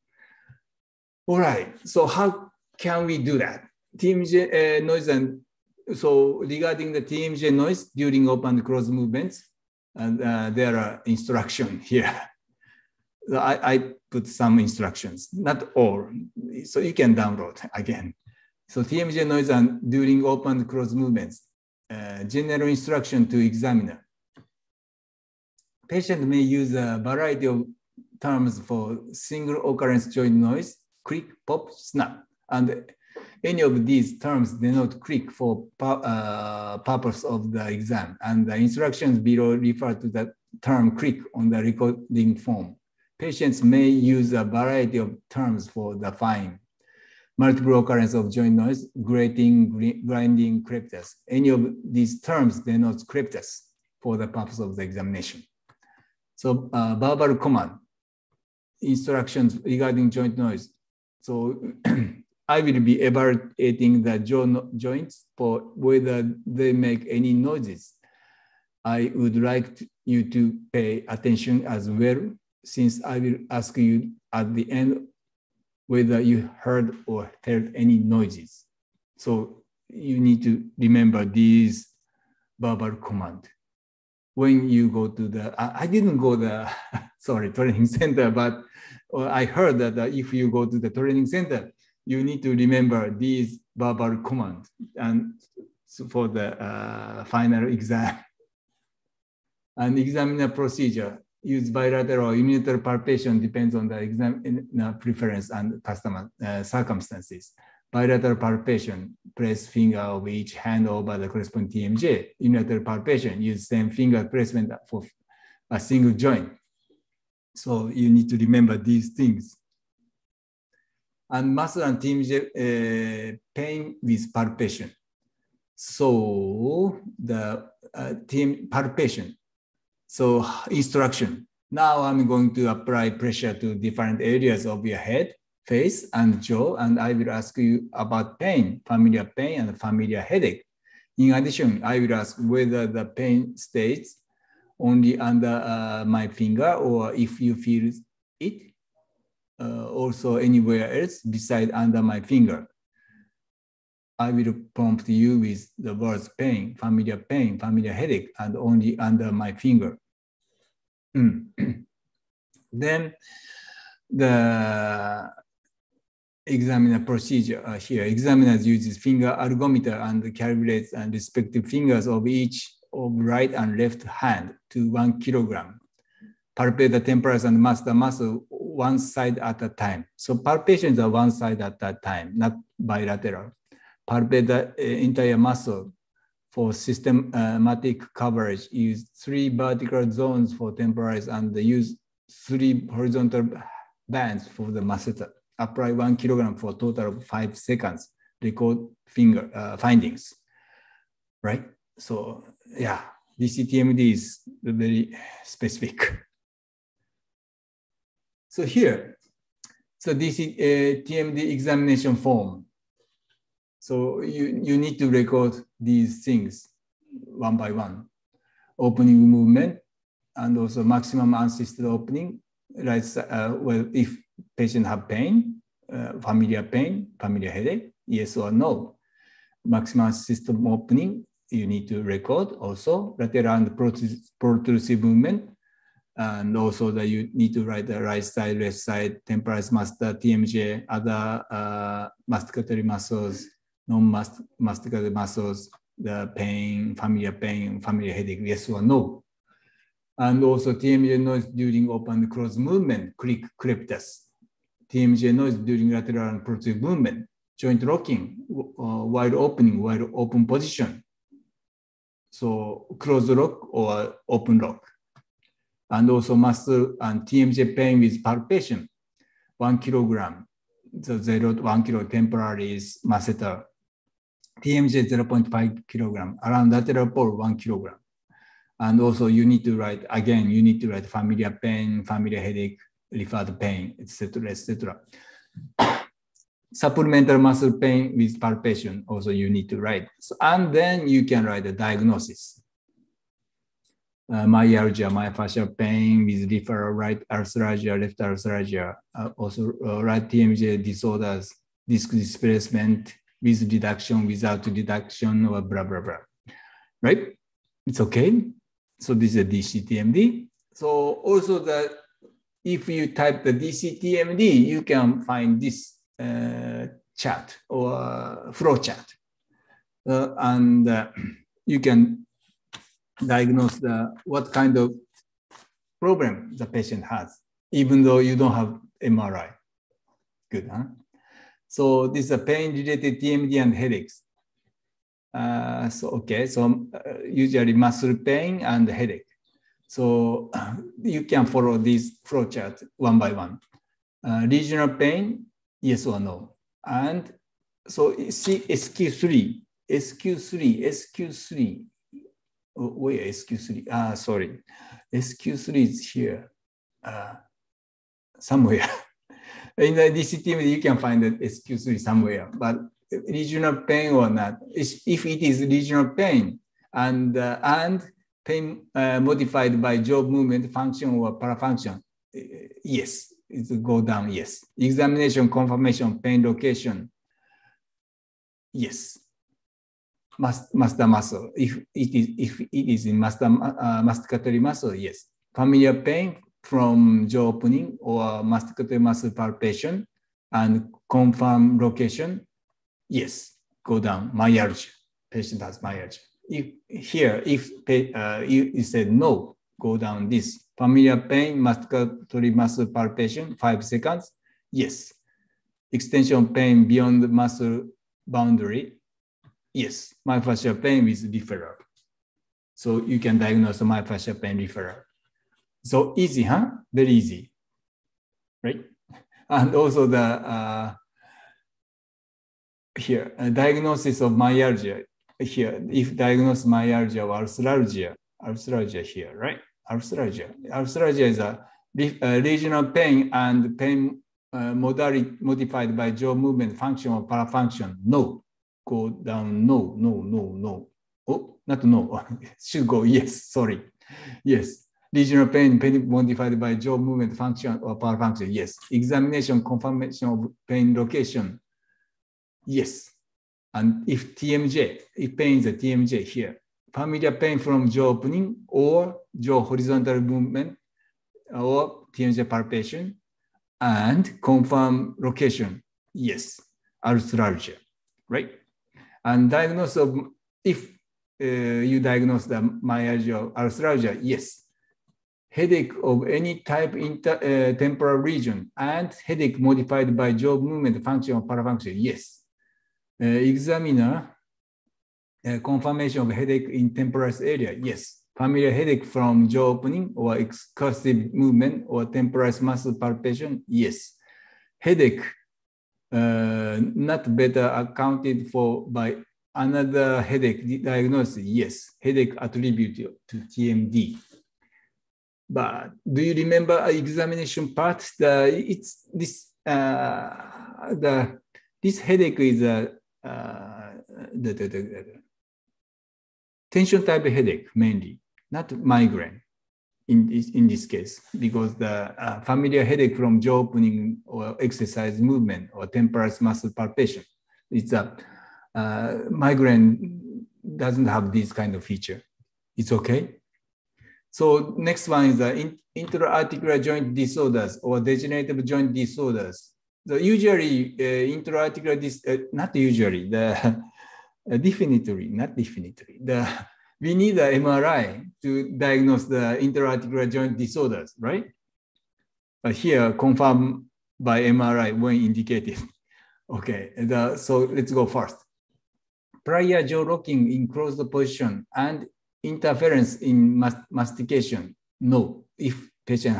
All right, so how can we do that? TMJ noise, and so regarding the TMJ noise during open and closed movements, and there are instructions here. So I put some instructions, not all, so you can download again. So TMJ noise and during open and closed movements, general instruction to examiner. Patient may use a variety of terms for single occurrence joint noise, click, pop, snap, and any of these terms denote click for purpose of the exam, and the instructions below refer to the term click on the recording form. Patients may use a variety of terms for the fine. Multiple occurrence of joint noise, grating, grinding, crepitus. Any of these terms denotes crepitus for the purpose of the examination. So verbal command, instructions regarding joint noise. So I will be evaluating the joints for whether they make any noises. I would like you to pay attention as well, since I will ask you at the end whether you heard or felt any noises. So you need to remember these verbal command. When you go to the, I didn't go the, sorry, training center, but I heard that if you go to the training center, you need to remember these verbal commands and for the final exam. And examiner procedure, use bilateral or unilateral palpation depends on the exam preference and customer circumstances. Bilateral palpation, place finger of each hand over the corresponding TMJ. Unilateral palpation, use same finger placement for a single joint. So you need to remember these things. And muscle and TMJ pain with palpation. So the palpation. So instruction. Now I'm going to apply pressure to different areas of your head, face, and jaw, and I will ask you about pain, familiar pain, and familiar headache. In addition, I will ask whether the pain stays only under my finger, or if you feel it also anywhere else beside under my finger. I will prompt you with the words pain, familiar headache, and only under my finger. Then the examiner procedure here. Examiner uses finger ergometer and calibrates and respective fingers of each of right and left hand to 1 kilogram. Palpate the temporals and master muscle one side at a time. So palpations are one side at a time, not bilateral. Palpate the entire muscle. For systematic coverage, use 3 vertical zones for temporals and use 3 horizontal bands for the masseter. Apply 1 kilogram for a total of 5 seconds. Record finger findings, right? So yeah, DCTMD is very specific. So here, so DCTMD examination form. So you need to record these things one by one. Opening movement and also maximum unassisted opening. Right, well, if patient have pain, familiar headache, yes or no. Maximum unassisted opening, you need to record also. Lateral and protrusive movement. And also that you need to write the right side, left side, temporalis master, TMJ, other masticatory muscles, non-masticatory muscles, the pain, familiar headache, yes or no. And also TMJ noise during open and close movement, click crepitus. TMJ noise during lateral and protrusive movement, joint rocking, while open position. So closed lock or open lock. And also muscle and TMJ pain with palpation, 1 kilogram. So 0 to 1 kilo temporary is masseter. TMJ 0.5 kilogram, around lateral pole 1 kilogram. And also you need to write, again, you need to write familiar pain, familiar headache, referred pain, etc., etc. Supplemental muscle pain with palpation, also you need to write. So, and then you can write the diagnosis. Myalgia, myofascial pain with referral right arthralgia, left arthralgia, also right TMJ disorders, disc displacement with reduction, without reduction, or blah, blah, blah. Right? It's okay. So this is a DCTMD. So also that if you type the DCTMD, you can find this chart or flow chart. And you can diagnose what kind of problem the patient has, even though you don't have MRI. Good, huh? So this is a pain-related TMD and headaches. So usually muscle pain and headache. So you can follow this flow chart one by one. Regional pain, yes or no. And so see SQ3. Oh, where SQ3? Sorry. SQ3 is here somewhere. In the DCTMD, you can find the SQ3 somewhere, but regional pain or not. If it is regional pain and pain modified by jaw movement function or parafunction, yes, it will go down, yes. Examination, confirmation, pain location, yes. Master muscle, if it is in masticatory muscle, yes. Familiar pain from jaw opening or masticatory muscle palpation and confirm location, yes, go down. Myalgia, patient has myalgia. If you said no, go down this Familiar pain, musculatory muscle palpation, 5 seconds. Yes. Extension pain beyond the muscle boundary. Yes. Myofascial pain with referral. So you can diagnose myofascial pain referral. So easy, huh? Very easy, right? And also the here diagnosis of myalgia here. If diagnose myalgia or arthralgia here, right? Arthralgia is a regional pain and pain modality modified by jaw movement, function or parafunction. No, go down. No. Oh, not no. Should go yes. Sorry, yes. Regional pain modified by jaw movement, function or parafunction. Yes. Examination, confirmation of pain location. Yes. And if TMJ, if pain is a TMJ here, familiar pain from jaw opening or jaw horizontal movement or TMJ palpation, and confirm location. Yes. Arthralgia, right? And diagnose of, if you diagnose the myalgia or arthralgia, yes. Headache of any type in temporal region and headache modified by jaw movement, function or parafunction, yes. Examiner, confirmation of headache in temporalis area, yes. Familiar headache from jaw opening or excursive movement or temporalis muscle palpation, yes. Headache not better accounted for by another headache diagnosis, yes. Headache attributed to TMD. But do you remember examination part? It's this this headache is the tension type headache mainly, not migraine in this case, because the familiar headache from jaw opening or exercise movement or temporalis muscle palpation, it's a migraine doesn't have this kind of feature. It's okay. So next one is the intra-articular joint disorders or degenerative joint disorders. So usually intra-articular, not usually, definitely, not definitely. We need an MRI to diagnose the intra-articular joint disorders, right? But here confirmed by MRI when indicated. Okay, so let's go first. Prior jaw locking in closed position and interference in mastication, no. If patient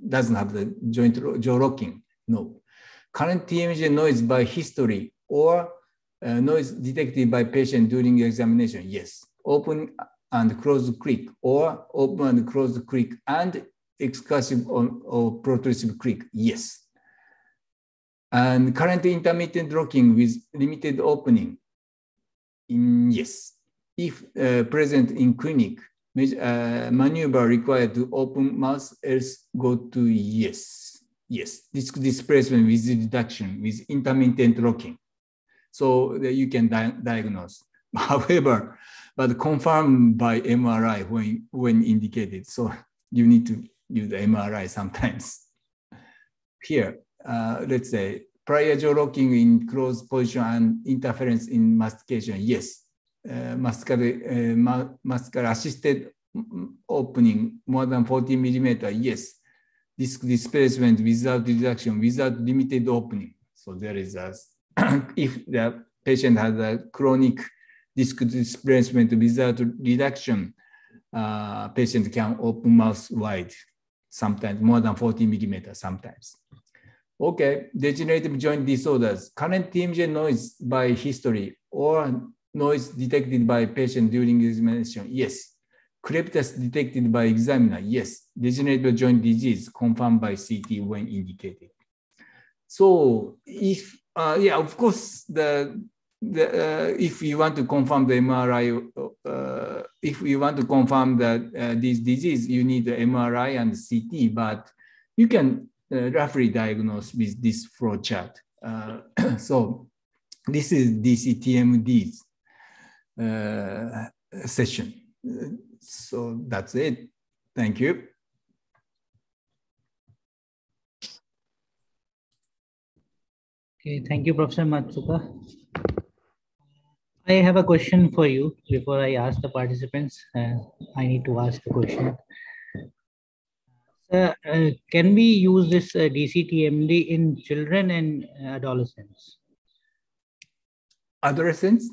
doesn't have the joint jaw locking, no. Current TMJ noise by history or noise detected by patient during examination, yes. Open and close click or open and close click and excursive or protrusive click, yes. And current intermittent locking with limited opening, yes. If present in clinic, maneuver required to open mouth, else go to yes. Yes, disc displacement with reduction with intermittent locking. So that you can diagnose. However, but confirmed by MRI when indicated. So you need to use the MRI sometimes. Here, let's say prior jaw locking in closed position and interference in mastication, yes. Muscular assisted opening more than 40 millimeter, yes. Disc displacement without reduction, without limited opening. So there is a, if the patient has a chronic disc displacement without reduction, patient can open mouth wide, sometimes more than 40 millimeters, sometimes. Okay, degenerative joint disorders, current TMJ noise by history or noise detected by patient during examination, yes. Crepitus detected by examiner, yes. Degenerative joint disease confirmed by CT when indicated. So if, yeah, of course, if you want to confirm the MRI, if you want to confirm that this disease, you need the MRI and CT, but you can roughly diagnose with this flow chart. So this is DCTMD's session. So that's it. Thank you. Okay, thank you, Professor Matsuka. I have a question for you before I ask the participants. I need to ask the question. Can we use this DCTMD in children and adolescents? Adolescents?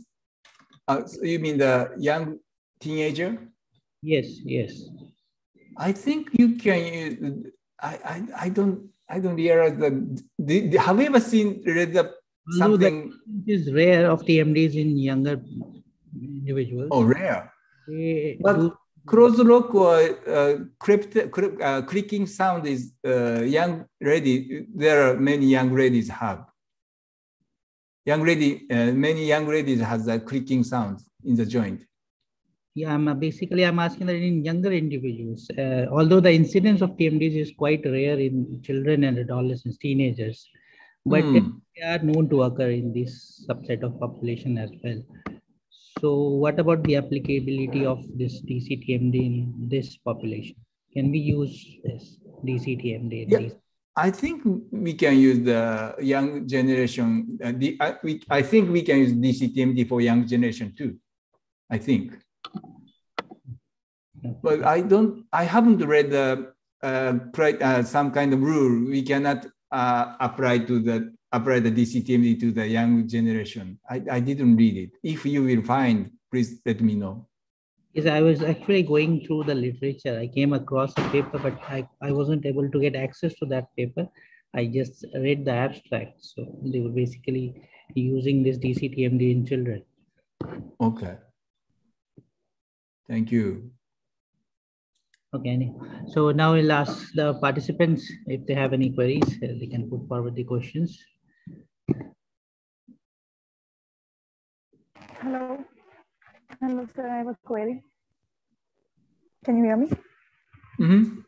So you mean the young teenager? Yes, yes. I think you can use. I don't realize that. Have you ever read something? It is rare of TMDs in younger individuals. Oh, rare. But close lock or clicking sound is young lady. There are many young ladies have. Many young ladies has a clicking sound in the joint. Yeah, I'm asking that in younger individuals, although the incidence of TMDs is quite rare in children and adolescents, teenagers, but they are known to occur in this subset of population as well. So what about the applicability of this DCTMD in this population? Can we use this DCTMD? Yeah, I think we can use the young generation. I think we can use DCTMD for young generation too. I think. But I haven't read some kind of rule. We cannot apply the DCTMD to the young generation. I didn't read it. If you will find, please let me know. Yes, I was actually going through the literature. I came across a paper, but I wasn't able to get access to that paper. I just read the abstract. So they were basically using this DCTMD in children. Okay. Thank you. Okay, so now we'll ask the participants if they have any queries, they can put forward the questions. Hello. Hello, sir. I have a query. Can you hear me? Mm-hmm.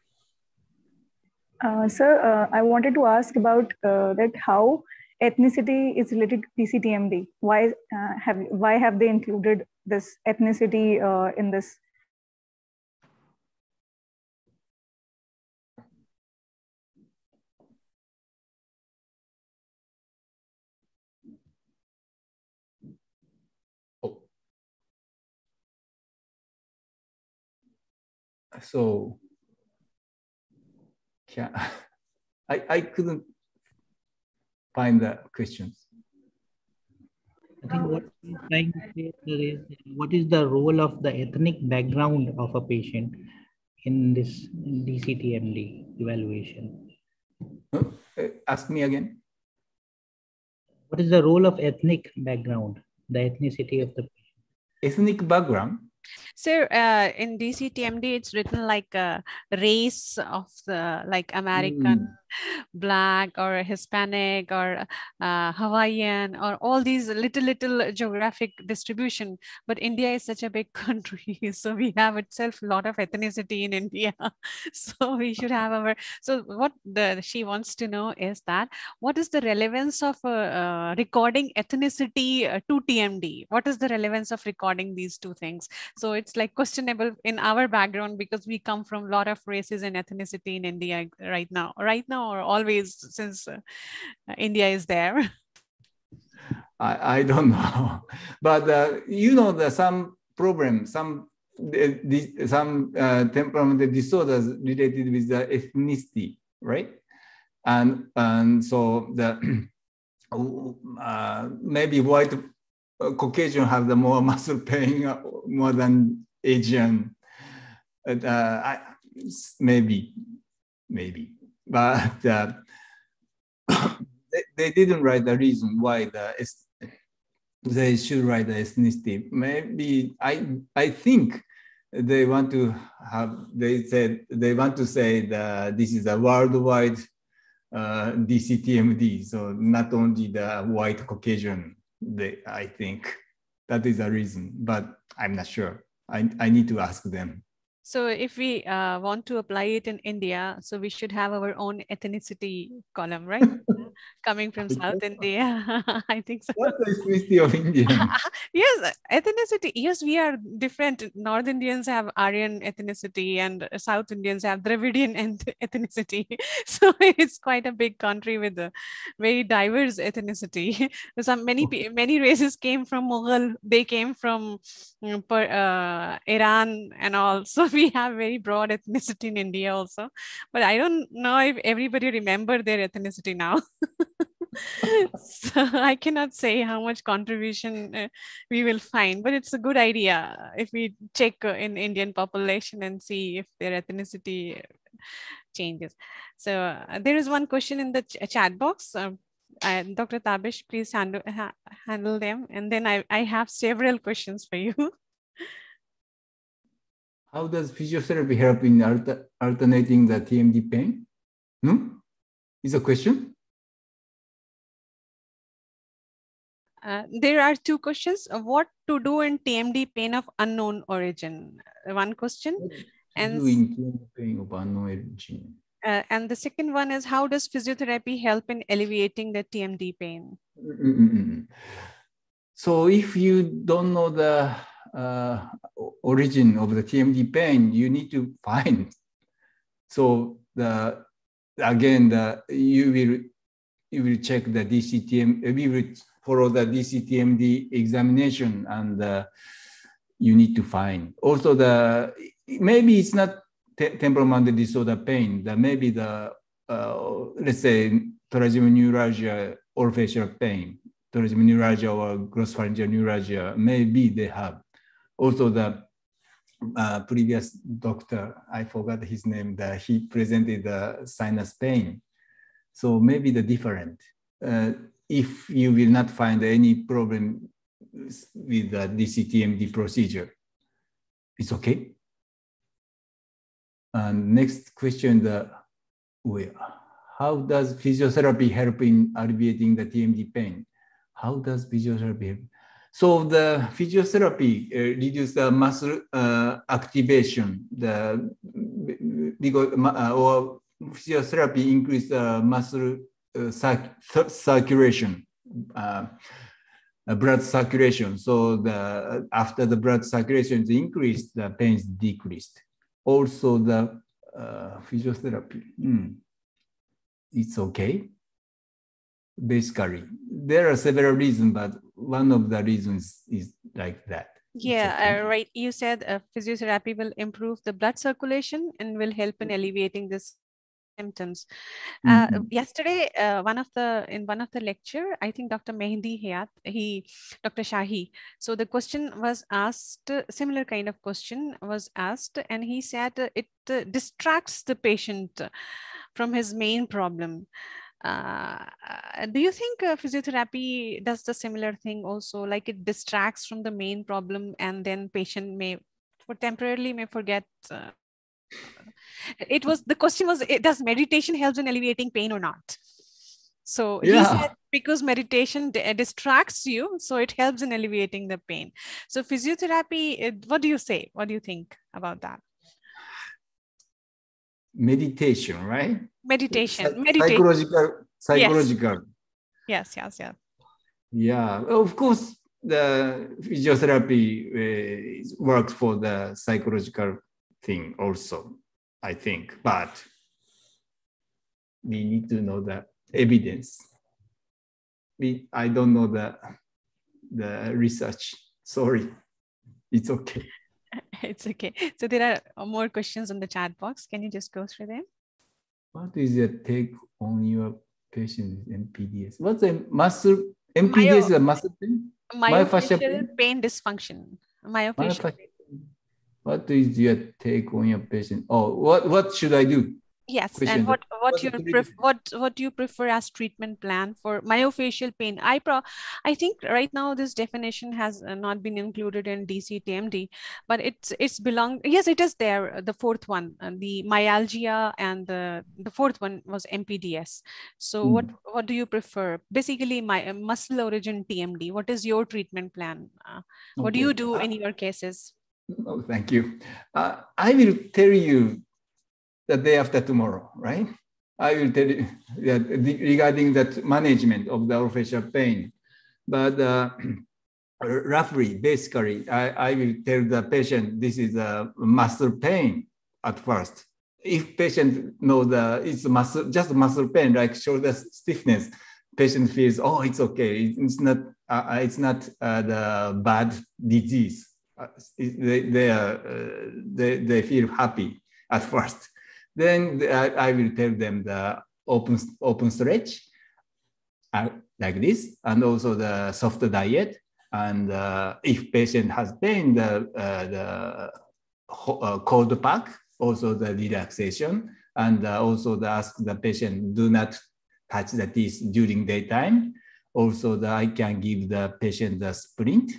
Sir, I wanted to ask about that how ethnicity is related to DCTMD. Why have they included this ethnicity in this? So I couldn't find the questions. I think what he's trying to say is what is the role of the ethnic background of a patient in this DCTMD evaluation? Ask me again. What is the role of ethnic background, the ethnicity of the patient? Ethnic background? So in DCTMD, it's written like a race of the like American, Black or Hispanic or Hawaiian or all these little geographic distribution. But India is such a big country. So we have itself a lot of ethnicity in India. So we should have our, so what she wants to know is that what is the relevance of recording ethnicity to TMD? What is the relevance of recording these two things? So it's like questionable in our background because we come from a lot of races and ethnicity in India right now or always since India is there. I don't know, but you know that some problem, some temperamental disorders related with the ethnicity, right? And so the maybe white Caucasian have the more muscle pain more than Asian. Maybe, but they didn't write the reason why they should write the ethnicity. Maybe I think they want to have. They said they want to say that this is a worldwide DCTMD, so not only the white Caucasian. I think that is a reason, but I'm not sure. I need to ask them. So if we want to apply it in India, so we should have our own ethnicity column, right? coming from South India. I think so. What's the ethnicity of Indian? Yes, ethnicity. Yes, we are different. North Indians have Aryan ethnicity and South Indians have Dravidian ethnicity. So it's quite a big country with a very diverse ethnicity. Many races came from Mughal. They came from Iran and all. So we have very broad ethnicity in India also. But I don't know if everybody remember their ethnicity now. So I cannot say how much contribution we will find, but it's a good idea if we check in Indian population and see if their ethnicity changes. So there is one question in the chat box. Dr. Tabish, please handle them. And then I have several questions for you. How does physiotherapy help in alternating the TMD pain? Is a question? There are two questions. What to do in TMD pain of unknown origin? One question. And pain of unknown origin. And the second one is, how does physiotherapy help in alleviating the TMD pain? So if you don't know the origin of the TMD pain, you need to find. So you will check the DCTM. We will follow the DCTMD examination, and you need to find. Also, maybe it's not temporal disorder pain. Maybe let's say trigeminal neuralgia, orofacial pain, trigeminal neuralgia or glossopharyngeal neuralgia. Maybe they have. Also, the previous doctor, I forgot his name, he presented the sinus pain. So maybe the different. If you will not find any problem with the DCTMD procedure, it's okay. And next question, how does physiotherapy help in alleviating the TMD pain? How does physiotherapy help? So the physiotherapy reduces the muscle activation, or physiotherapy increases muscle circulation, blood circulation. So after the blood circulation is increased, the pain is decreased. Also the physiotherapy, it's okay. Basically, there are several reasons, but one of the reasons is like that. Yeah, okay. Right. You said physiotherapy will improve the blood circulation and will help in alleviating this symptoms. Yesterday, in one of the lecture, I think Dr. Mehdi Hayat, Dr. Shahi. So the question was asked, similar kind of question was asked, and he said it distracts the patient from his main problem. Do you think physiotherapy does the similar thing also? Like it distracts from the main problem, and then patient temporarily may forget. The question was, does meditation help in alleviating pain or not? So he said, because meditation distracts you, so it helps in alleviating the pain. So physiotherapy, what do you say? What do you think about that? Meditation, right? Meditation. Psychological. Yes. Yeah, of course, the physiotherapy works for the psychological thing also, I think, but we need to know the evidence. I don't know the research. Sorry, it's okay. It's okay. So there are more questions on the chat box. Can you just go through them? What is your take on your patient with MPDS? What's a muscle? MPDS is a muscle pain? Myofascial pain dysfunction. Myofascial pain. What is your take on your patient? Oh, what should I do? Yes, and what you prefer as treatment plan for myofascial pain? I think right now this definition has not been included in DCTMD, but it's yes, it is there. The fourth one, the myalgia, and the fourth one was MPDS. So what do you prefer? Basically, muscle origin TMD. What is your treatment plan? What do you do in your cases? Oh, thank you. I will tell you the day after tomorrow, right? I will tell you regarding that management of the orofacial pain. But roughly, basically, I will tell the patient this is a muscle pain at first. If patient knows it's muscle, just muscle pain, like shoulder stiffness, patient feels, oh, it's okay. It's not the bad disease. They feel happy at first. Then I will tell them the open stretch like this, and also the soft diet. And if patient has pain, the cold pack, also the relaxation, and also ask the patient do not touch the teeth during daytime. Also, I can give the patient the splint,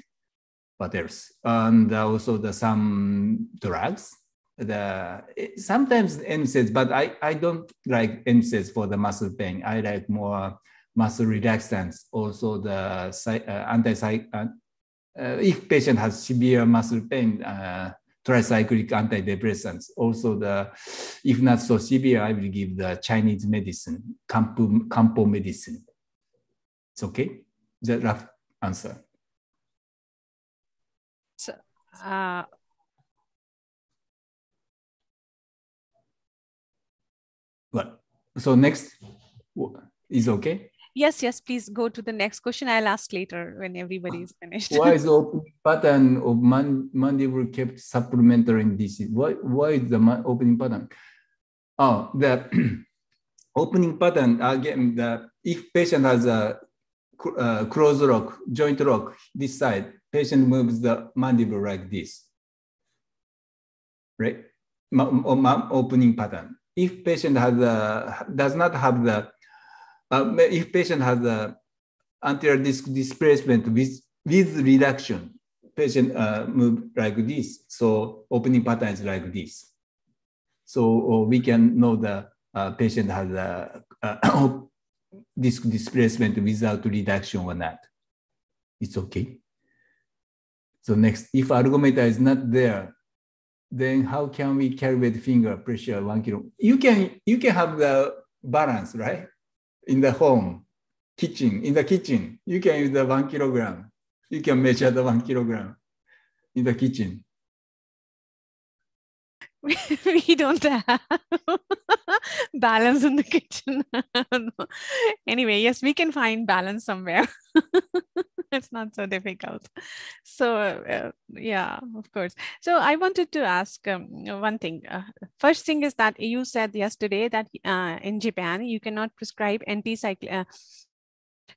what else? And also some drugs. Sometimes NSAIDs, but I don't like NSAIDs for the muscle pain. I like more muscle relaxants. Also the if patient has severe muscle pain, tricyclic antidepressants. Also if not so severe, I will give the Chinese medicine, Kampo medicine. It's okay? The rough answer. So, What? So next is okay? Yes, please go to the next question. I'll ask later when everybody is finished. Why is the opening pattern of mandible kept supplementary in disease? Why is the opening pattern? Oh, the opening pattern, again, if patient has a close lock, joint lock, this side, patient moves the mandible like this, right? Opening pattern. If patient does not have the, if patient has the anterior disc displacement with reduction, patient move like this. So opening pattern is like this. So we can know the patient has a disc displacement without reduction or not. It's okay. So next, if ergometer is not there, then how can we calibrate finger pressure 1 kilo? You can have the balance, right? In the home, in the kitchen, you can use the 1 kilogram. You can measure the 1 kilogram in the kitchen. We don't have balance in the kitchen. Anyway, yes, we can find balance somewhere. It's not so difficult. So yeah, of course. So I wanted to ask one thing. First thing is that you said yesterday that in Japan, you cannot prescribe tricyclic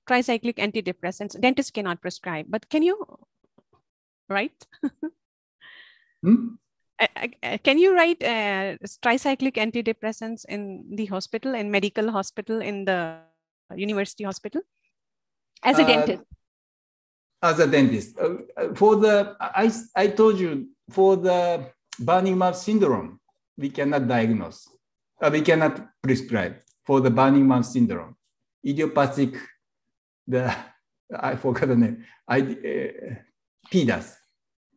antidepressants. Dentists cannot prescribe, but can you, right? Can you write tricyclic antidepressants in the hospital, in medical hospital, in the university hospital, as a dentist? As a dentist, for the I told you for the burning mouth syndrome, we cannot diagnose. We cannot prescribe for the burning mouth syndrome. Idiopathic, I forgot the name. PIDAS.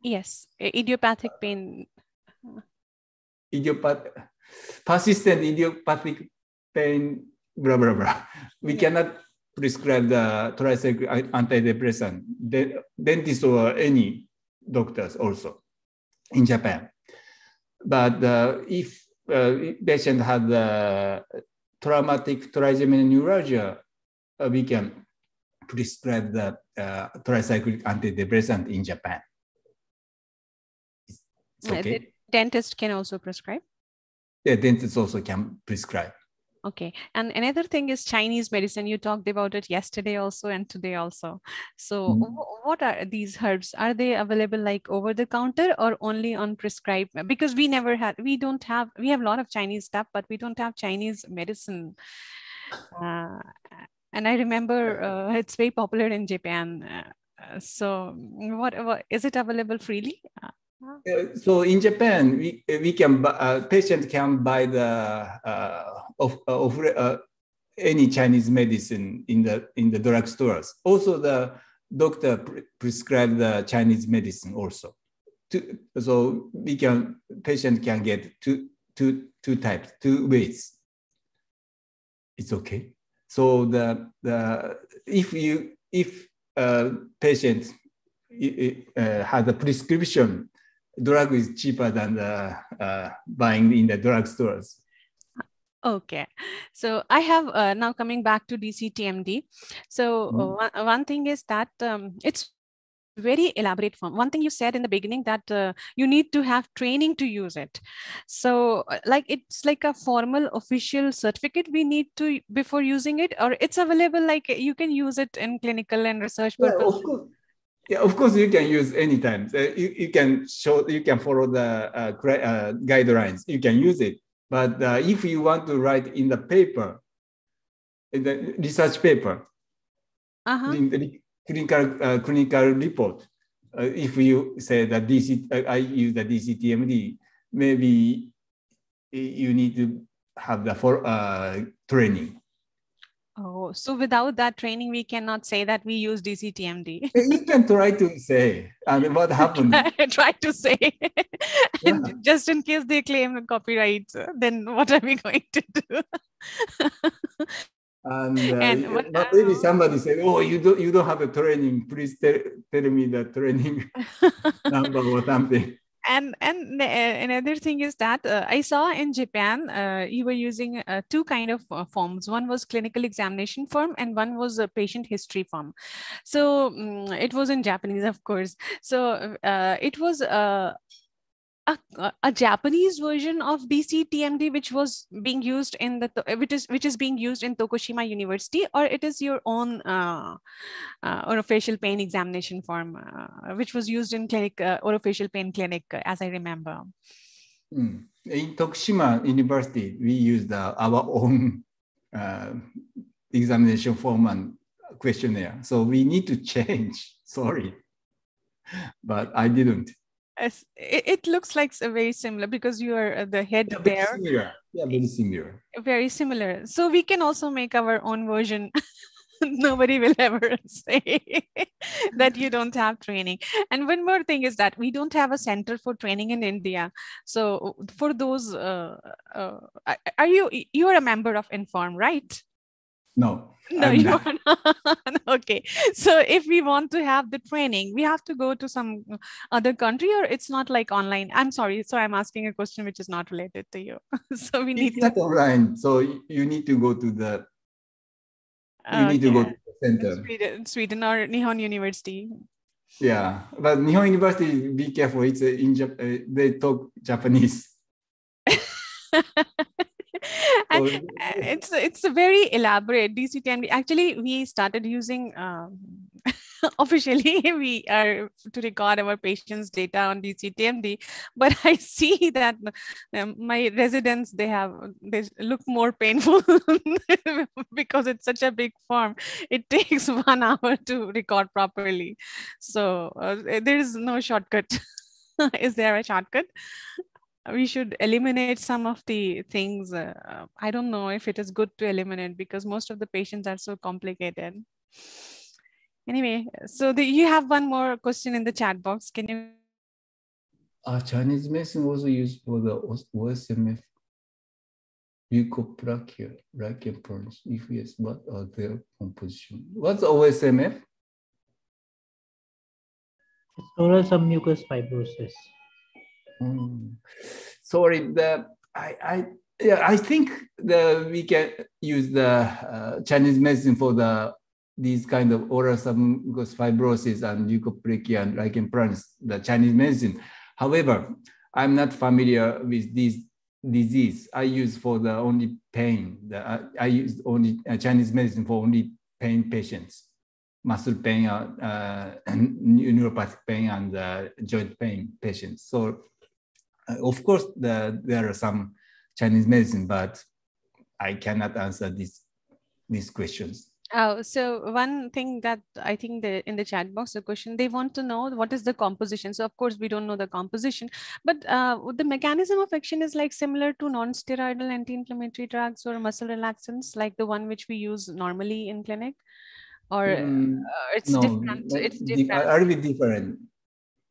Yes, idiopathic pain. Persistent idiopathic pain, blah, blah, blah. We cannot prescribe the tricyclic antidepressant, dentists or any doctors also in Japan. But if patient has traumatic trigeminal neuralgia, we can prescribe the tricyclic antidepressant in Japan. It's okay. The dentist can also prescribe? Yeah, dentists also can prescribe. Okay. And another thing is Chinese medicine. You talked about it yesterday also and today also. So what are these herbs? Are they available like over the counter or only on prescribed? Because we have a lot of Chinese stuff, but we don't have Chinese medicine. And I remember it's very popular in Japan. So what is it available freely? So in Japan, we can patient can buy any Chinese medicine in the drugstores. Also, the doctor prescribe the Chinese medicine also. So patient can get two types, 2 ways. it's okay. So if patient has a prescription, drug is cheaper than buying in the drugstores. Okay, so I have now coming back to DCTMD. So one thing is that it's very elaborate form. One thing you said in the beginning that you need to have training to use it. So like it's like a formal official certificate we need to before using it, or it's available like you can use it in clinical and research purpose. Of course. Yeah, of course you can use anytime. You can follow the guidelines. You can use it. But if you want to write in the paper, in the research paper, in the clinical report, if you say that I use the DCTMD, maybe you need to have the training. Oh, so without that training, we cannot say that we use DCTMD. You can try to say, and what happened? Try to say, and just in case they claim copyright, then what are we going to do? But maybe somebody said, "Oh, you don't have a training. Please tell me the training number or something." And another thing is that I saw in Japan, you were using two kind of forms. One was clinical examination form and one was a patient history form. So it was in Japanese, of course. So it was a Japanese version of DCTMD, which was being used in which is being used in Tokushima University, or it is your own orofacial pain examination form, which was used in clinic orofacial pain clinic, as I remember. In Tokushima University, we used our own examination form and questionnaire, so we need to change. Sorry, but I didn't. It looks like very similar because you are the head there. Similar. Yeah, very similar. Very similar. So we can also make our own version. Nobody will ever say that you don't have training. And one more thing is that we don't have a center for training in India. So for those, are you are a member of Inform, right? No. No, you are not. Okay. So if we want to have the training, we have to go to some other country, or it's not like online. I'm sorry. So I'm asking a question which is not related to you. So we need not online. So you need to go to the the center. Sweden or Nihon University. Yeah, but Nihon University, be careful. It's they talk Japanese. And it's a very elaborate DCTMD. Actually, we started using officially we are to record our patients' data on DCTMD, but I see that my residents they look more painful because it's such a big form. It takes 1 hour to record properly, so there is no shortcut. Is there a shortcut? We should eliminate some of the things. I don't know if it is good to eliminate because most of the patients are so complicated. Anyway, so you have one more question in the chat box. Can you? Chinese medicine was used for the OSMF leukoplakia, lichen planus. If yes, what are their composition? What's OSMF? Oral submucous fibrosis. Sorry, I think we can use the Chinese medicine for these kind of oral submucous fibrosis and leukoplakia and lichen planus, the Chinese medicine. However, I'm not familiar with this disease. I use for the only pain. I use only Chinese medicine for only pain patients, muscle pain, neuropathic pain, and joint pain patients. So. Of course, there are some Chinese medicine, but I cannot answer these questions. Oh, so one thing that I think in the chat box, the question, they want to know what is the composition. So of course, we don't know the composition, but the mechanism of action is like similar to non-steroidal anti-inflammatory drugs or muscle relaxants, like the one which we use normally in clinic, or it's different. It's different. Are we different?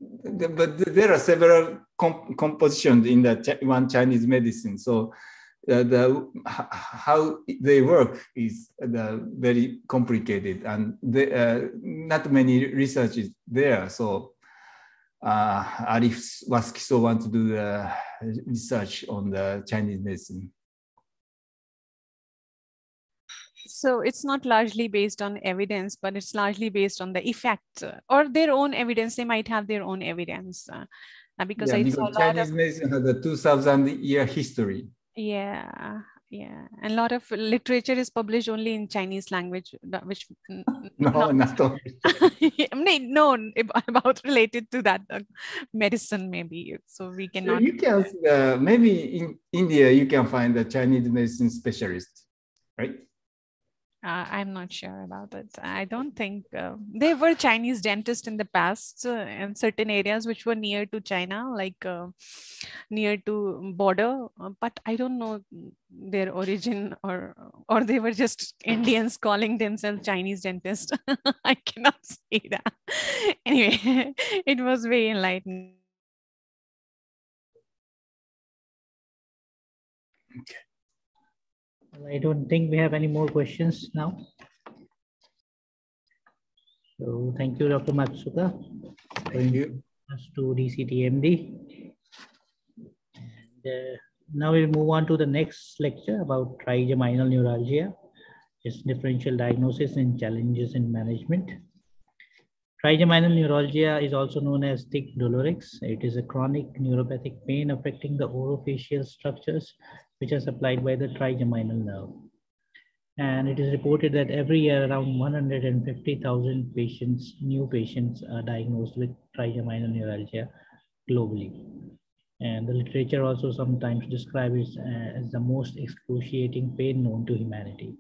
But there are several compositions in the one Chinese medicine. So how they work is very complicated, and not many research is there. So Arif Waskiso wants to do the research on the Chinese medicine. So it's not largely based on evidence, but it's largely based on the effect or their own evidence. They might have their own evidence because I saw a lot Chinese medicine has a 2,000-year history. Yeah, yeah, and a lot of literature is published only in Chinese language, which not only. no, about related to that medicine maybe. So we cannot. You can maybe in India you can find a Chinese medicine specialist, right? I'm not sure about it. I don't think there were Chinese dentists in the past in certain areas which were near to China, like near to border, but I don't know their origin, or they were just Indians calling themselves Chinese dentists. I cannot say that. Anyway, it was very enlightening. Okay. Well, I don't think we have any more questions now. So thank you, Dr. Matsuka. Thank you. Us to DCTMD. And now we'll move on to the next lecture about trigeminal neuralgia, its differential diagnosis and challenges in management. Trigeminal neuralgia is also known as tic douloureux. It is a chronic neuropathic pain affecting the orofacial structures which are supplied by the trigeminal nerve. And it is reported that every year around 150,000 patients, new patients, are diagnosed with trigeminal neuralgia globally. And the literature also sometimes describes it as the most excruciating pain known to humanity.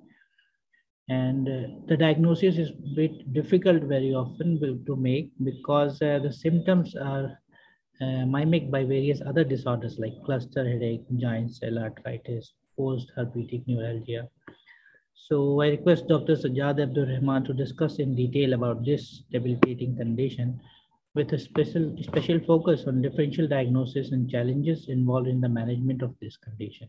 And the diagnosis is a bit difficult very often to make because the symptoms are mimicked by various other disorders like cluster headache, giant cell arthritis, post-herpetic neuralgia. So I request Dr. Sajjad Abdul Rahman to discuss in detail about this debilitating condition with a special focus on differential diagnosis and challenges involved in the management of this condition.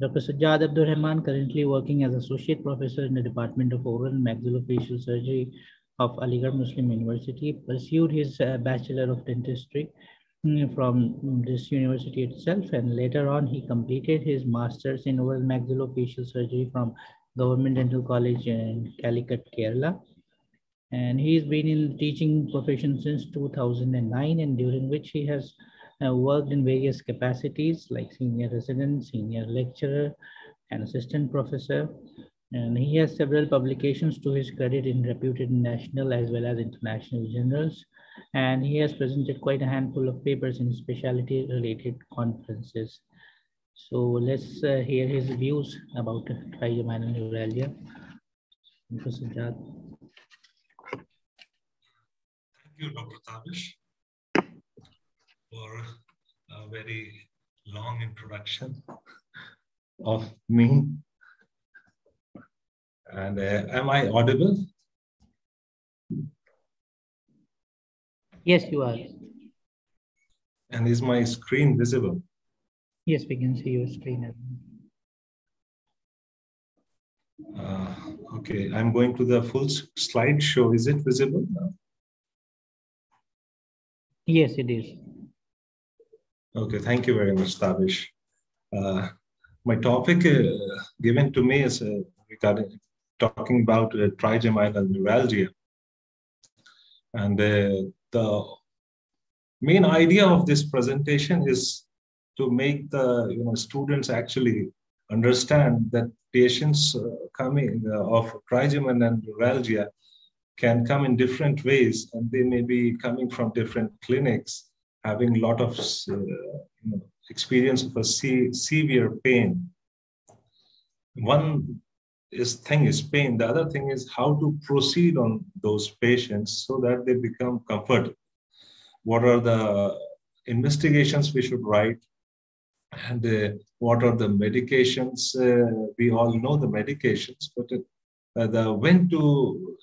Dr. Sajjad Abdul Rahman, currently working as Associate Professor in the Department of Oral and Maxillofacial Surgery of Aligarh Muslim University, pursued his Bachelor of Dentistry from this university itself, and later on he completed his Masters in Oral Maxillofacial Surgery from Government Dental College in Calicut, Kerala. And he's been in the teaching profession since 2009, and during which he has worked in various capacities like senior resident, senior lecturer, and assistant professor. And he has several publications to his credit in reputed national as well as international journals. And he has presented quite a handful of papers in specialty related conferences. So let's hear his views about trigeminal neuralgia. Dr. Sajjad. Thank you, Dr. Tavish, for a very long introduction of me. And am I audible? Yes, you are. And is my screen visible? Yes, we can see your screen. Okay, I'm going to the full slideshow. Is it visible now? Yes, it is. Okay, thank you very much, Tavish. My topic given to me is regarding talking about trigeminal neuralgia. And the main idea of this presentation is to make the students actually understand that patients coming of trigeminal neuralgia can come in different ways, and they may be coming from different clinics, having a lot of experience of a severe pain. One thing is pain. The other thing is how to proceed on those patients so that they become comfortable. What are the investigations we should write? And what are the medications? We all know the medications, but when to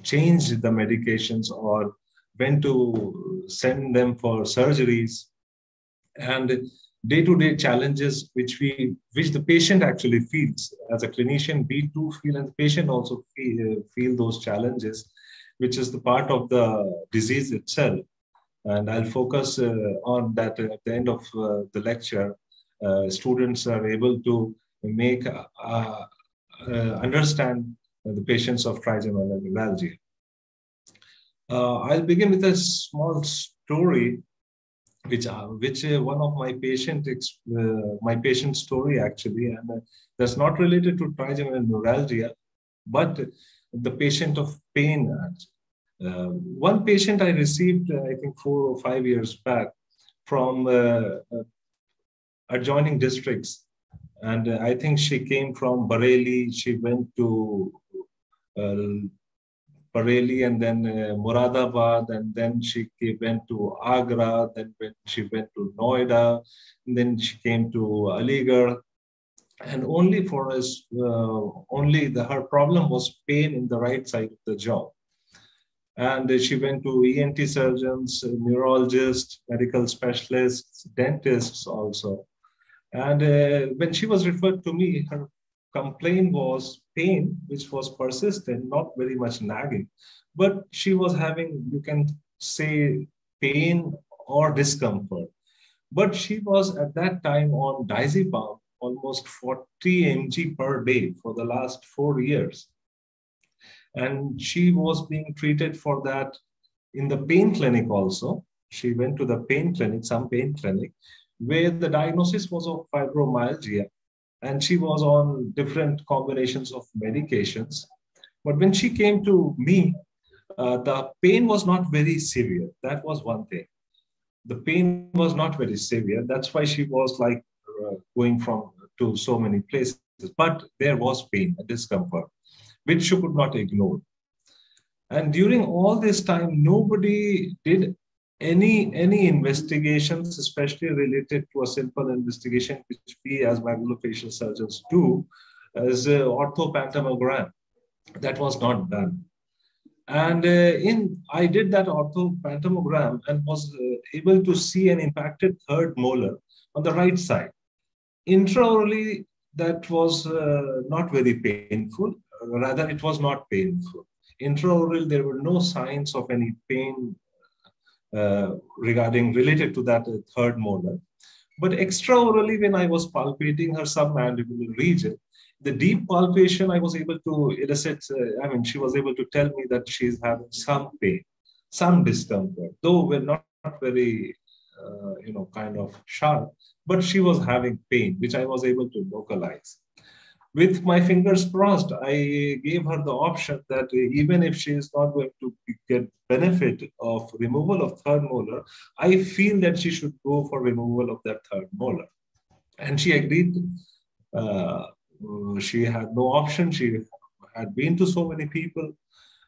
change the medications, or when to send them for surgeries. And day-to-day challenges which the patient actually feels. As a clinician, we too feel, and the patient also feel those challenges, which is the part of the disease itself. And I'll focus on that at the end of the lecture. Students are able to make understand the patients of trigeminal neuralgia. I'll begin with a small story, which one of my patient's story actually, and that's not related to trigeminal neuralgia, but the patient of pain. One patient I received, I think 4 or 5 years back, from adjoining districts, and I think she came from Bareilly. She went to Bareilly, and then Moradabad, and then she went to Agra, then she went to Noida, and then she came to Aligarh. And only for us, her problem was pain in the right side of the jaw. And she went to ENT surgeons, neurologists, medical specialists, dentists also. And when she was referred to me, her complaint was pain, which was persistent, not very much nagging, but she was having, you can say, pain or discomfort. But she was at that time on diazepam, almost 40 mg per day for the last 4 years. And she was being treated for that in the pain clinic also. She went to the pain clinic, some pain clinic, where the diagnosis was of fibromyalgia. And she was on different combinations of medications. But when she came to me, the pain was not very severe. That was one thing. The pain was not very severe. That's why she was like going to so many places. But there was pain, a discomfort, which she could not ignore. And during all this time, nobody did any investigations, especially related to a simple investigation, which we as maxillofacial surgeons do, as orthopantomogram. That was not done. And I did that orthopantomogram and was able to see an impacted third molar on the right side. Intraorally, that was not very painful. Rather, it was not painful. Intraoral, there were no signs of any pain related to that third molar. But extraorally, when I was palpating her submandibular region, the deep palpation, I was able to elicit, she was able to tell me that she's having some pain, some discomfort, though we're not very, kind of sharp, but she was having pain, which I was able to localize. With my fingers crossed, I gave her the option that even if she is not going to get benefit of removal of third molar, I feel that she should go for removal of that third molar. And she agreed. She had no option. She had been to so many people,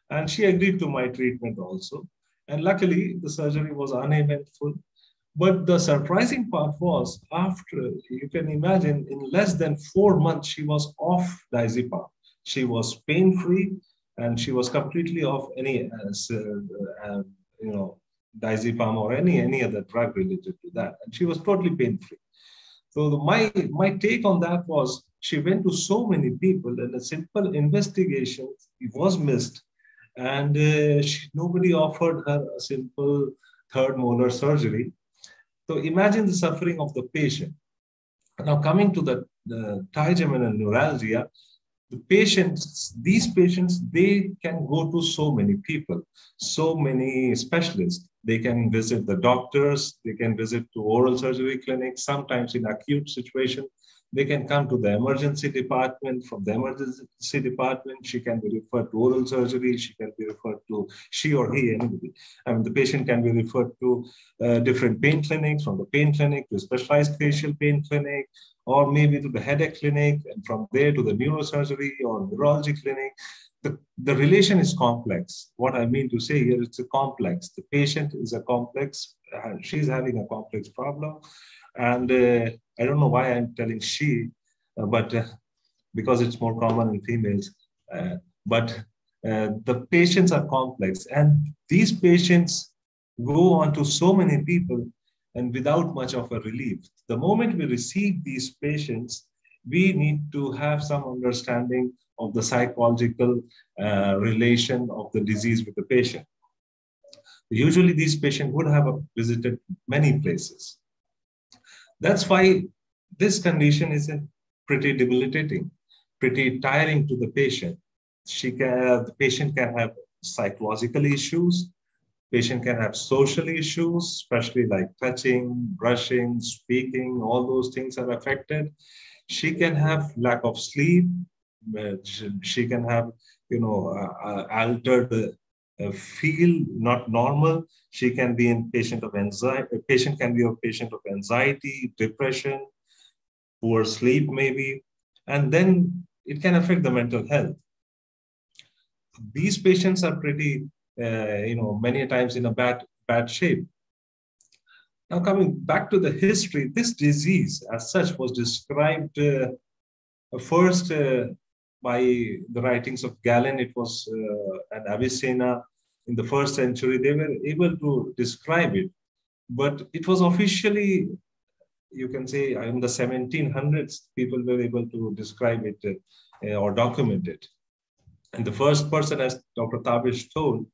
and she agreed to my treatment also. And luckily, the surgery was uneventful. But the surprising part was, after, you can imagine, in less than 4 months, she was off diazepam. She was pain-free, and she was completely off any, diazepam or any other drug related to that. And she was totally pain-free. So my take on that was, she went to so many people, and a simple investigation was missed, and nobody offered her a simple third molar surgery. So imagine the suffering of the patient. Now coming to the trigeminal neuralgia, these patients, they can go to so many people, so many specialists. They can visit the doctors, they can visit to oral surgery clinics, sometimes in acute situation. They can come to the emergency department. From the emergency department, she can be referred to oral surgery. She can be referred to, she or he, anybody. The patient can be referred to different pain clinics, from the pain clinic to a specialized facial pain clinic, or maybe to the headache clinic, and from there to the neurosurgery or neurology clinic. The relation is complex. What I mean to say here, it's a complex. The patient is a complex, she's having a complex problem. And I don't know why I'm telling she, but because it's more common in females. But the patients are complex, and these patients go on to so many people and without much of a relief. The moment we receive these patients, we need to have some understanding of the psychological relation of the disease with the patient. Usually these patients would have visited many places. That's why this condition is pretty debilitating, pretty tiring to the patient. The patient can have psychological issues. Patient can have social issues, especially like touching, brushing, speaking, all those things are affected. She can have lack of sleep. She can have, altered feel not normal. She can be in patient of anxiety. A patient can be a patient of anxiety, depression, poor sleep maybe, and then it can affect the mental health. These patients are pretty, many times in a bad shape. Now coming back to the history, this disease as such was described first by the writings of Galen. It was and Avicenna in the 1st century. They were able to describe it, but it was officially, you can say, in the 1700s, people were able to describe it or document it. And the first person, as Dr. Tabish told,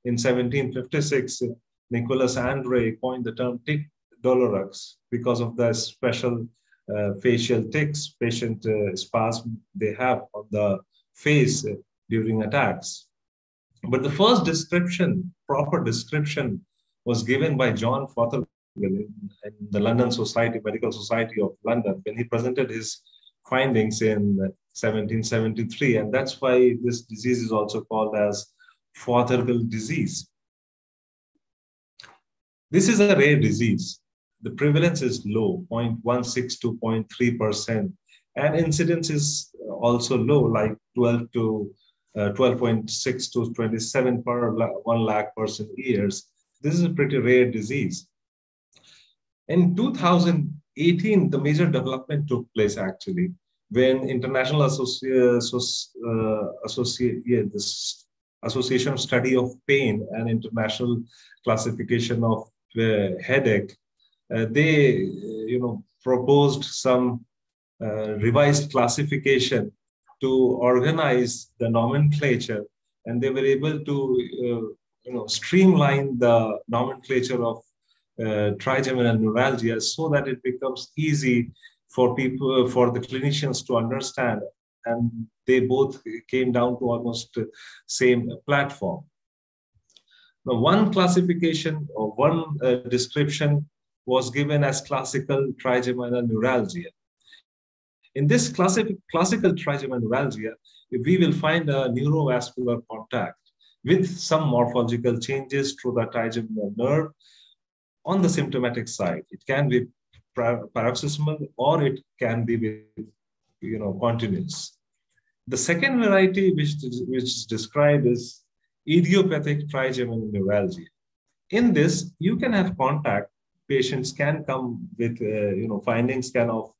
in 1756, Nicholas Andre coined the term tic douloureux because of the special facial tics, patient spasm they have on the face during attacks. But the first description, proper description, was given by John Fothergill in the London Society, Medical Society of London, when he presented his findings in 1773. And that's why this disease is also called as Fothergill disease. This is a rare disease. The prevalence is low, 0.16 to 0.3%. And incidence is also low, like 12 to 12.6 to 27 per 1 lakh person years. This is a pretty rare disease. In 2018, the major development took place actually when International Association of Study of Pain and International Classification of Headache, they proposed some revised classification to organize the nomenclature, and they were able to streamline the nomenclature of trigeminal neuralgia so that it becomes easy for people, for the clinicians to understand, and they both came down to almost same platform. Now, one classification or one description was given as classical trigeminal neuralgia. In this classical trigeminal neuralgia, we will find a neurovascular contact with some morphological changes through the trigeminal nerve on the symptomatic side. It can be paroxysmal or it can be with, continuous. The second variety which is described is idiopathic trigeminal neuralgia. In this, you can have contact. Patients can come with findings of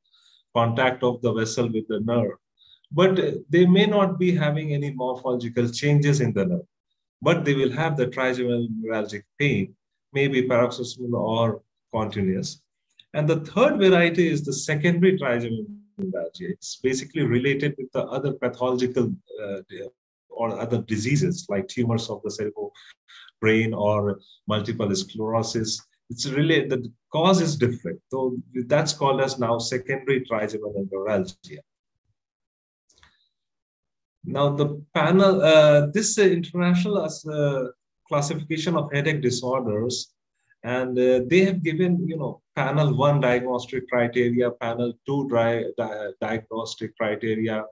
contact of the vessel with the nerve, but they may not be having any morphological changes in the nerve, but they will have the trigeminal neuralgic pain, maybe paroxysmal or continuous. And the third variety is the secondary trigeminal neuralgia. It's basically related with the other pathological or other diseases like tumors of the cerebral brain or multiple sclerosis. It's related, the cause is different. So that's called as now secondary trigeminal neuralgia. Now the panel, this international classification of headache disorders, and they have given, panel 1 diagnostic criteria, panel 2 diagnostic criteria.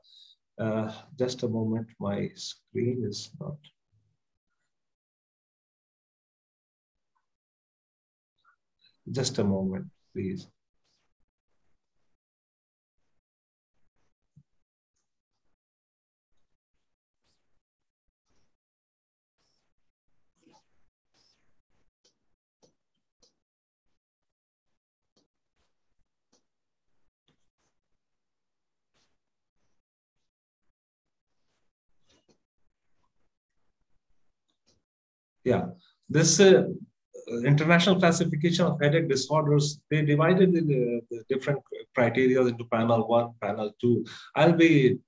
Just a moment, my screen is not. Just a moment, please. Yeah, this International Classification of Headache Disorders, they divided the different criteria into panel 1, panel 2. I'll be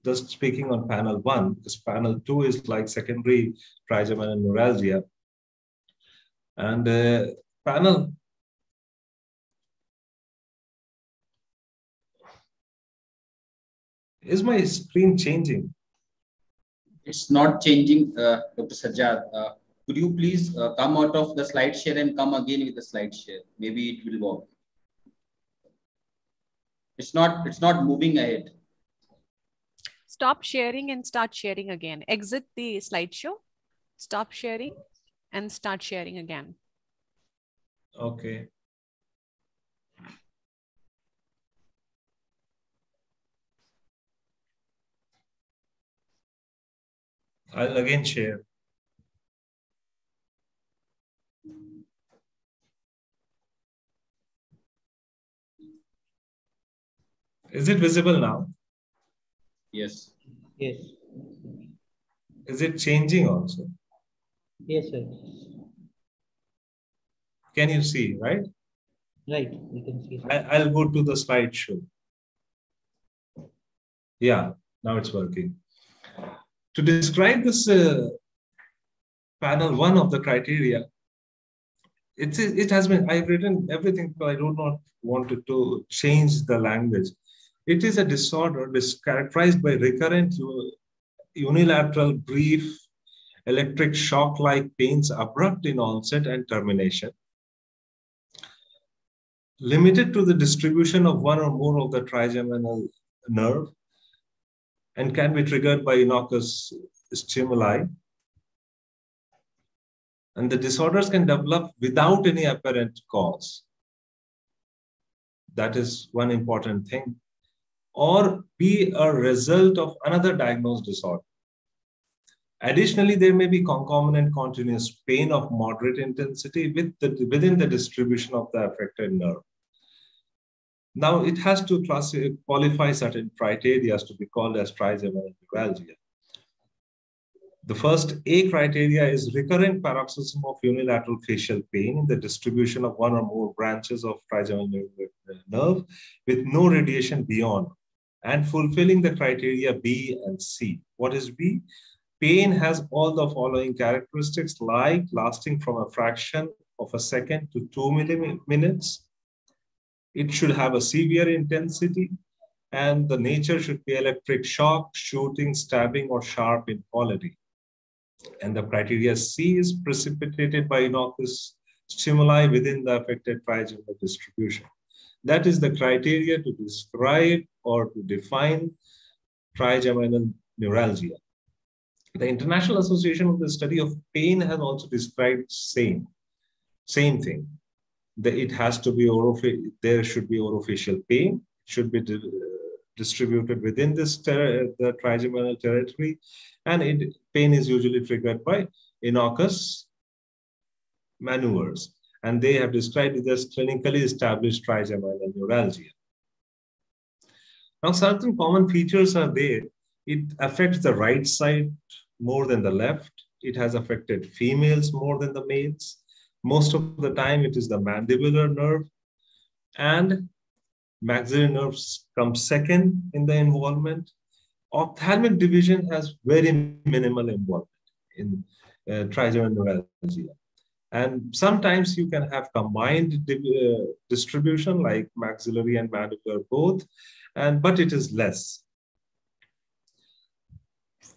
just speaking on panel 1, because panel 2 is like secondary trigeminal neuralgia. And panel is my screen changing? It's not changing, Dr. Sajjad. Could you please come out of the slide share and come again with the slide share? Maybe it will work. It's not moving ahead. Stop sharing and start sharing again. Exit the slideshow, stop sharing and start sharing again. Okay. I'll again share. Is it visible now? Yes. Yes. Is it changing also? Yes, sir. Can you see, right? Right, we can see. I'll go to the slideshow. Yeah, now it's working. To describe this panel 1 of the criteria, it has been, I've written everything, but I do not want to change the language. It is a disorder characterized by recurrent unilateral brief electric shock-like pains, abrupt in onset and termination, limited to the distribution of one or more of the trigeminal nerve, and can be triggered by innocuous stimuli. And the disorders can develop without any apparent cause. That is one important thing. Or be a result of another diagnosed disorder. Additionally, there may be concomitant continuous pain of moderate intensity within the distribution of the affected nerve. Now, it has to qualify certain criteria to be called as trigeminal neuralgia. The first A criteria is recurrent paroxysm of unilateral facial pain in the distribution of one or more branches of trigeminal nerve with no radiation beyond, and fulfilling the criteria B and C. What is B? Pain has all the following characteristics, like lasting from a fraction of a second to 2 minutes. It should have a severe intensity, and the nature should be electric shock, shooting, stabbing, or sharp in quality. And the criteria C is precipitated by innocuous stimuli within the affected trigeminal distribution. That is the criteria to describe or to define trigeminal neuralgia. The International Association of the Study of Pain has also described same thing. It has to be there should be orofacial pain, should be distributed within this the trigeminal territory, and pain is usually triggered by innocuous maneuvers. And they have described it as clinically established trigeminal neuralgia. Now, certain common features are there. It affects the right side more than the left. It has affected females more than the males. Most of the time, it is the mandibular nerve, and maxillary nerves come second in the involvement. Ophthalmic division has very minimal involvement in trigeminal neuralgia. And sometimes you can have combined distribution like maxillary and mandibular both, but it is less.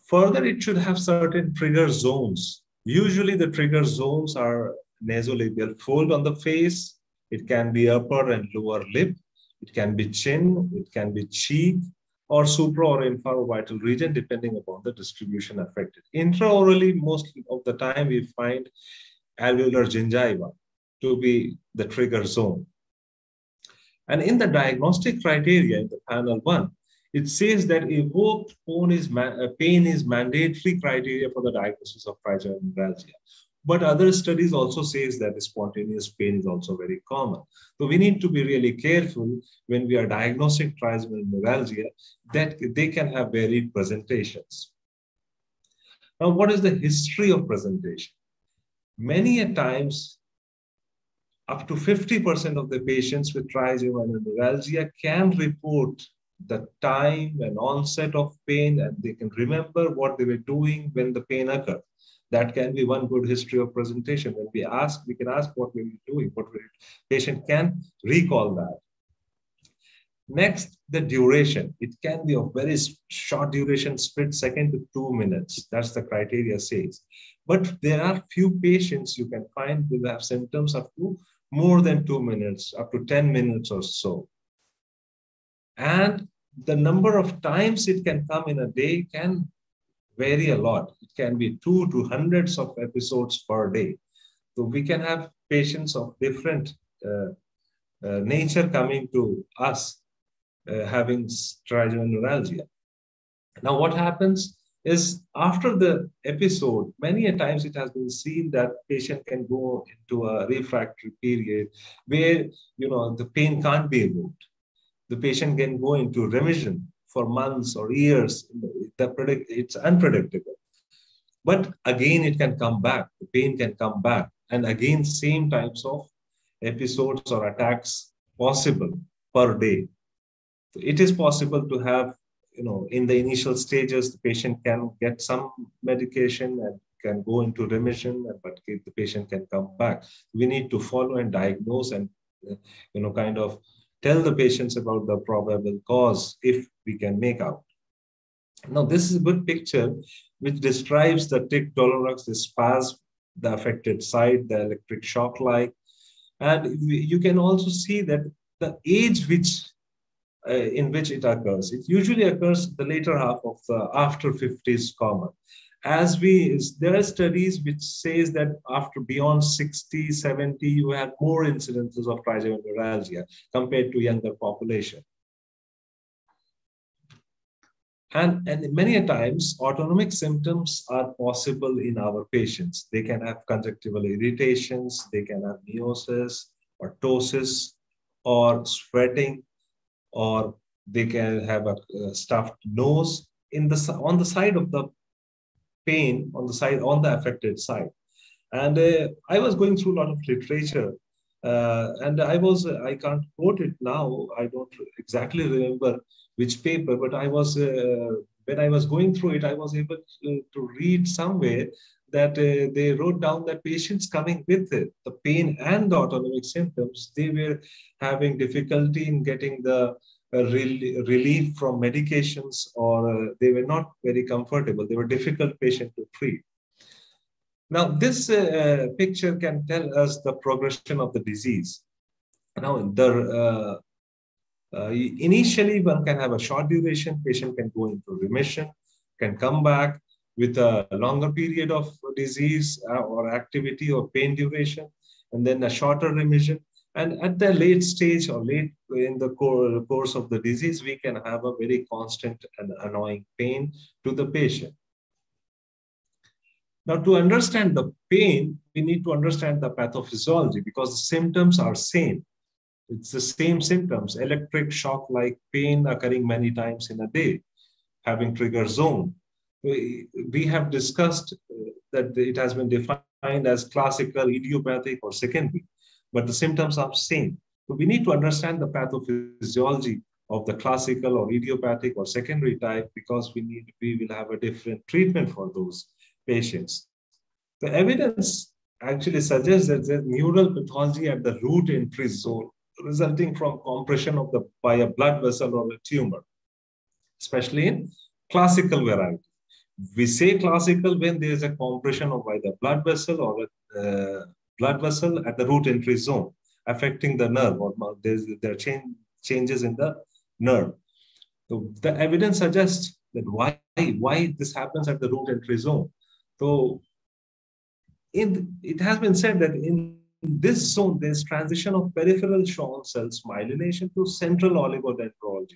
Further, it should have certain trigger zones. Usually the trigger zones are nasolabial fold on the face. It can be upper and lower lip. It can be chin. It can be cheek, or supra or infraorbital region, depending upon the distribution affected. Intraorally, most of the time, we find alveolar gingiva to be the trigger zone. And in the diagnostic criteria in the panel 1, it says that evoked pain is mandatory criteria for the diagnosis of trigeminal neuralgia. But other studies also says that spontaneous pain is also very common. So we need to be really careful when we are diagnosing trigeminal neuralgia that they can have varied presentations. Now, what is the history of presentation? many a times, up to 50% of the patients with trigeminal neuralgia can report the time and onset of pain, and they can remember what they were doing when the pain occurred. That can be one good history of presentation. When we can ask what were you doing, patient can recall that. Next, the duration. It can be of very short duration, split second to 2 minutes. That's the criteria says. But there are few patients you can find who have symptoms up to more than 2 minutes, up to 10 minutes or so. And the number of times it can come in a day can vary a lot. It can be 2 to hundreds of episodes per day. So we can have patients of different nature coming to us having trigeminal neuralgia. Now, what happens is after the episode, many a times it has been seen that patient can go into a refractory period where the pain can't be removed. The patient can go into remission for months or years. It's unpredictable. But again, it can come back. The pain can come back. And again, same types of episodes or attacks possible per day. So it is possible to have, in the initial stages, the patient can get some medication and can go into remission, but the patient can come back. We need to follow and diagnose and, kind of tell the patients about the probable cause if we can make out. Now, this is a good picture which describes the tic douloureux, the spasm, the affected site, the electric shock like. And you can also see that the age in which it occurs. It usually occurs the later half of the after 50s common. There are studies which says that after beyond 60, 70, you have more incidences of trigeminal neuralgia compared to younger population. And many a times, autonomic symptoms are possible in our patients. They can have conjunctival irritations, they can have meiosis or ptosis or sweating, or they can have a stuffed nose on the side of the pain, on the affected side. And I was going through a lot of literature, and I can't quote it now. I don't exactly remember which paper, but when I was going through it, I was able to read somewhere that they wrote down that patients coming with the pain and the autonomic symptoms, they were having difficulty in getting the relief from medications, or they were not very comfortable. They were difficult patient to treat. Now, this picture can tell us the progression of the disease. Now, initially, one can have a short duration. Patient can go into remission, can come back with a longer period of disease or activity or pain duration, and then a shorter remission. And at the late stage or late in the course of the disease, we can have a very constant and annoying pain to the patient. Now, to understand the pain, we need to understand the pathophysiology, because the symptoms are same. It's the same symptoms, electric shock-like pain occurring many times in a day, having trigger zone. We have discussed that it has been defined as classical, idiopathic, or secondary, but the symptoms are same. So we need to understand the pathophysiology of the classical or idiopathic or secondary type, because we will have a different treatment for those patients. The evidence actually suggests that there's neural pathology at the root entry zone, resulting from compression by a blood vessel or a tumor, especially in classical variety. We say classical when there is a compression of either blood vessel or a blood vessel at the root entry zone, affecting the nerve, or there are changes in the nerve. So the evidence suggests that why this happens at the root entry zone. So it has been said that in this zone, there's transition of peripheral Schwann cells myelination to central oligodendrochronology.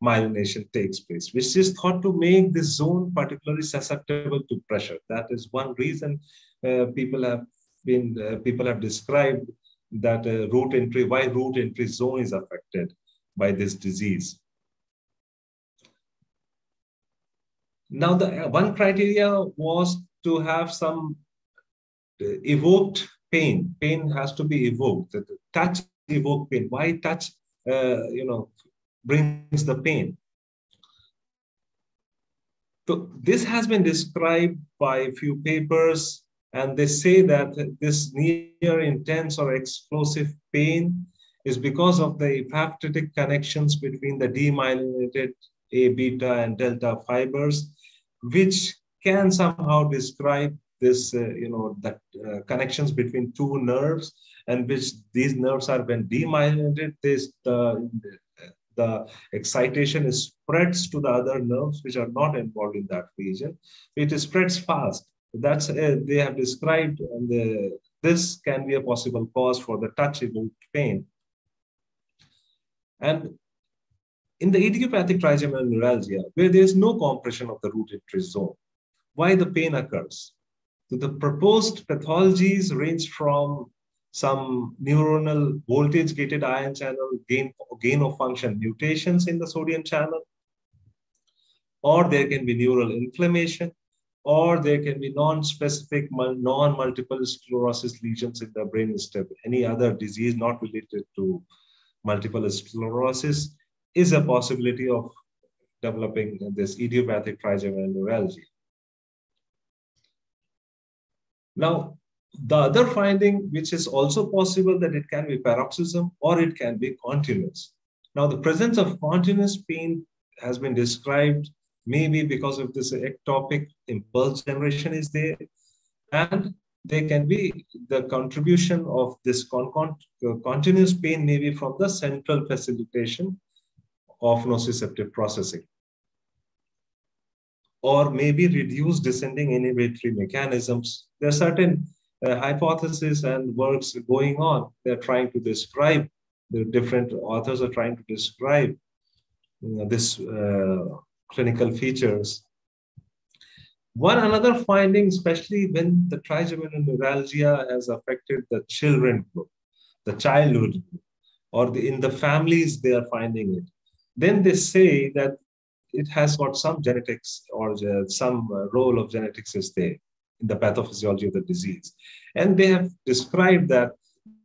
Myelination takes place, which is thought to make this zone particularly susceptible to pressure. That is one reason people have described that why root entry zone is affected by this disease. Now, the one criteria was to have some evoked pain. Pain has to be evoked. The touch evoked pain. Why touch, brings the pain? So this has been described by a few papers, and they say that this near intense or explosive pain is because of the epiaptotic connections between the demyelinated A, beta, and delta fibers, which can somehow describe this, connections between two nerves, and which these nerves are when demyelinated, the excitation is spreads to the other nerves which are not involved in that region. It spreads fast. That's they have described, and this can be a possible cause for the touch-evoked pain. And in the idiopathic trigeminal neuralgia, where there is no compression of the root interest zone, why the pain occurs? So the proposed pathologies range from some neuronal voltage-gated ion channel gain of function mutations in the sodium channel, or there can be neural inflammation, or there can be non-specific, non-multiple sclerosis lesions in the brainstem. Any other disease not related to multiple sclerosis is a possibility of developing this idiopathic trigeminal neuralgia. Now, the other finding, which is also possible, that it can be paroxysm or it can be continuous. Now, the presence of continuous pain has been described maybe because of this ectopic impulse generation is there, and there can be the contribution of this continuous pain maybe from the central facilitation of nociceptive processing, or maybe reduced descending inhibitory mechanisms. There are certain hypotheses and works going on. They're trying to describe, the different authors are trying to describe this clinical features. One another finding, especially when the trigeminal neuralgia has affected the children group, the childhood group, or in the families they are finding it, then they say that it has got some genetics, or some role of genetics is there in the pathophysiology of the disease. And they have described that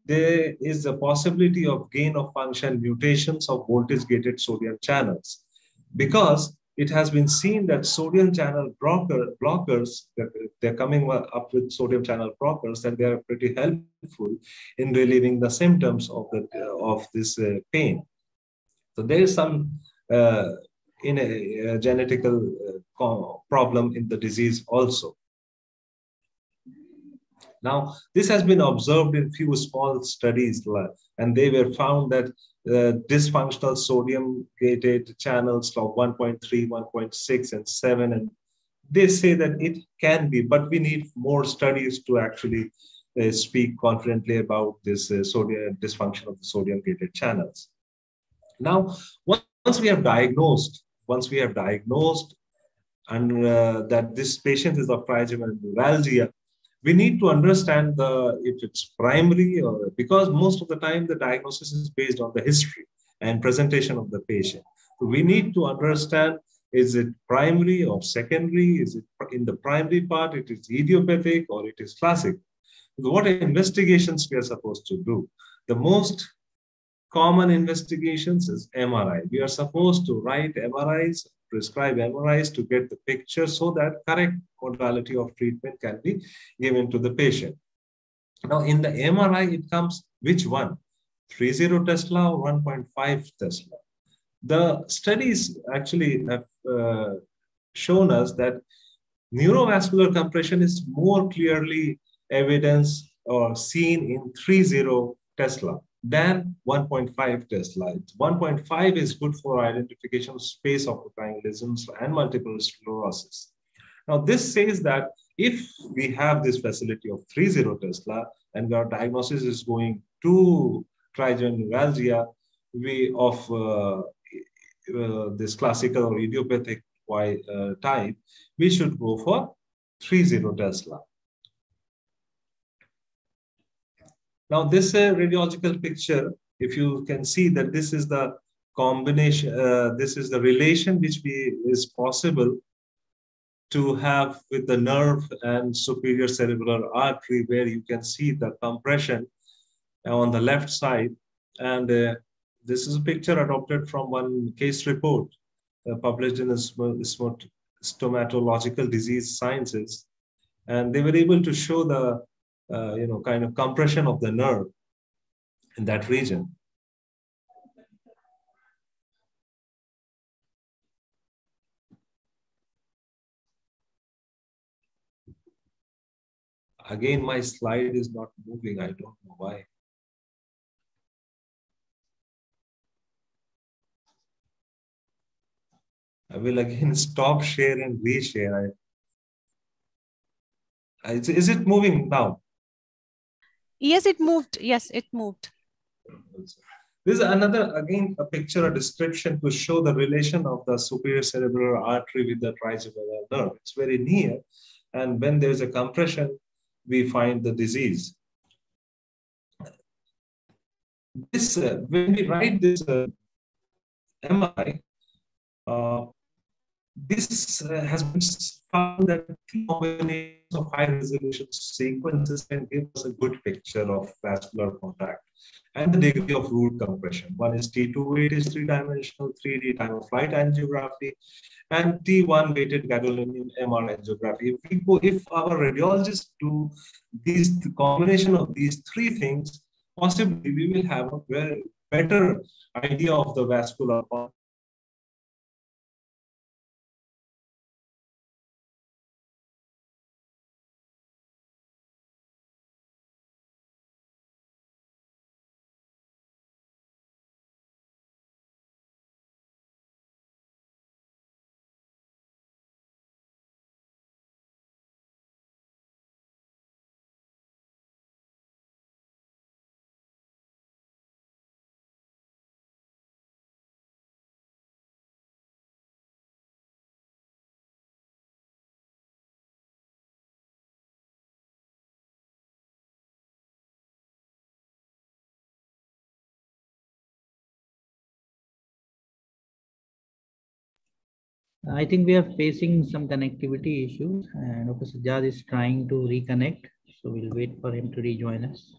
there is a possibility of gain of function mutations of voltage-gated sodium channels, because it has been seen that sodium channel blockers, they're coming up with sodium channel blockers, and they are pretty helpful in relieving the symptoms of this pain. So there is some in a genetical problem in the disease also. Now, this has been observed in few small studies, and they were found that dysfunctional sodium-gated channels of 1.3, 1.6, and 7, and they say that it can be, but we need more studies to actually speak confidently about this dysfunction of the sodium-gated channels. Now, once we have diagnosed, and that this patient is of trigeminal neuralgia, we need to understand if it's primary, or because most of the time the diagnosis is based on the history and presentation of the patient. So we need to understand, is it primary or secondary? Is it in the primary part, it is idiopathic, or it is classic? So what investigations we are supposed to do? The most common investigations is MRI. We are supposed to write MRIs, prescribe MRIs to get the picture, so that correct modality of treatment can be given to the patient. Now, in the MRI, it comes which one? 30 Tesla or 1.5 Tesla? The studies actually have shown us that neurovascular compression is more clearly evidenced or seen in 30 Tesla than 1.5 Tesla. 1.5 is good for identification of space opportunisms and multiple sclerosis. Now, this says that if we have this facility of 30 Tesla and our diagnosis is going to trigeminal neuralgia of this classical or idiopathic type, we should go for 30 Tesla. Now, this radiological picture, if you can see that this is the combination, this is the relation which is possible to have with the nerve and superior cerebral artery, where you can see the compression on the left side. And this is a picture adopted from one case report published in the Stomatological Disease Sciences. And they were able to show the kind of compression of the nerve in that region. Again, my slide is not moving. I don't know why. I will again stop share and reshare. Is it moving now? Yes, it moved. Yes, it moved. This is another, again, a picture, a description to show the relation of the superior cerebral artery with the trigeminal nerve. It's very near. And when there's a compression, we find the disease. This, when we write this MRI, this has been found that combinations of high resolution sequences can give us a good picture of vascular contact and the degree of root compression. One is T2 weighted 3-dimensional 3D time-of-flight angiography, and T1 weighted gadolinium MR angiography. If our radiologists do the combination of these three things, possibly we will have a very better idea of the vascular contact. I think we are facing some connectivity issues, and Dr. Sajjad is trying to reconnect. So we'll wait for him to rejoin us.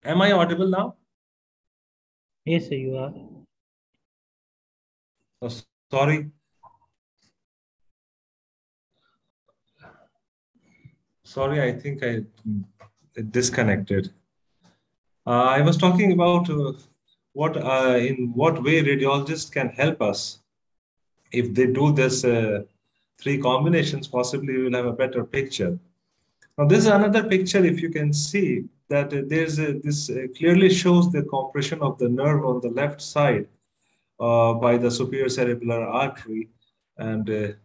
Am I audible now? Yes, sir, you are. Oh, sorry. Sorry, I think I disconnected. I was talking about in what way radiologists can help us. If they do this three combinations, possibly we'll have a better picture. Now, this is another picture. If you can see that this clearly shows the compression of the nerve on the left side by the superior cerebral artery. And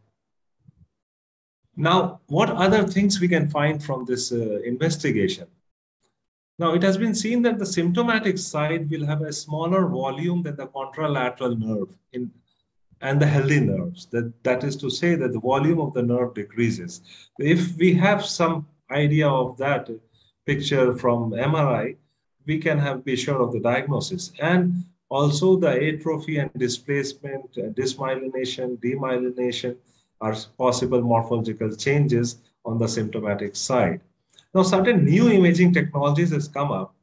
now, what other things we can find from this investigation? Now, it has been seen that the symptomatic side will have a smaller volume than the contralateral nerve and the healthy nerves. That is to say that the volume of the nerve decreases. If we have some idea of that picture from MRI, we can be sure of the diagnosis. And Also, the atrophy and displacement, dysmyelination, demyelination are possible morphological changes on the symptomatic side. Now, certain new imaging technologies has come up,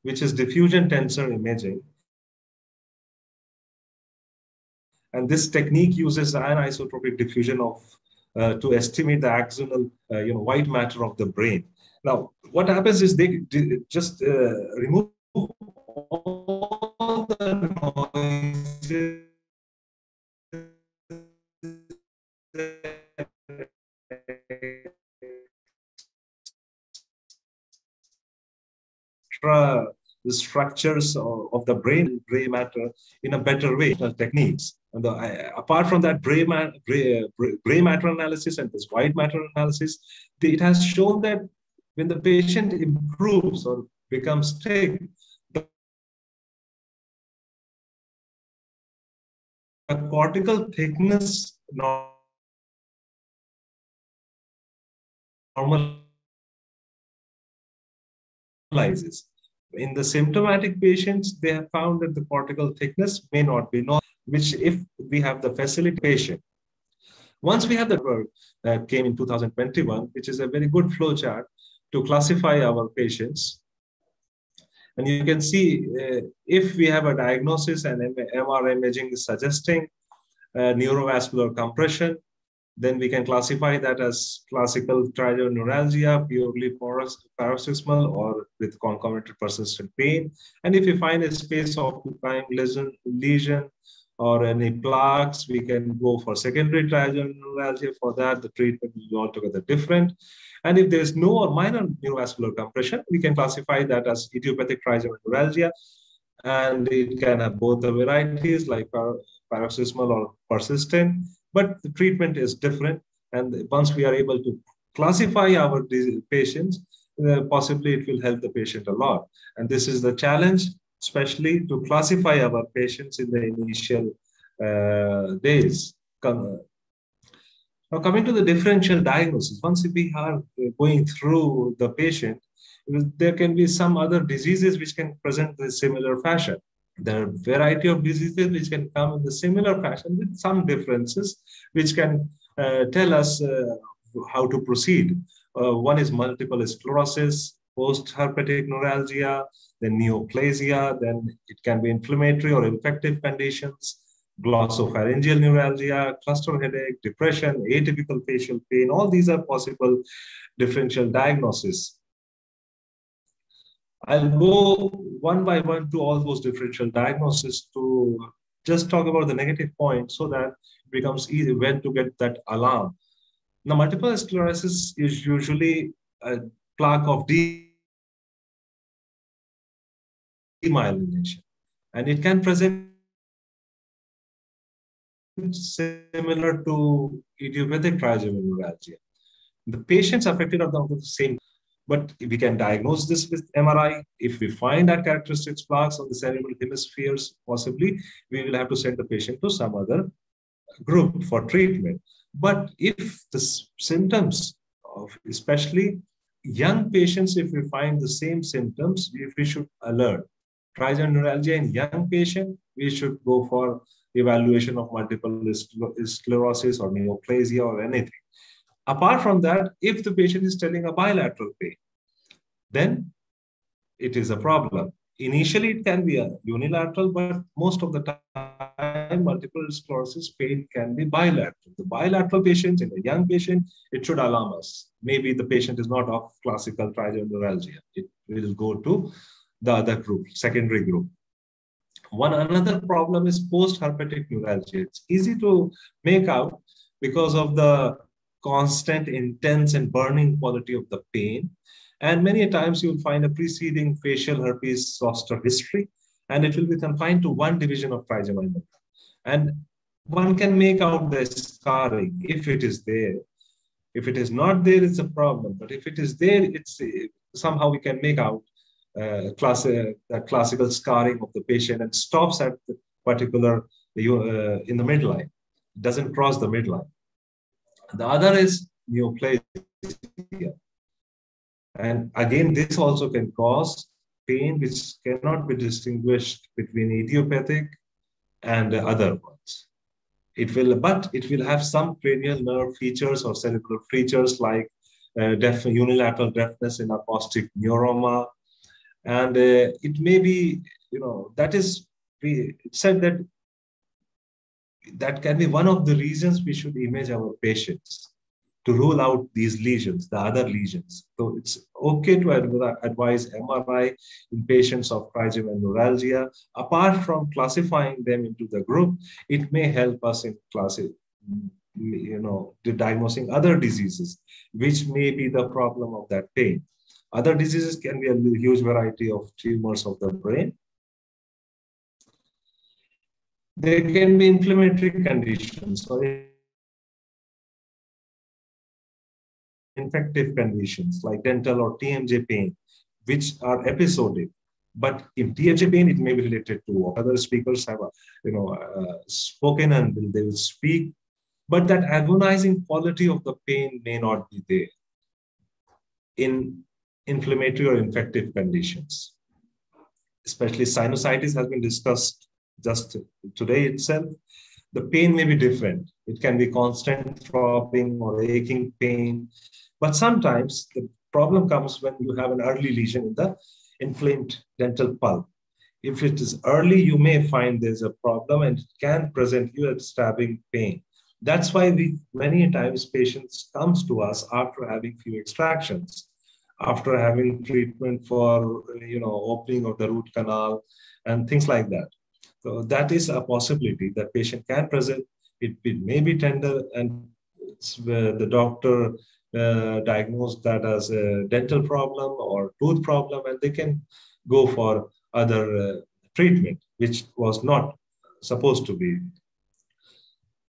which is diffusion tensor imaging. And this technique uses anisotropic diffusion of to estimate the axonal, white matter of the brain. Now, what happens is they just remove all the noises the structures of the brain, gray matter in a better way, techniques. And apart from that gray matter analysis and this white matter analysis, it has shown that when the patient improves or becomes sick, the cortical thickness normalizes. In the symptomatic patients, they have found that the cortical thickness may not be normal, which if we have the facility patient. Once we have the work that came in 2021, which is a very good flow chart to classify our patients. And you can see if we have a diagnosis and MR imaging is suggesting neurovascular compression, then we can classify that as classical trigeneuralgia, purely paroxysmal or with concomitant persistent pain. And if we find a space occupying lesion or any plaques, we can go for secondary trigeneuralgia. For that, the treatment will be altogether different. And if there is no or minor neurovascular compression, we can classify that as idiopathic trigeneuralgia. And it can have both the varieties like paroxysmal or persistent, but the treatment is different. And once we are able to classify our patients, possibly it will help the patient a lot. And this is the challenge, especially to classify our patients in the initial days. Now, coming to the differential diagnosis, once we are going through the patient, there can be some other diseases which can present in a similar fashion. There are a variety of diseases which can come in the similar fashion with some differences, which can tell us how to proceed. One is multiple sclerosis, post-herpetic neuralgia, then neoplasia, then it can be inflammatory or infective conditions, glossopharyngeal neuralgia, cluster headache, depression, atypical facial pain. All these are possible differential diagnoses. I'll go one by one to all those differential diagnoses to just talk about the negative points so that it becomes easy when to get that alarm. Now, multiple sclerosis is usually a plaque of demyelination, and it can present similar to idiopathic trigeneuralgia. The patients affected are the same, but we can diagnose this with MRI. If we find that characteristics plaques on the cerebral hemispheres, possibly we will have to send the patient to some other group for treatment. But if the symptoms of especially young patients, if we find the same symptoms, we should alert. Trigeneuralgia in young patient, we should go for evaluation of multiple sclerosis or neoplasia or anything. Apart from that, if the patient is telling a bilateral pain, then it is a problem. Initially, it can be a unilateral, but most of the time, multiple sclerosis pain can be bilateral. The bilateral patient in a young patient, it should alarm us. Maybe the patient is not of classical trigeneuralgia. It will go to the other group, secondary group. Another problem is post-herpetic neuralgia. It's easy to make out because of the constant, intense, and burning quality of the pain. And many times you'll find a preceding facial herpes zoster history, and it will be confined to one division of trigeminal. And one can make out the scarring if it is there. If it is not there, it's a problem. But if it is there, it's somehow we can make out classical scarring of the patient and stops at the particular in the midline. It doesn't cross the midline. The other is neoplasia. And again, this also can cause pain which cannot be distinguished between idiopathic and other ones. But it will have some cranial nerve features or cerebral features like unilateral deafness in acoustic neuroma. And it may be, that is, we said that can be one of the reasons we should image our patients to rule out these lesions, the other lesions. So it's okay to advise MRI in patients of trigeminal neuralgia. Apart from classifying them into the group, it may help us in diagnosing other diseases, which may be the problem of that pain. Other diseases can be a huge variety of tumors of the brain. There can be inflammatory conditions or infective conditions like dental or TMJ pain, which are episodic. But in TMJ pain, it may be related to what other speakers have spoken and they will speak, but that agonizing quality of the pain may not be there in inflammatory or infective conditions. Especially sinusitis has been discussed just today itself. The pain may be different. It can be constant throbbing or aching pain. But sometimes the problem comes when you have an early lesion in the inflamed dental pulp. If it is early, you may find there's a problem and it can present you as stabbing pain. That's why many times patients comes to us after having few extractions, after having treatment for opening of the root canal and things like that. So that is a possibility that patient can present. It may be tender and the doctor diagnosed that as a dental problem or tooth problem, and they can go for other treatment, which was not supposed to be.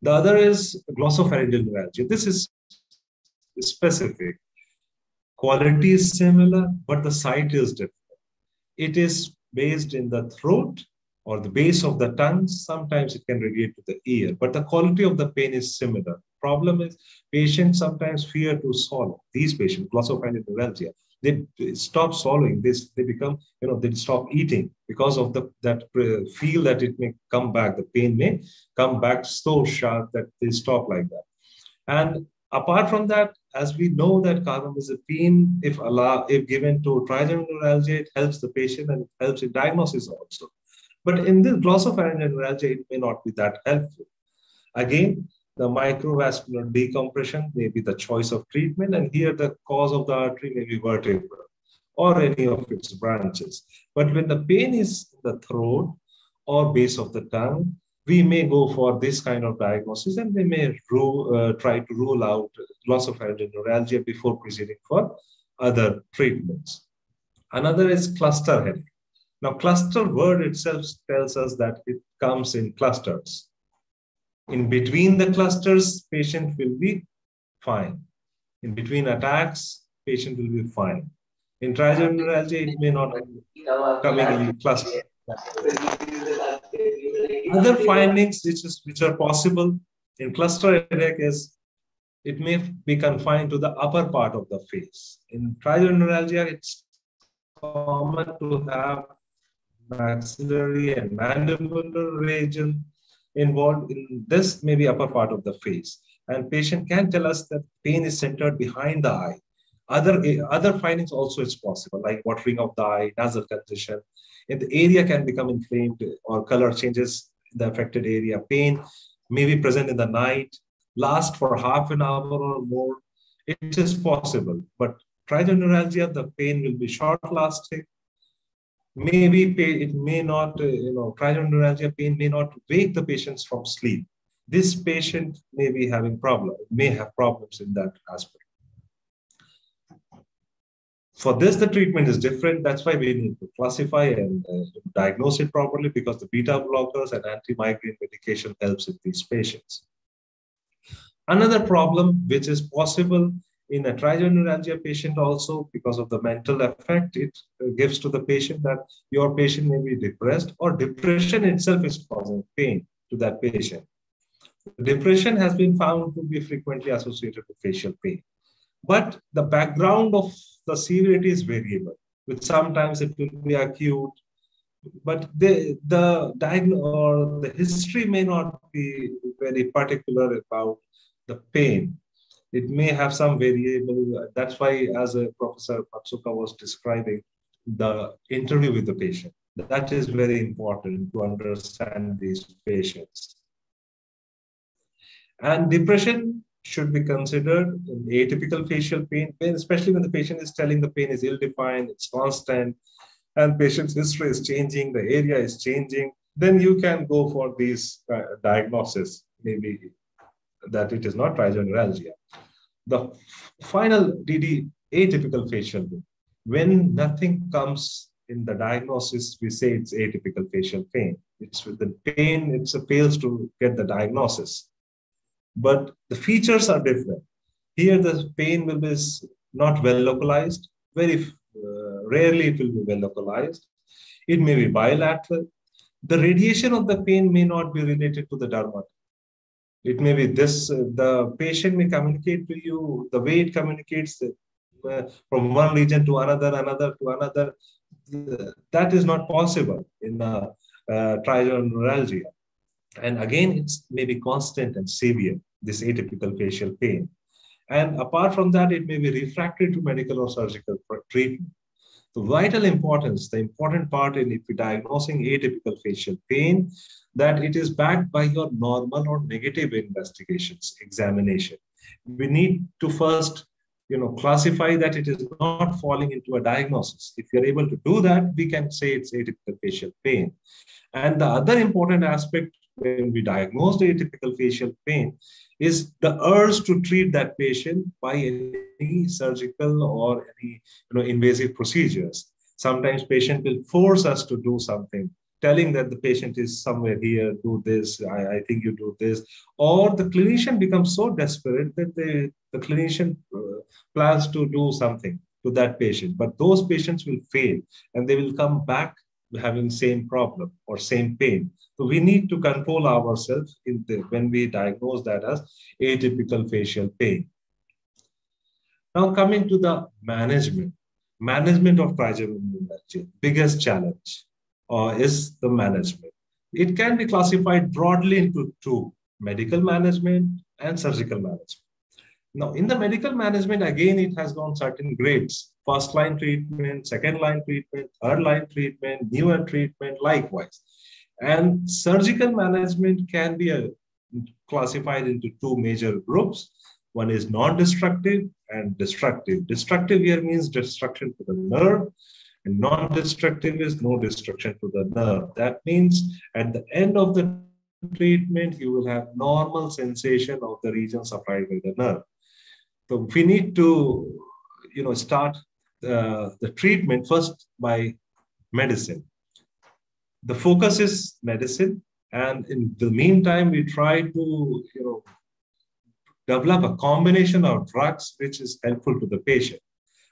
The other is glossopharyngeal neuralgia. This is specific. Quality is similar, but the site is different. It is based in the throat or the base of the tongue. Sometimes it can radiate to the ear, but the quality of the pain is similar. Problem is patients sometimes fear to swallow. These patients, glossopharyngeal neuralgia, they stop swallowing. They become, they stop eating because of that feel that it may come back. The pain may come back so sharp that they stop like that. And apart from that, as we know that carbamazepine, if given to trigeminal neuralgia, it helps the patient and it helps in diagnosis also. But in this glossopharyngeal neuralgia, it may not be that helpful. Again, the microvascular decompression may be the choice of treatment, and here the cause of the artery may be vertebral or any of its branches. But when the pain is in the throat or base of the tongue, we may go for this kind of diagnosis, and we may try to rule out glossopharyngeal neuralgia before proceeding for other treatments. Another is cluster headache. Now, cluster word itself tells us that it comes in clusters. In between the clusters, patient will be fine. In between attacks, patient will be fine. In trigeminal neuralgia, it may not be coming in cluster. Other findings which are possible in cluster headache is it may be confined to the upper part of the face. In trigeminal neuralgia, it's common to have maxillary and mandibular region involved. In this may be upper part of the face, and patient can tell us that pain is centered behind the eye. Other findings also is possible, like watering of the eye, nasal congestion. If the area can become inflamed or color changes in the affected area, pain may be present in the night, last for half an hour or more. It is possible, but trigeminal neuralgia, the pain will be short-lasting. Maybe it may not, trigeminal neuralgia pain may not wake the patients from sleep. This patient may be having may have problems in that aspect. For this, the treatment is different. That's why we need to classify and diagnose it properly, because the beta blockers and anti-migraine medication helps in these patients. Another problem which is possible in a trigeminal neuralgia patient also, because of the mental effect it gives to the patient, that your patient may be depressed, or depression itself is causing pain to that patient. Depression has been found to be frequently associated with facial pain, but the background of the severity is variable. which sometimes it will be acute, but the history may not be very particular about the pain. It may have some variable. That's why, as Professor Matsuka was describing, the interview with the patient. That is very important to understand these patients. And depression should be considered in atypical facial pain, especially when the patient is telling the pain is ill-defined, it's constant, and patient's history is changing, the area is changing. Then you can go for these diagnosis, maybe that it is not trigeminalgia. The final DD, atypical facial pain. When nothing comes in the diagnosis, we say it's atypical facial pain. It's with the pain, it fails to get the diagnosis. But the features are different. Here, the pain will be not well localized. Very rarely it will be well localized. It may be bilateral. The radiation of the pain may not be related to the dermatome. It may be this, the patient may communicate to you, the way it communicates from one region to another, to another. That is not possible in trigeminalgia. And again, it's maybe constant and severe, this atypical facial pain. And apart from that, it may be refractory to medical or surgical treatment. The vital importance, the important part in if you're diagnosing atypical facial pain, that it is backed by your normal or negative investigations, examination. We need to first, classify that it is not falling into a diagnosis. If you're able to do that, we can say it's atypical facial pain. And the other important aspect when we diagnose the atypical facial pain is the urge to treat that patient by any surgical or any invasive procedures. Sometimes patient will force us to do something, telling that the patient is somewhere here, do this, I think you do this. Or the clinician becomes so desperate that the clinician plans to do something to that patient. But those patients will fail and they will come back having same problem or same pain. So we need to control ourselves when we diagnose that as atypical facial pain. Now coming to the management of trigeminalgia, biggest challenge is the management. It can be classified broadly into two, medical management and surgical management. Now, in the medical management, again, it has gone certain grades. First line treatment, second line treatment, third line treatment, newer treatment, likewise. And surgical management can be classified into two major groups. One is non-destructive and destructive. Destructive here means destruction to the nerve, and non-destructive is no destruction to the nerve. That means at the end of the treatment, you will have normal sensation of the region supplied by the nerve. So we need to, start the treatment first by medicine. The focus is medicine, and in the meantime, we try to, develop a combination of drugs which is helpful to the patient.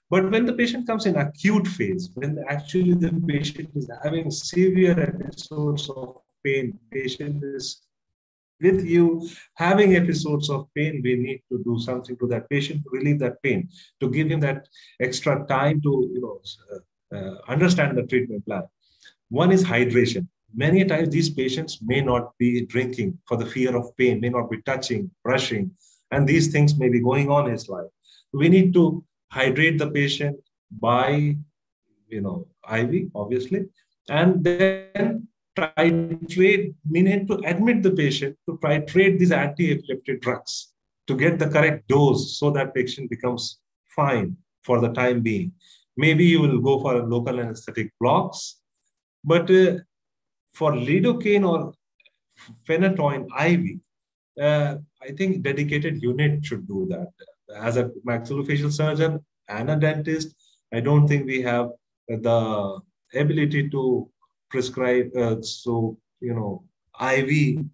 But when the patient comes in acute phase, when actually the patient is having severe episodes of pain, patient is with you having episodes of pain, we need to do something to that patient to relieve that pain, to give him that extra time to understand the treatment plan. One is hydration. Many times these patients may not be drinking for the fear of pain, may not be touching, brushing, and these things may be going on in his life. We need to hydrate the patient by, IV, obviously, and then titrate, meaning to admit the patient to titrate these anti-epileptic drugs to get the correct dose so that patient becomes fine for the time being. Maybe you will go for a local anesthetic blocks, but for lidocaine or phenytoin IV, I think dedicated unit should do that. As a maxillofacial surgeon and a dentist, I don't think we have the ability to prescribe, IV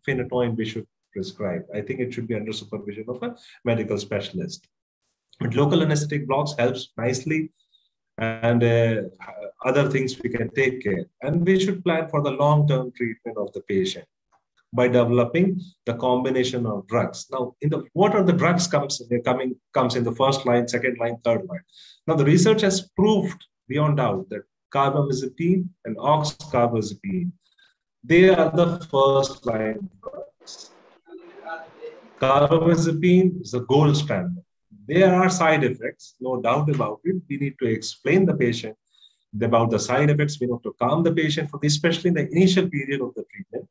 phenytoin we should prescribe. I think it should be under supervision of a medical specialist. But local anesthetic blocks helps nicely, and other things we can take care. And we should plan for the long-term treatment of the patient by developing the combination of drugs. Now, what are the drugs comes in the first line, second line, third line? Now, the research has proved beyond doubt that carbamazepine and oxcarbazepine, they are the first line drugs. Carbamazepine is the gold standard. There are side effects, no doubt about it. We need to explain the patient about the side effects. We need to calm the patient, especially in the initial period of the treatment.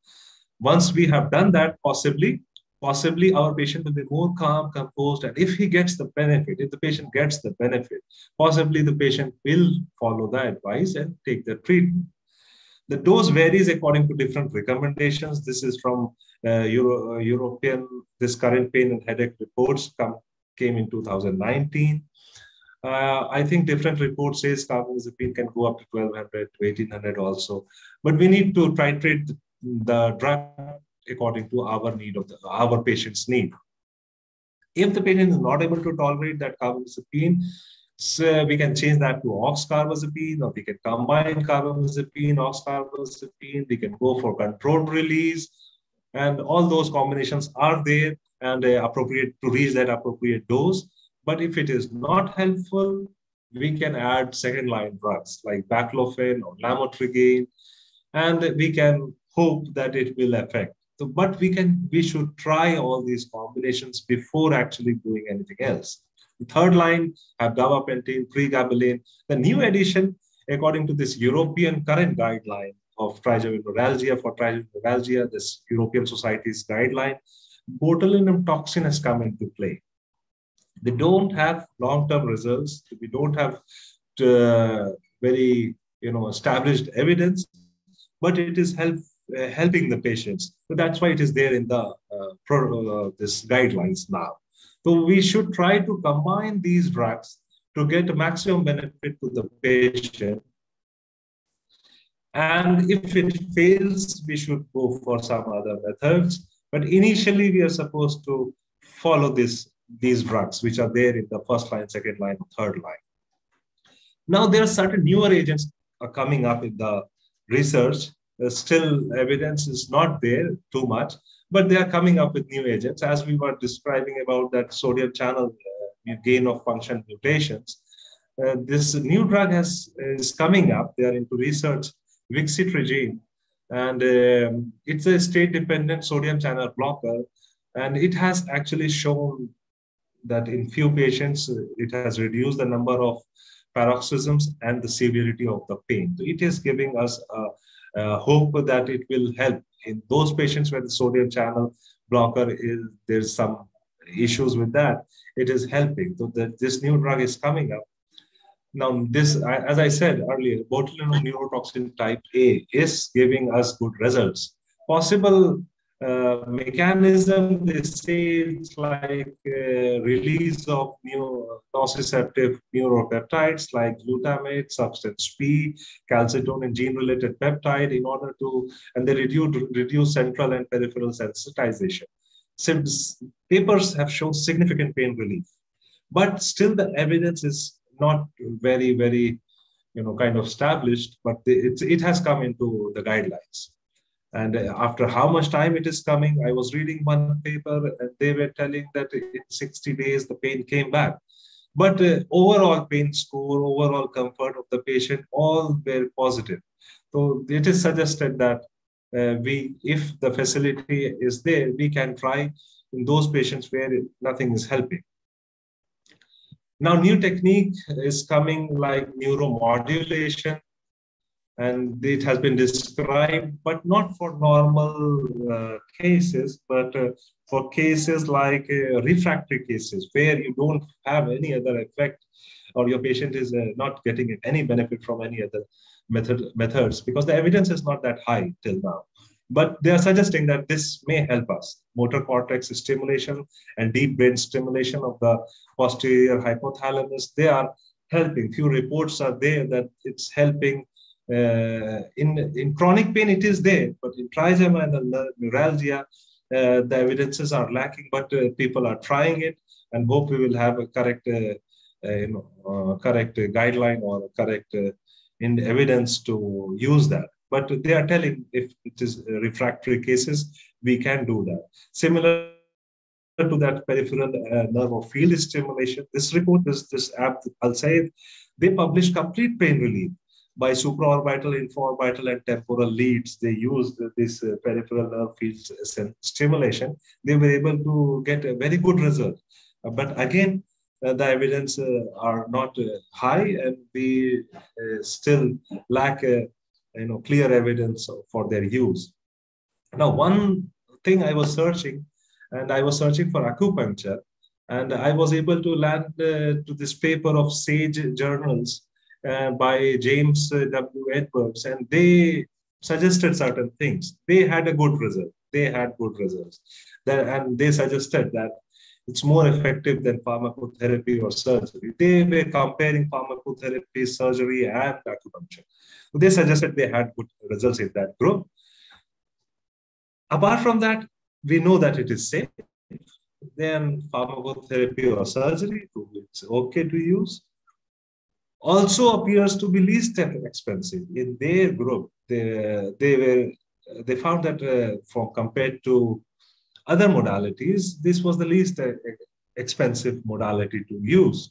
Once we have done that, possibly our patient will be more calm, composed, and if he gets the benefit, if the patient gets the benefit, possibly the patient will follow the advice and take the treatment. The dose varies according to different recommendations. This is from European, this current pain and headache reports came in 2019. I think different reports says carbamazepine can go up to 1200 to 1800 also, but we need to titrate the drug according to our need of our patient's need. If the patient is not able to tolerate that carbamazepine, so we can change that to oxcarbazepine, or we can combine carbamazepine, oxcarbazepine. We can go for controlled release, and all those combinations are there and appropriate to reach that appropriate dose. But if it is not helpful, we can add second-line drugs like baclofen or lamotrigine, and we can hope that it will affect. So, but we should try all these combinations before actually doing anything else. The third line have gabapentin, pregabalin. The new addition, according to this European current guideline of trigeminal neuralgia, for trigeminal neuralgia, this European Society's guideline, botulinum toxin has come into play. They don't have long-term results. We don't have very established evidence, but it is helping the patients. So that's why it is there in the this guidelines now. So we should try to combine these drugs to get a maximum benefit to the patient. And if it fails, we should go for some other methods. But initially, we are supposed to follow these drugs, which are there in the first line, second line, third line. Now, there are certain newer agents are coming up in the research. Still, evidence is not there too much, but they are coming up with new agents. As we were describing about that sodium channel gain of function mutations, this new drug is coming up. They are into research, vixitrigine, and it's a state-dependent sodium channel blocker, and it has actually shown that in few patients, it has reduced the number of paroxysms and the severity of the pain. So it is giving us hope that it will help in those patients where the sodium channel blocker there's some issues with that. It is helping. So this new drug is coming up. Now, this, as I said earlier, botulinum neurotoxin type A is giving us good results. Possible mechanism, they say it's like release of nociceptive neuropeptides like glutamate, substance P, calcitonin, gene-related peptide in order to, and they reduce central and peripheral sensitization. Since papers have shown significant pain relief, but still the evidence is not very, very, kind of established, but it has come into the guidelines. And after how much time it is coming, I was reading one paper and they were telling that in 60 days, the pain came back. But overall pain score, overall comfort of the patient, all were positive. So it is suggested that if the facility is there, we can try in those patients where nothing is helping. Now, new technique is coming like neuromodulation, and it has been described, but not for normal cases, but for cases like refractory cases where you don't have any other effect or your patient is not getting any benefit from any other methods because the evidence is not that high till now. But they are suggesting that this may help us. Motor cortex stimulation and deep brain stimulation of the posterior hypothalamus, they are helping. Few reports are there that it's helping. In chronic pain, it is there, but in trigeminal neuralgia, the evidences are lacking, but people are trying it and hope we will have a correct, correct guideline or correct evidence to use that. But they are telling if it is refractory cases, we can do that. Similarly, to that peripheral nerve or field stimulation. This report, this app, I'll say, they published complete pain relief by supraorbital, infraorbital, and temporal leads. They used this peripheral nerve field stimulation. They were able to get a very good result. But again, the evidence are not high, and we still lack clear evidence for their use. Now, one thing I was searching, and I was searching for acupuncture, and I was able to land to this paper of SAGE journals by James W. Edwards, and they suggested certain things. They had a good result. They had good results. And they suggested that it's more effective than pharmacotherapy or surgery. They were comparing pharmacotherapy, surgery, and acupuncture. They suggested they had good results in that group. Apart from that, we know that it is safe. Then pharmacotherapy or surgery, it's okay to use. Also appears to be least expensive. In their group, they found that compared to other modalities, this was the least expensive modality to use.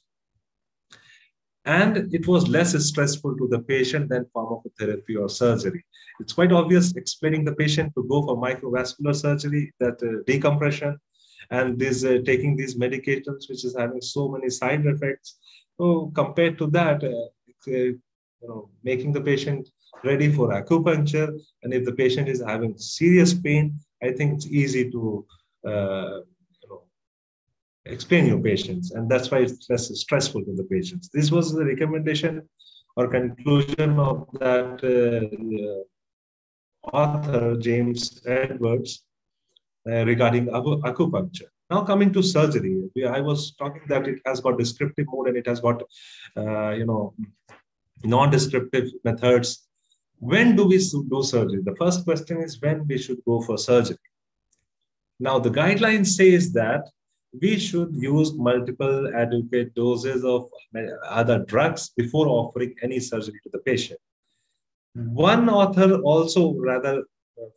And it was less stressful to the patient than pharmacotherapy or surgery. It's quite obvious explaining the patient to go for microvascular surgery, that decompression, and this taking these medications, which is having so many side effects. So compared to that, making the patient ready for acupuncture, and if the patient is having serious pain, I think it's easy to explain your patients, and that's why it's less stressful to the patients. This was the recommendation or conclusion of that author, James Edwards, regarding acupuncture. Now coming to surgery, I was talking that it has got descriptive mode and it has got, non-descriptive methods. When do we do surgery? The first question is when we should go for surgery. Now the guideline says that we should use multiple adequate doses of other drugs before offering any surgery to the patient. One author also, rather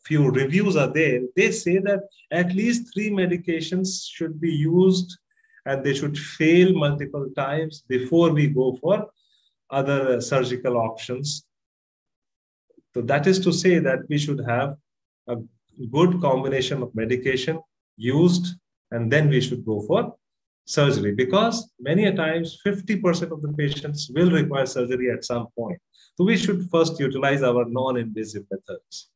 few reviews are there, they say that at least 3 medications should be used and they should fail multiple times before we go for other surgical options. So that is to say that we should have a good combination of medication used, and then we should go for surgery, because many a times 50% of the patients will require surgery at some point. So we should first utilize our non-invasive methods.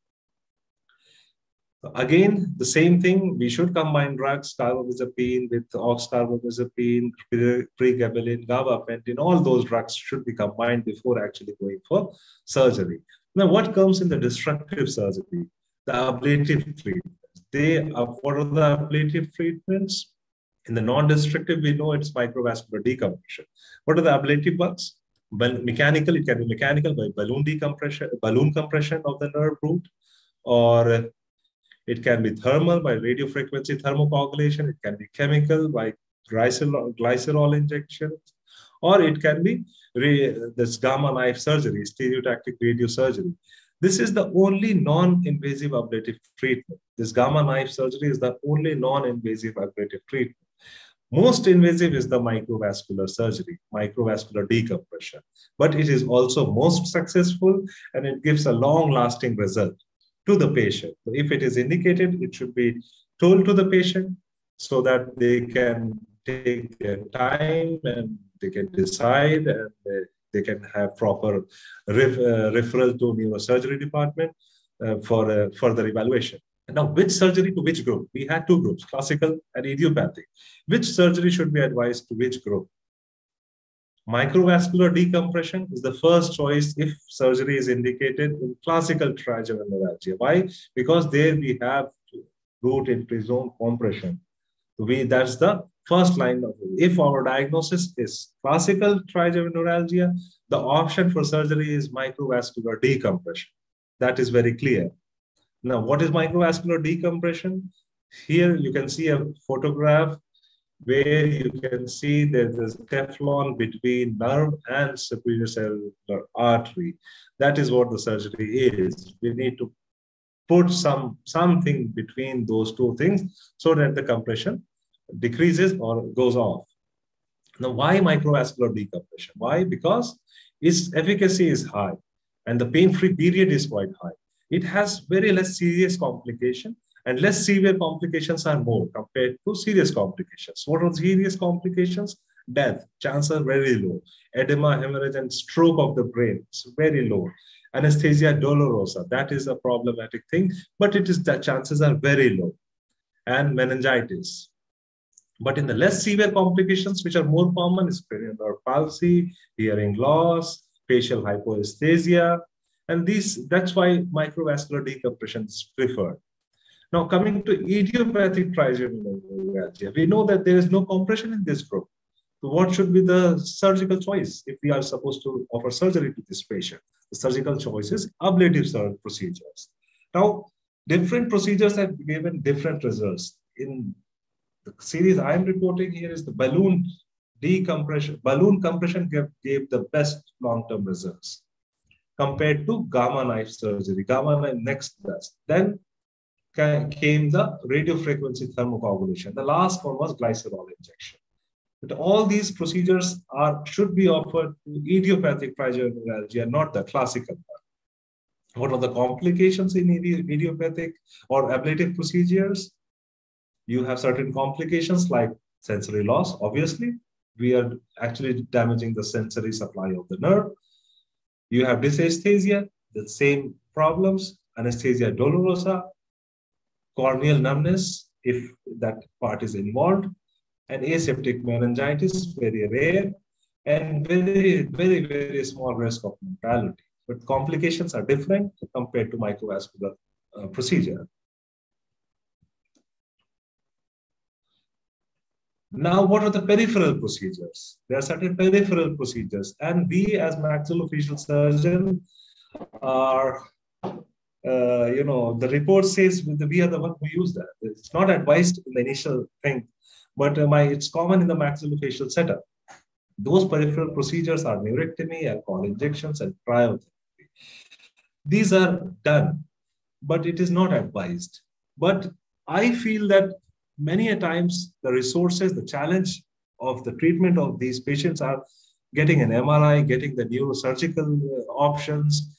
Again, the same thing, we should combine drugs, carbamazepine with oxcarbamazepine, pregabalin, gabapentin, all those drugs should be combined before actually going for surgery. Now, what comes in the destructive surgery? The ablative treatments. What are the ablative treatments? In the non-destructive, we know it's microvascular decompression. What are the ablative ones? Mechanical, it can be mechanical by balloon compression of the nerve root, or it can be thermal by radiofrequency thermocoagulation. It can be chemical by glycerol injections, or it can be this gamma knife surgery, stereotactic radiosurgery. This is the only non-invasive ablative treatment. This gamma knife surgery is the only non-invasive ablative treatment. Most invasive is the microvascular surgery, microvascular decompression, but it is also most successful and it gives a long-lasting result to the patient. So if it is indicated, it should be told to the patient so that they can take their time and they can decide, and they can have proper referral to neurosurgery department for further evaluation. Now, which surgery to which group? We had 2 groups, classical and idiopathic. Which surgery should be advised to which group? Microvascular decompression is the first choice if surgery is indicated in classical trigeminal neuralgia. Why? Because there we have root entry zone compression. That's the first line of it. If our diagnosis is classical trigeminal neuralgia, the option for surgery is microvascular decompression. That is very clear. Now, what is microvascular decompression? Here you can see a photograph where you can see there's a Teflon between nerve and superior cellular artery. That is what the surgery is. We need to put something between those 2 things so that the compression decreases or goes off. Now, why microvascular decompression? Why? Because its efficacy is high and the pain-free period is quite high. It has very less serious complication, and less severe complications are more compared to serious complications. What are serious complications? Death, chances are very low. Edema, hemorrhage, and stroke of the brain is very low. Anesthesia dolorosa, that is a problematic thing, but the chances are very low. And meningitis. But in the less severe complications, which are more common, is cranial nerve palsy, hearing loss, facial hypoesthesia, and that's why microvascular decompression is preferred. Now, coming to idiopathic trigeminal neuralgia, we know that there is no compression in this group. So what should be the surgical choice if we are supposed to offer surgery to this patient? The surgical choice is ablative procedures. Now, different procedures have given different results. In the series I am reporting here is the balloon decompression. Balloon compression gave the best long-term results compared to gamma knife surgery. Gamma knife next best. Then came the radiofrequency thermocoagulation. The last one was glycerol injection. But all these procedures should be offered to idiopathic trigeminal neuralgia, not the classical one. What are the complications in idiopathic or ablative procedures? You have certain complications like sensory loss. Obviously, we are actually damaging the sensory supply of the nerve. You have dysesthesia, the same problems, anesthesia dolorosa, corneal numbness, if that part is involved, and aseptic meningitis, very rare, and very, very, very small risk of mortality. But complications are different compared to microvascular procedure. Now, what are the peripheral procedures? There are certain peripheral procedures, and we as maxillofacial surgeon are, the report says we are the one who use that. It's not advised in the initial thing, but it's common in the maxillofacial setup. Those peripheral procedures are neurectomy, alcohol injections, and cryotherapy. These are done, but it is not advised. But I feel that many a times the resources, the challenge of the treatment of these patients are getting an MRI, getting the neurosurgical options,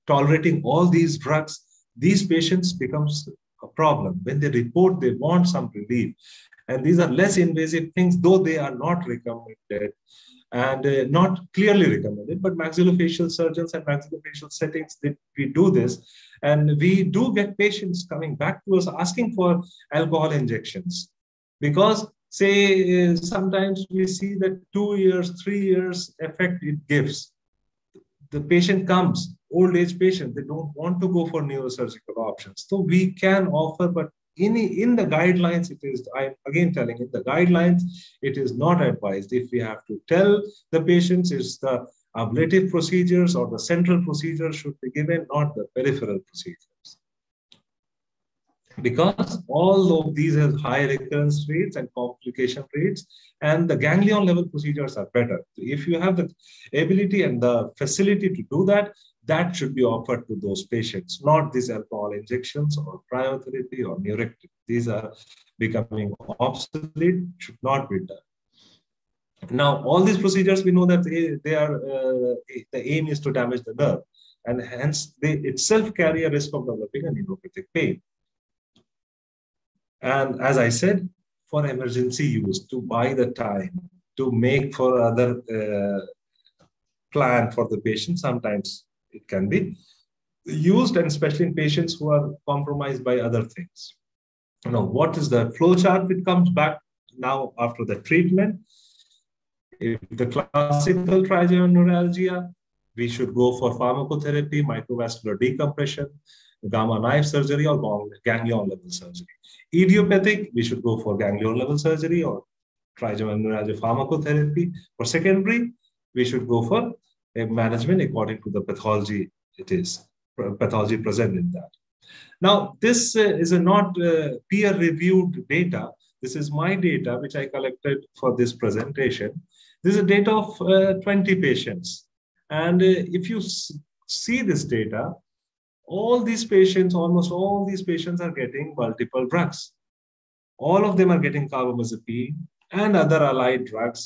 tolerating all these drugs. These patients becomes a problem. When they report, they want some relief. And these are less invasive things, though they are not recommended and not clearly recommended, but maxillofacial surgeons and maxillofacial settings, we do this. And we do get patients coming back to us asking for alcohol injections because, say, sometimes we see that 2 years, 3 years effect it gives. The patient comes, old age patient, they don't want to go for neurosurgical options. So we can offer, but in the guidelines, it is, I'm again telling in the guidelines, it is not advised. If we have to tell the patients, it's the ablative procedures or the central procedures should be given, not the peripheral procedures. Because all of these have high recurrence rates and complication rates, and the ganglion level procedures are better. If you have the ability and the facility to do that, that should be offered to those patients, not these alcohol injections or cryotherapy or neurectomy. These are becoming obsolete, should not be done. Now, all these procedures, we know that they are, the aim is to damage the nerve, and hence they itself carry a risk of developing a neuropathic pain. And as I said, for emergency use, to buy the time, to make for other plan for the patient, sometimes it can be used, and especially in patients who are compromised by other things. Now, what is the flow chart? It comes back now after the treatment. If the classical trigeminal neuralgia, we should go for pharmacotherapy, microvascular decompression, gamma knife surgery, or ganglion level surgery. Idiopathic, we should go for ganglion level surgery or trigeminal neuralgia pharmacotherapy. For secondary, we should go for a management according to the pathology pathology present in that. Now, this is a not peer-reviewed data. This is my data, which I collected for this presentation. This is a data of 20 patients. And if you see this data, all these patients, almost all these patients are getting multiple drugs. All of them are getting carbamazepine and other allied drugs,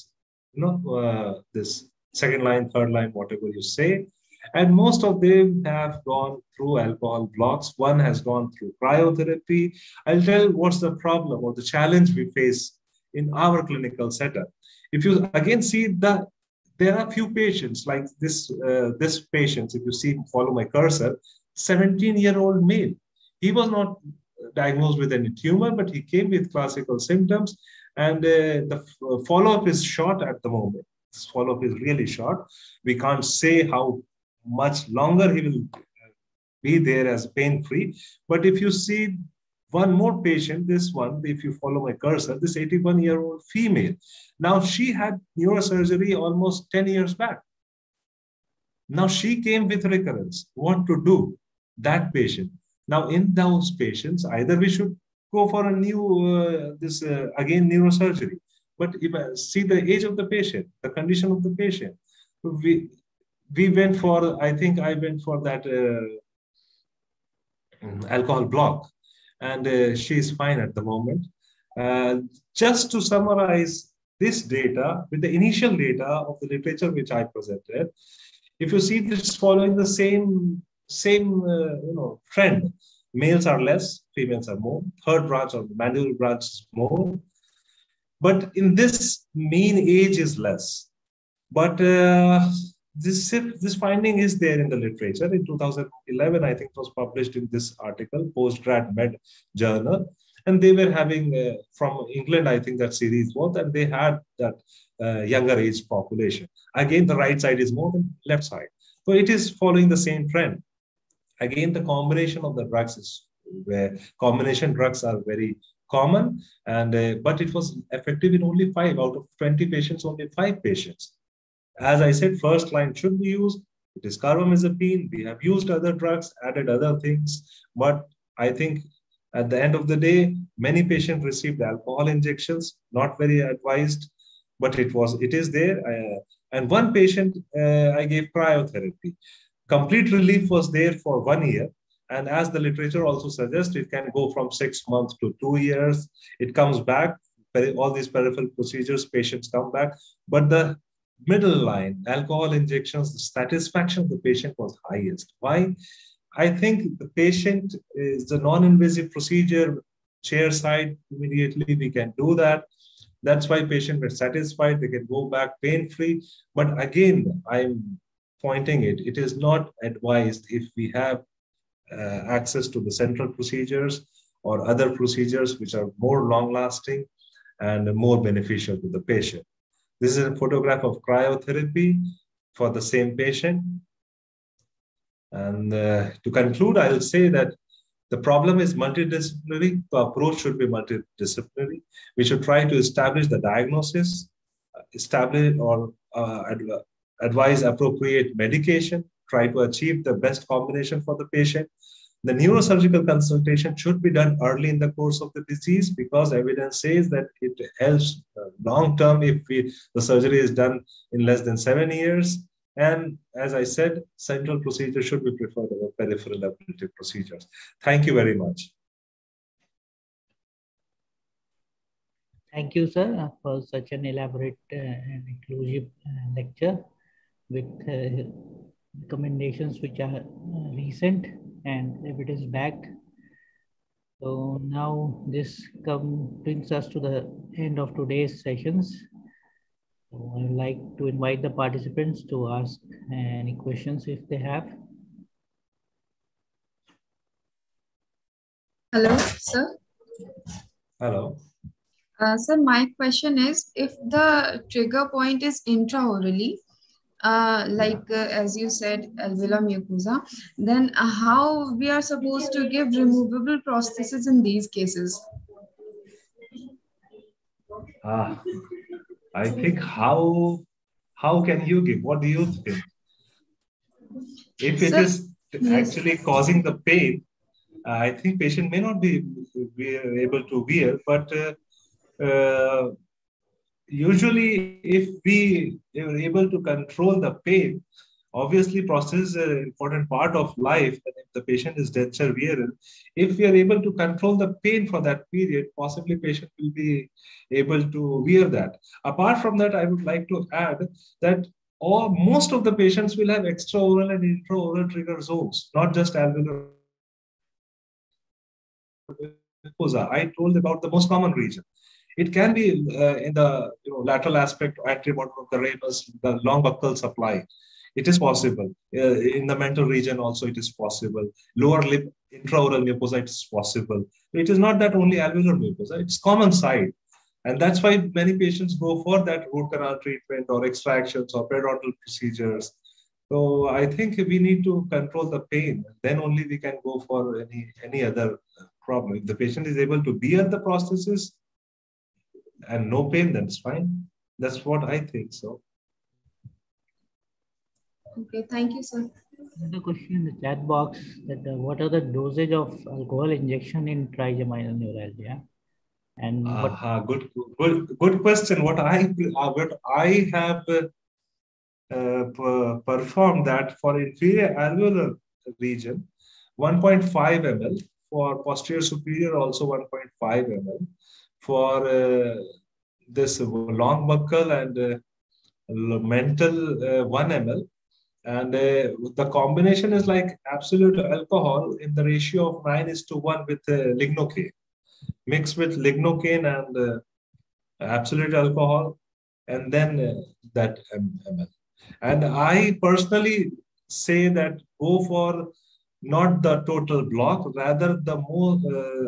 this second line, third line, whatever you say. And most of them have gone through alcohol blocks. One has gone through cryotherapy. I'll tell what's the problem or the challenge we face in our clinical setup. If you again see that there are few patients like this patient, if you see, follow my cursor, 17-year-old male. He was not diagnosed with any tumor, but he came with classical symptoms, and the follow-up is short at the moment. This follow-up is really short. We can't say how much longer he will be there as pain-free. But if you see one more patient, this one, if you follow my cursor, this 81-year-old female. Now she had neurosurgery almost 10 years back. Now she came with recurrence. What to do? That patient. Now in those patients, either we should go for a new, again, neurosurgery. But if I see the age of the patient, the condition of the patient, we went for, I think I went for that alcohol block, and she is fine at the moment. Just to summarize this data with the initial data of the literature which I presented, if you see this following the same trend, males are less, females are more, third branch or mandibular branch is more, but in this mean age is less. But this finding is there in the literature. In 2011, I think it was published in this article, Postgrad Med Journal, and they were having from England, I think that series was, and they had that younger age population. Again, the right side is more than left side. So it is following the same trend. Again, the combination of the drugs is where combination drugs are very common, and but it was effective in only 5 out of 20 patients, only 5 patients. As I said, first line should be used. It is carbamazepine. We have used other drugs, added other things, but I think at the end of the day, many patients received alcohol injections, not very advised, but it is there. And one patient, I gave cryotherapy. Complete relief was there for 1 year. And as the literature also suggests, it can go from 6 months to 2 years. It comes back. All these peripheral procedures, patients come back. But the middle line, alcohol injections, the satisfaction of the patient was highest. Why? I think the patient is the non-invasive procedure, chair side, immediately we can do that. That's why patients were satisfied, they can go back pain-free. But again, I'm pointing it is not advised if we have access to the central procedures or other procedures which are more long-lasting and more beneficial to the patient. This is a photograph of cryotherapy for the same patient. And to conclude, I'll say that the problem is multidisciplinary. The approach should be multidisciplinary. We should try to establish the diagnosis, establish or advise appropriate medication, try to achieve the best combination for the patient. The neurosurgical consultation should be done early in the course of the disease because evidence says that it helps long-term if the surgery is done in less than 7 years. And as I said, central procedure should be preferred over peripheral ablative procedures. Thank you very much. Thank you, sir, for such an elaborate and inclusive lecture with recommendations which are recent and evidence-backed. So now this brings us to the end of today's sessions. So I would like to invite the participants to ask any questions if they have. Hello, sir. Hello. Sir, my question is, if the trigger point is intraorally, as you said, alveolar mucosa, then how we are supposed to give removable prosthesis in these cases? I think how can you give? What do you think? If it is actually causing the pain, I think patient may not be able to wear, but usually if we are able to control the pain Obviously, process is an important part of life. And if the patient is denture wearer, if we are able to control the pain for that period, possibly patient will be able to wear that. Apart from that, I would like to add that most of the patients will have extraoral and intraoral trigger zones, not just alveolar mucosa. I told about the most common region. It can be in the lateral aspect, anterior of the ramus, the long buccal supply. It is possible. In the mental region also it is possible. Lower lip intraoral mucosa, it is possible. It is not that only alveolar mucosa, it's common side. And that's why many patients go for that root canal treatment or extractions or periodontal procedures. So I think we need to control the pain. Then only we can go for any other problem. If the patient is able to bear the prosthesis and no pain, then it's fine. That's what I think so. Okay, thank you, sir. Another question in the chat box that what are the dosage of alcohol injection in trigeminal neuralgia? And good question. What I have performed that for inferior alveolar region, 1.5 ml, for posterior superior also 1.5 ml, for this long buccal and mental 1 ml. And the combination is like absolute alcohol in the ratio of 9:1 with lignocaine. Mixed with lignocaine and absolute alcohol, and then that ml. And I personally say that go for not the total block, rather the more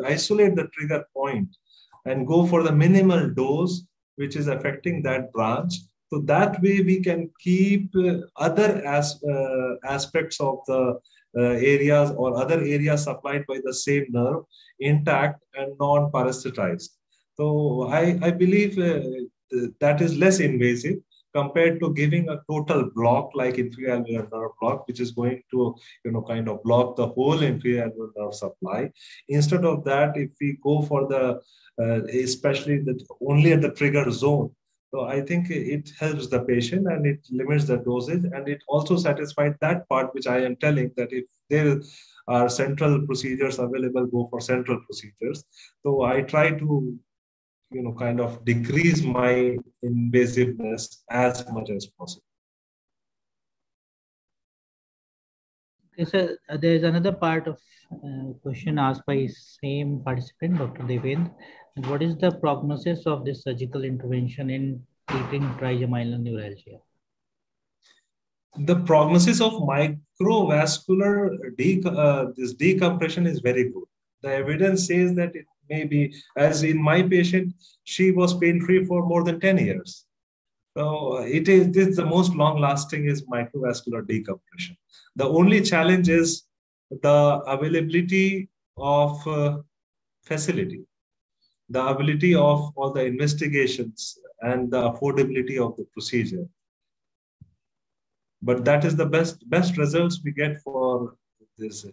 isolate the trigger point and go for the minimal dose which is affecting that branch. So that way we can keep other aspects of the areas or other areas supplied by the same nerve intact and non-parasitized. So I believe that is less invasive compared to giving a total block like inferior alveolar nerve block, which is going to kind of block the whole inferior alveolar nerve supply. Instead of that, if we go for the especially only at the trigger zone, so I think it helps the patient and it limits the dosage, and it also satisfies that part which I am telling, that if there are central procedures available, go for central procedures. So I try to kind of decrease my invasiveness as much as possible. Okay, so there is another part of question asked by same participant, Dr. Devendra. What is the prognosis of this surgical intervention in treating trigeminal neuralgia? The prognosis of microvascular this decompression is very good. The evidence says that it may be, as in my patient, she was pain-free for more than 10 years. So this is the most long-lasting is microvascular decompression. The only challenge is the availability of facility, the ability of all the investigations and the affordability of the procedure. But that is the best results we get for this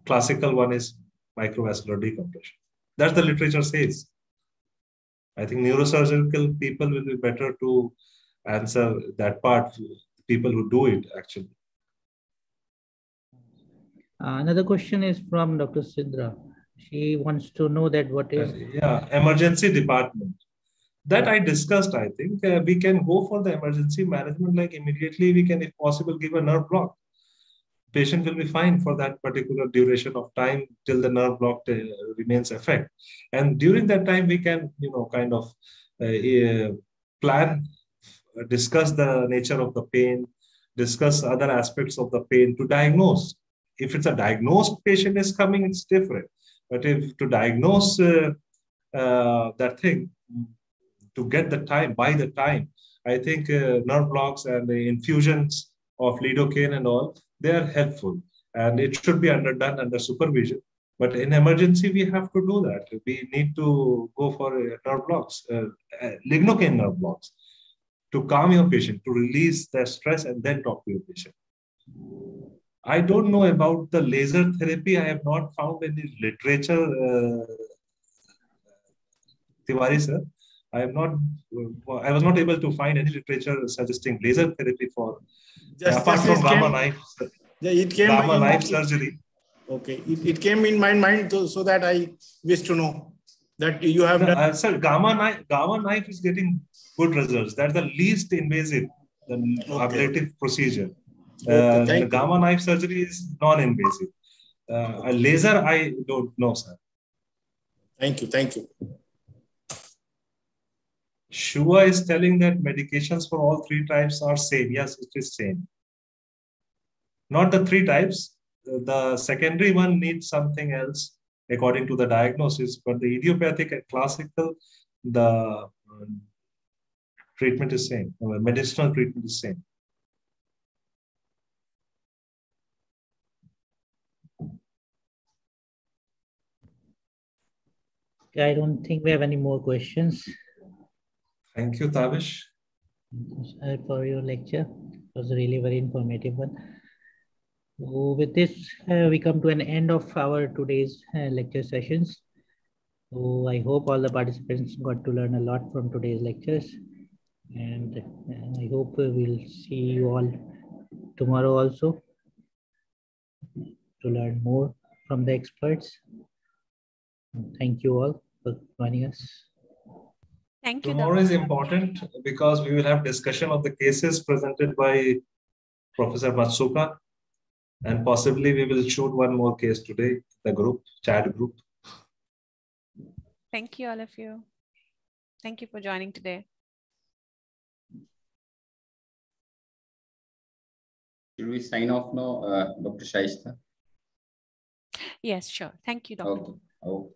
classical one is microvascular decompression. That's the literature says. I think neurosurgical people will be better to answer that part, people who do it actually. Another question is from Dr. Sidra. She wants to know that what is... emergency department. That I discussed, I think. We can go for the emergency management, like immediately we can, if possible, give a nerve block. Patient will be fine for that particular duration of time till the nerve block remains effect. And during that time, we can, kind of plan, discuss the nature of the pain, discuss other aspects of the pain to diagnose. If it's a diagnosed patient is coming, it's different. But if to diagnose that thing, to get the time, by the time, I think nerve blocks and the infusions of lidocaine and all, they are helpful. And it should be done under supervision. But in emergency, we have to do that. We need to go for nerve blocks, lignocaine nerve blocks, to calm your patient, to release the stress and then talk to your patient. I don't know about the laser therapy. I have not found any literature, Tiwari sir. I was not able to find any literature suggesting laser therapy for apart from gamma knife. It came gamma knife surgery. Okay, it came in my mind so that I wish to know that you have done. Sir, gamma knife is getting good results. That's the least invasive, the ablative procedure. The gamma knife surgery is non-invasive. A laser, I don't know, sir. Thank you. Thank you. Shua is telling that medications for all three types are same. Yes, it is same. Not the three types. The secondary one needs something else according to the diagnosis, but the idiopathic and classical, the treatment is same. Medicinal treatment is same. I don't think we have any more questions. Thank you, Tavish. For your lecture. It was really very informative one. So with this, we come to an end of our today's lecture sessions. So I hope all the participants got to learn a lot from today's lectures. And I hope we'll see you all tomorrow also to learn more from the experts. Thank you all for joining us. Thank you. Tomorrow is important because we will have discussion of the cases presented by Professor Matsuka, and possibly we will shoot one more case today, the group, chat group. Thank you, all of you. Thank you for joining today. Should we sign off now, Dr. Shaista? Yes, sure. Thank you, Doctor. Okay.